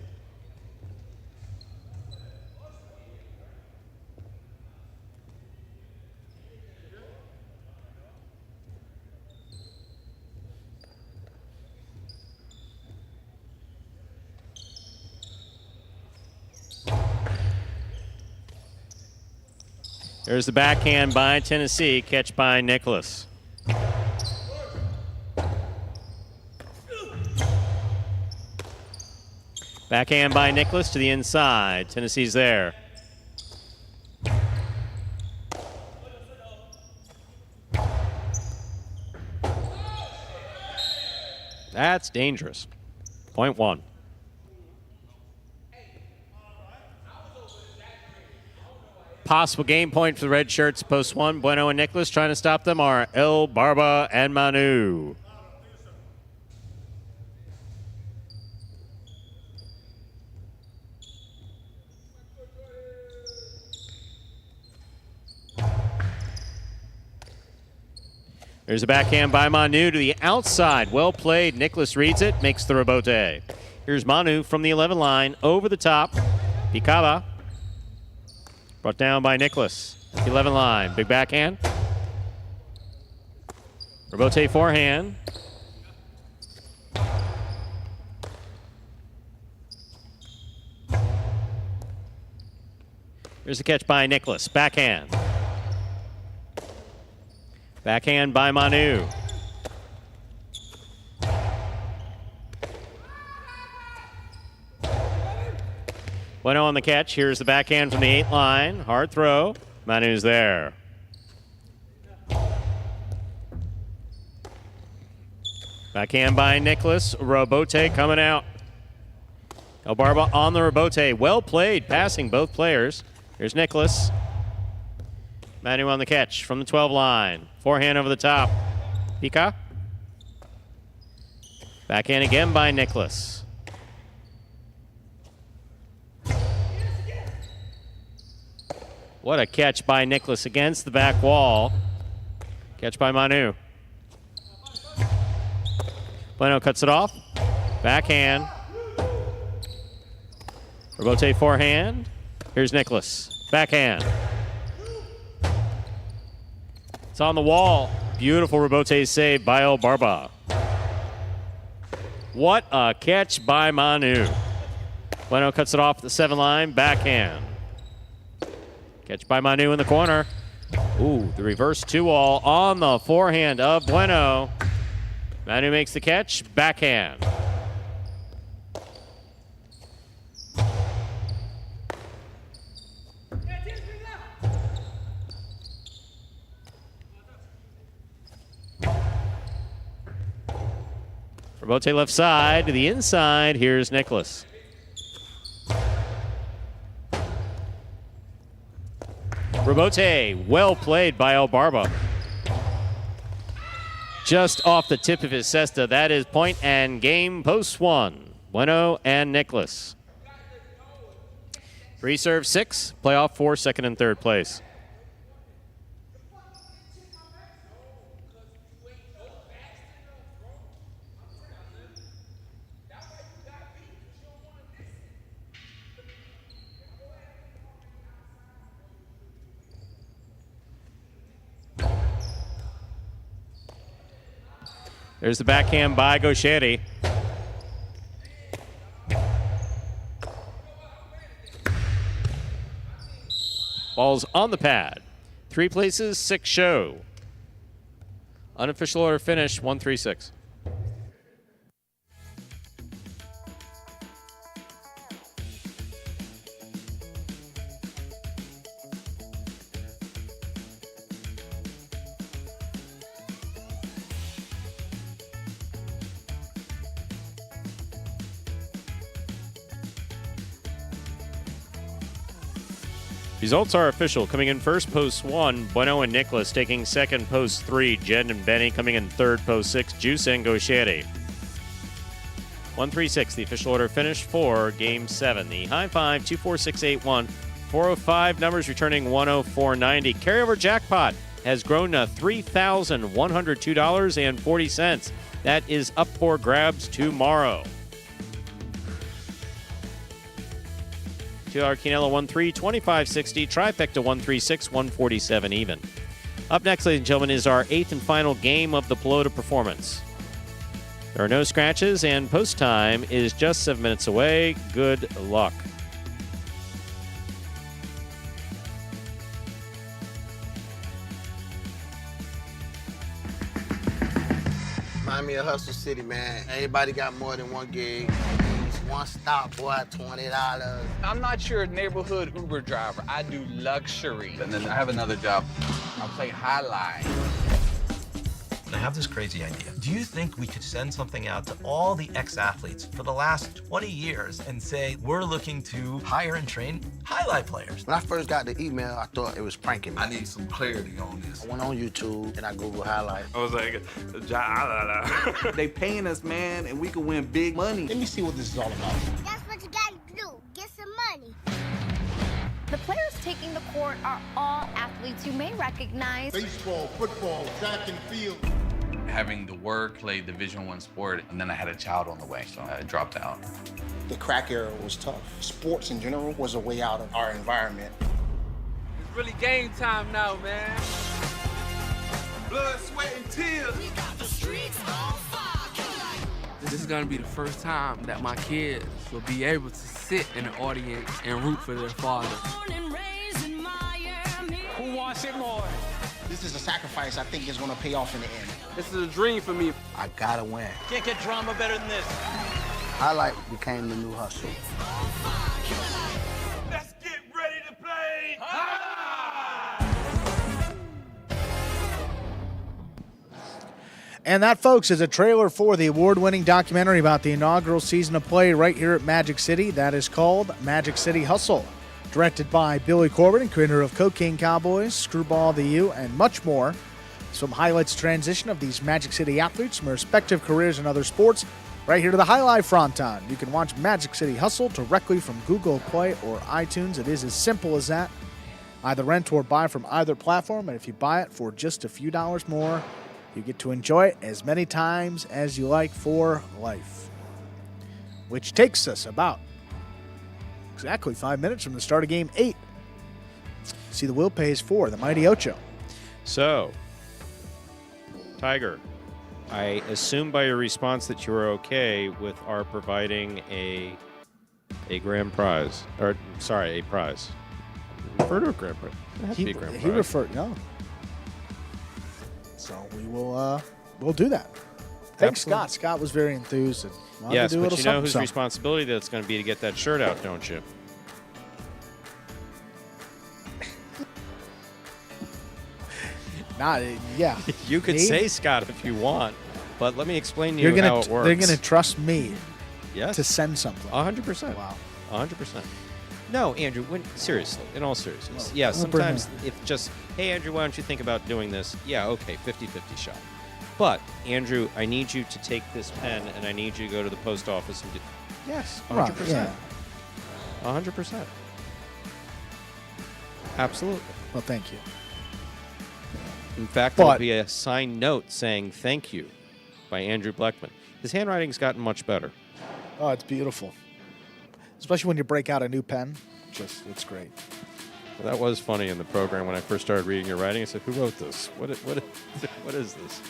There's the backhand by Tennessee, catch by Nicholas. Backhand by Nicholas to the inside. Tennessee's there. That's dangerous. Point 1. Possible game point for the red shirts, post 1. Bueno and Nicholas. Trying to stop them are El Barba and Manu. There's a backhand by Manu to the outside. Well played. Nicholas reads it, makes the rebote. Here's Manu from the 11 line, over the top. Picaba. Brought down by Nicholas. The 11 line. Big backhand. Rebote forehand. Here's the catch by Nicholas. Backhand. Backhand by Manu. Bueno on the catch. Here's the backhand from the 8 line. Hard throw. Manu's there. Backhand by Nicholas. Robote coming out. El Barba on the Robote. Well played, passing both players. Here's Nicholas. Manu on the catch from the 12 line. Forehand over the top. Pika. Backhand again by Nicholas. What a catch by Nicholas against the back wall. Catch by Manu. Bueno cuts it off. Backhand. Rebote forehand. Here's Nicholas. Backhand. It's on the wall. Beautiful rebote save by El Barba. What a catch by Manu. Bueno cuts it off at the 7 line. Backhand. Catch by Manu in the corner. Ooh, the reverse 2-all on the forehand of Bueno. Manu makes the catch. Backhand. Rebote left side to the inside. Here's Nicholas. Rebote, well played by El Barba. Just off the tip of his cesta. That is point and game, post 1. Bueno and Nicholas. 3 serve 6, playoff 4, second and third place. There's the backhand by Gauchetti. Ball's on the pad. 3 places, 6 show. Unofficial order finish, 1-3-6. Results are official. Coming in first, post 1, Bueno and Nicholas. Taking second, post 3, Jen and Benny. Coming in third, post 6, Juice and Gauchetti. 1-3-6, the official order finish for Game 7. The high five, 24681, 405 numbers returning 104.90. Carryover jackpot has grown to $3,102.40. That is up for grabs tomorrow. $2 Quinella 1-3, 25.60. Trifecta 136, 147 even. Up next, ladies and gentlemen, is our 8th and final game of the Pelota performance. There are no scratches, and post time is just 7 minutes away. Good luck. Miami of Hustle City, man. Everybody got more than one gig. One stop, boy, $20. I'm not your neighborhood Uber driver. I do luxury. And then I have another job. I play highlight. I have this crazy idea. Do you think we could send something out to all the ex-athletes for the last 20 years and say, we're looking to hire and train highlight players? When I first got the email, I thought it was pranking me. I need some clarity on this. I went on YouTube and I Googled highlight. I was like, they paying us, man, and we can win big money. Let me see what this is all about. That's what you gotta do. Get some money. The players taking the court are all athletes you may recognize. Baseball, football, track and field. Having to work, play Division I sport, and then I had a child on the way, so I dropped out. The crack era was tough. Sports in general was a way out of our environment. It's really game time now, man. Blood, sweat, and tears. We got the streets on fire. This is gonna be the first time that my kids will be able to sit in the audience and root for their father. Who wants it more? This is a sacrifice I think is going to pay off in the end. This is a dream for me. I gotta win. Can't get drama better than this. Highlight became the new hustle. Let's get ready to play. And that, folks, is a trailer for the award-winning documentary about the inaugural season of play right here at Magic City. That is called Magic City Hustle. Directed by Billy Corbin, creator of Cocaine Cowboys, Screwball the U, and much more. This film highlights the transition of these Magic City athletes from their respective careers in other sports right here to the Highlight Fronton. You can watch Magic City Hustle directly from Google Play or iTunes. It is as simple as that. Either rent or buy from either platform, and if you buy it for just a few dollars more, you get to enjoy it as many times as you like for life. Which takes us about exactly 5 minutes from the start of Game 8. See, the Will pays 4, the Mighty Ocho. So, Tiger, I assume by your response that you were okay with our providing a grand prize. Or, sorry, a prize. Refer to a grand prize. It has to be a grand prize. He referred, no. So we will we'll do that. Thanks, Absolutely. Scott. Scott was very enthused. And wanted Yes, to do a but little you know something, whose something. responsibility that's going to be to get that shirt out, don't you? Yeah. You could Me? say Scott if you want, but let me explain to you You're how gonna it works. they're gonna trust me Yes. to send something. 100%. Wow. 100%. No, Andrew, seriously, in all seriousness. Well, Yeah, we'll bring sometimes him. if just, hey, Andrew, why don't you think about doing this? Yeah, okay, 50-50 shot. But, Andrew, I need you to take this pen and I need you to go to the post office and do. Yes, 100%. Right, yeah. 100%. Absolutely. Well, thank you. In fact, there'll But- be a signed note saying thank you by Andrew Bleckman. His handwriting's gotten much better. Oh, it's beautiful. Especially when you break out a new pen. It's great. Well, that was funny in the program when I first started reading your writing. I said, who wrote this? What is this?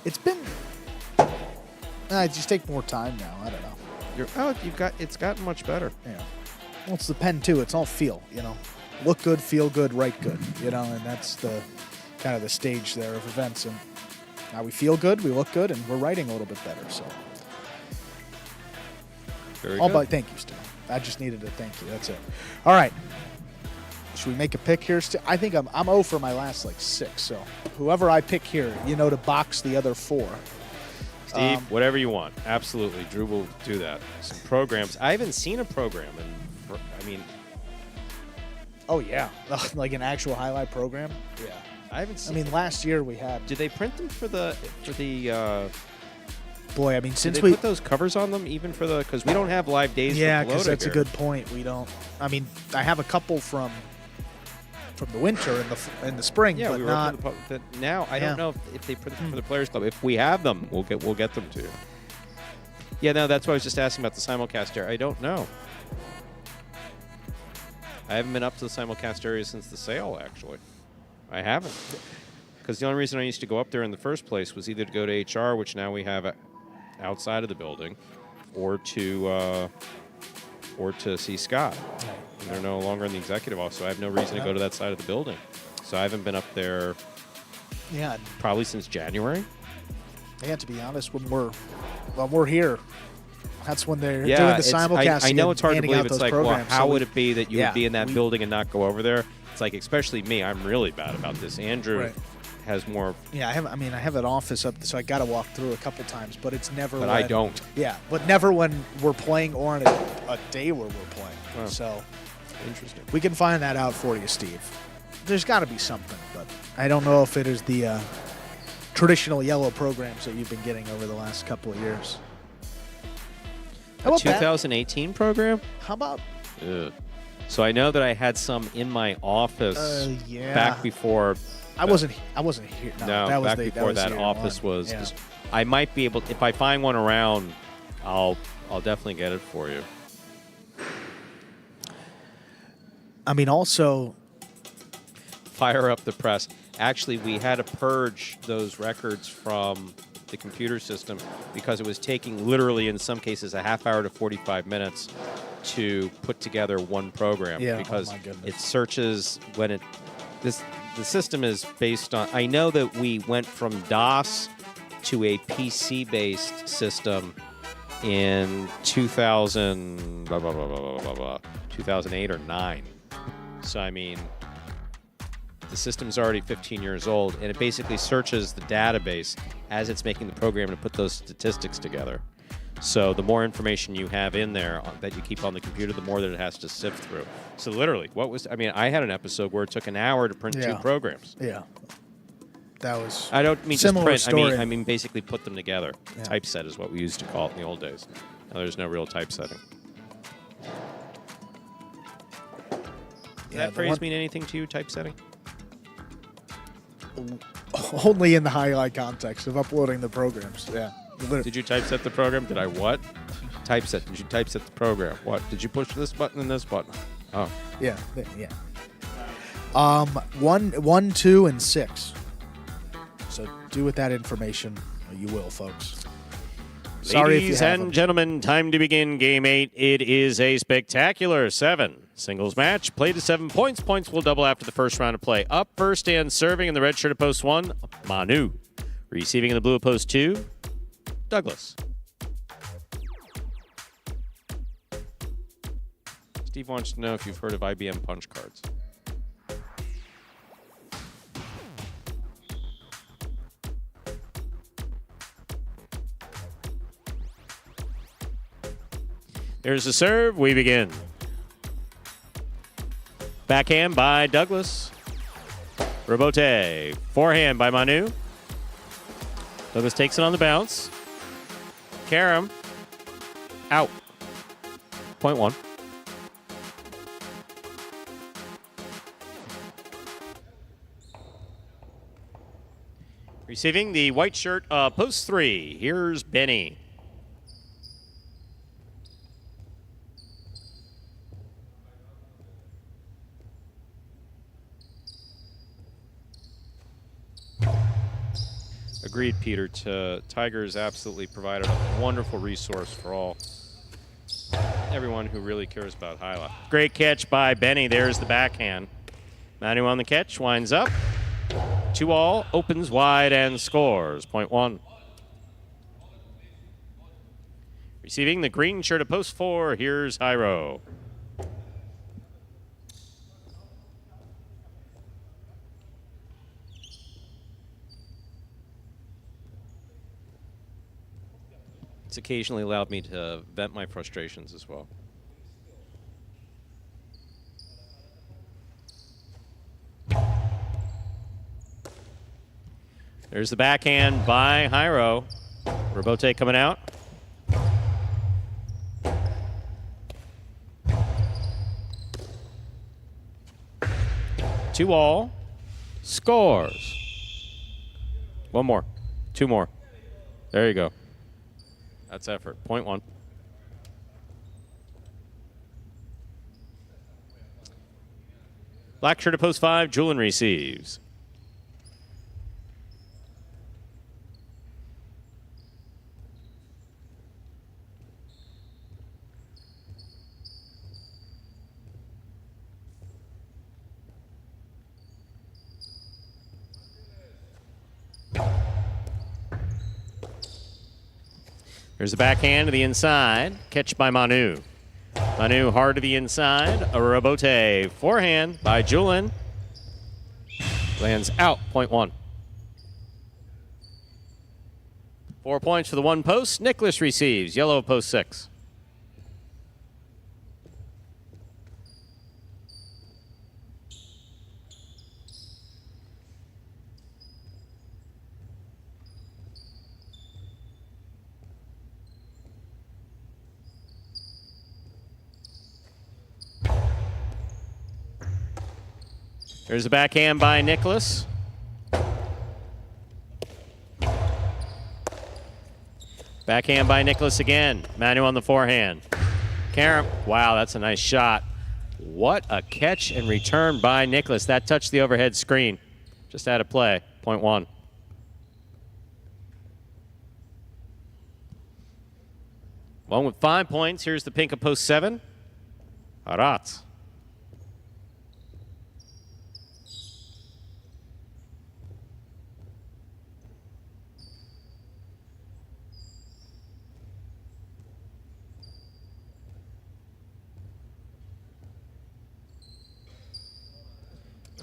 It's been. Just take more time now. I don't know. It's gotten much better. Yeah. Well, it's the pen too. It's all feel. Look good, feel good, write good. And that's the kind of the stage there of events. And now we feel good, we look good, and we're writing a little bit better. So. Very All good. but thank you, Steve. I just needed to thank you. That's it. All right. Should we make a pick here? I think I'm 0 for my last 6. So whoever I pick here, to box the other 4. Steve, whatever you want. Absolutely. Drew will do that. Some programs. I haven't seen a program. Oh, yeah. Like an actual highlight program? Yeah. I haven't seen last year we had. Did they print them for the Boy, did since they we put those covers on them even for because we don't have live days Yeah, for because Pelota that's a here. good point. We don't. I have a couple from the winter and the spring, Yeah, but we not. were now I Yeah. don't know if they print them for the Players Club. If we have them, we'll get them to you. Yeah, no, that's why I was just asking about the simulcast area. I don't know. I haven't been up to the simulcast area since the sale, actually. I haven't. Because the only reason I used to go up there in the first place was either to go to HR, which now we have outside of the building, or to see Scott. And they're no longer in the executive office, so I have no reason to go to that side of the building. So I haven't been up there Yeah. probably since January. Yeah, to be honest, when we're here, that's when they're doing the it's- simulcast. I know and it's hard to handing believe. out It's those like, well, programs. how So would it be that you yeah, would be in that we- building and not go over there? It's like, especially me, I'm really bad about this. Andrew Right. has more. Yeah, I have an office up, so I got to walk through a couple times, but it's never. But when, I don't. Yeah, but never when we're playing or on a day where we're playing. Oh. So Interesting. we can find that out for you, Steve. There's got to be something, but I don't know if it is the traditional yellow programs that you've been getting over the last couple of years. How A about that? 2018 program? How about? Ugh. So I know that I had some in my office Yeah. back before. I wasn't here. No, that was back the, before that, that was office one. was. Yeah. 'Cause I might be able. If I find one around, I'll definitely get it for you. Also, Fire up the press. Actually, we had to purge those records from the computer system because it was taking literally, in some cases, a half hour to 45 minutes to put together one program. Yeah, oh because my goodness. it searches when the system is based on. I know that we went from DOS to a PC-based system in 2000, 2008 or 9. So the system's already 15 years old, and it basically searches the database as it's making the program to put those statistics together. So the more information you have in there that you keep on the computer, the more that it has to sift through. So literally, I had an episode where it took an hour to print 2 programs. Yeah. That was. I don't mean just similar print. story. I mean basically put them together. Yeah. Typeset is what we used to call it in the old days. Now there's no real typesetting. Does that phrase mean anything to you, typesetting? Only in the highlight context of uploading the programs. Yeah. Did you typeset the program? Did I what? Typeset. Did you typeset the program? What? Did you push this button and this button? Oh. Yeah. 1, 2, and 6. So do with that information you will, folks. Ladies and gentlemen, time to begin Game 8. It is a spectacular 7 singles match. Play to 7 points. Points will double after the first round of play. Up first and serving in the red shirt of post 1, Manu. Receiving in the blue of post 2, Douglas. Steve wants to know if you've heard of IBM punch cards. Here's the serve. We begin. Backhand by Douglas. Robote. Forehand by Manu. Douglas takes it on the bounce. Karam. Out. Point 1. Receiving the white shirt, post 3. Here's Benny. Agreed, Peter. Tigers absolutely provided a wonderful resource for everyone who really cares about highlight. Great catch by Benny. There's the backhand. Manu on the catch, winds up. 2-all, opens wide and scores. Point 1. Receiving the green shirt of post 4, here's Hyro. It's occasionally allowed me to vent my frustrations as well. There's the backhand by Hyro. Robote coming out. Two all. Scores. One more. Two more. There you go. That's effort. Point 1. Black shirt to post 5. Julian receives. There's the backhand to the inside. Catch by Manu. Manu hard to the inside. A Robote. Forehand by Julian. Lands out. Point 1. 4 points for the one post. Nicholas receives. Yellow post 6. There's a backhand by Nicholas. Backhand by Nicholas again. Manu on the forehand. Karam. Wow, that's a nice shot. What a catch and return by Nicholas. That touched the overhead screen. Just out of play. Point 1. One with 5 points. Here's the pink of post 7. Arat.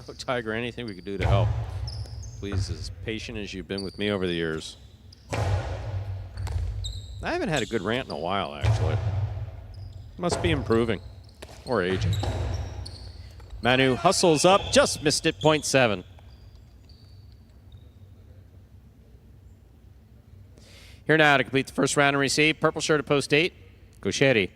Oh, Tiger, anything we could do to help. Please, as patient as you've been with me over the years. I haven't had a good rant in a while, actually. Must be improving. Or aging. Manu hustles up, just missed it, point 7. Here now to complete the first round and receive. Purple shirt at post 8, Gauchetti.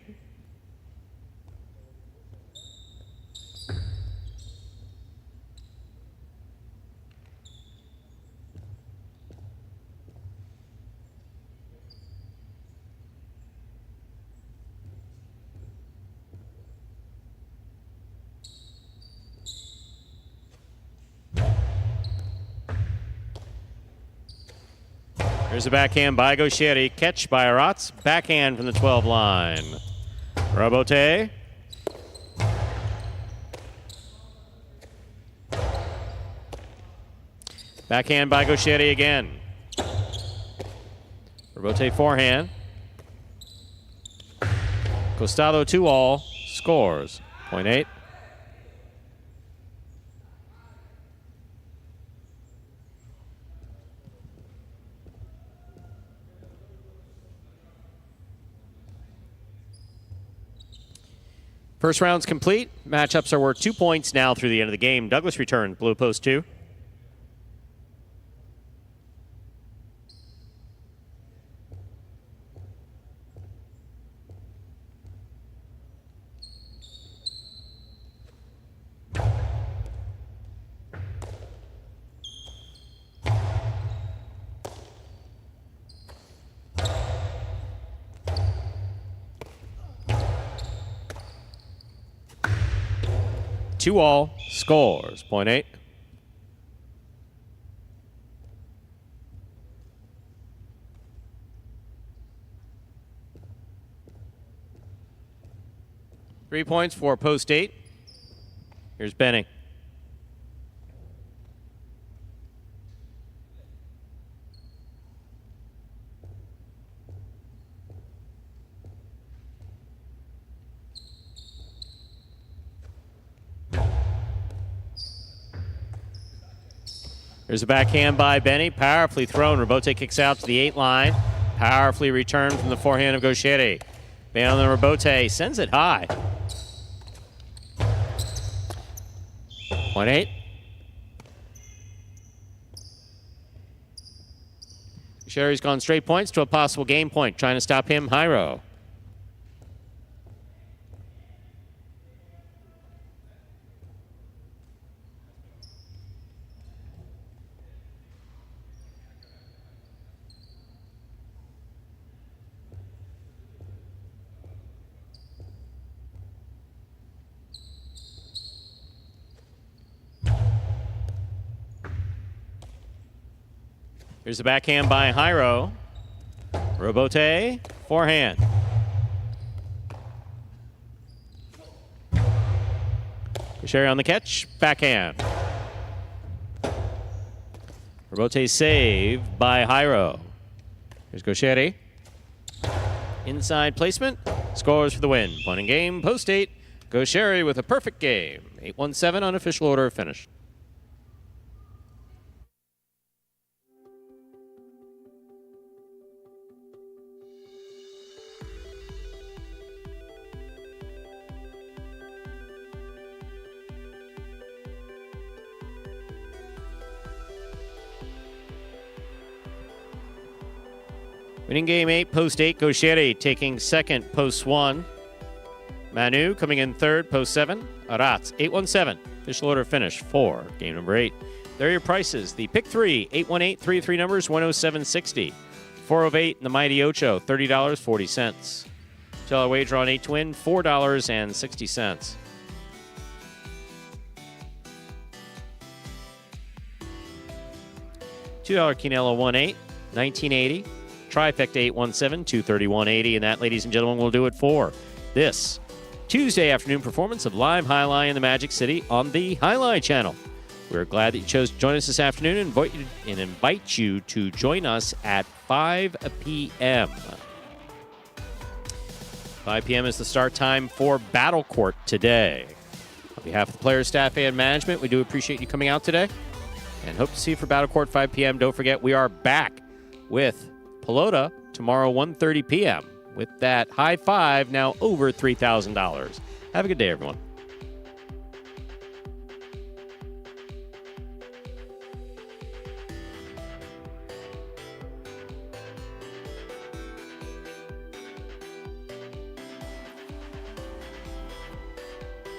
Here's a backhand by Gaucheri. Catch by Aratz. Backhand from the 12 line. Robote. Backhand by Gaucheri again. Robote forehand. Costado 2-all. Scores. 0.8. First round's complete. Matchups are worth 2 points now through the end of the game. Douglas returns. Blue post 2. Two all, scores, 0.8. Three points for post 8. Here's Benny. There's a backhand by Benny. Powerfully thrown. Robote kicks out to the 8 line. Powerfully returned from the forehand of Gaucheri. Man on the Robote sends it high. 0.8. Gaucheri's gone straight points to a possible game point. Trying to stop him, Jairo. Here's the backhand by Jairo. Robote, forehand. Gaucheri on the catch, backhand. Robote save by Jairo. Here's Gaucheri. Inside placement, scores for the win. Point in game, post 8. Gaucheri with a perfect game. 8-1-7 unofficial order of finish. Winning game 8, post 8, Gaucheri taking second, post 1. Manu coming in third, post 7. Aratz, 8-1-7. Official order finish 4, game number 8. There are your prices. The pick 3, 818, 3-3 numbers, 107.60. 4 of 8 in the Mighty Ocho, $30.40. $2 wager on 8 to win, $4.60. $2 Quinella 1-8, $19.80. Trifecta 817, $231.80. And that, ladies and gentlemen, will do it for this Tuesday afternoon performance of Live Highlight in the Magic City on the Highlight channel. We're glad that you chose to join us this afternoon and invite you to join us at 5 p.m. 5 p.m. is the start time for Battle Court today. On behalf of the players, staff, and management, we do appreciate you coming out today and hope to see you for Battle Court 5 p.m. Don't forget, we are back with Pelota tomorrow, 1:30 p.m. with that high five now over $3,000. Have a good day, everyone.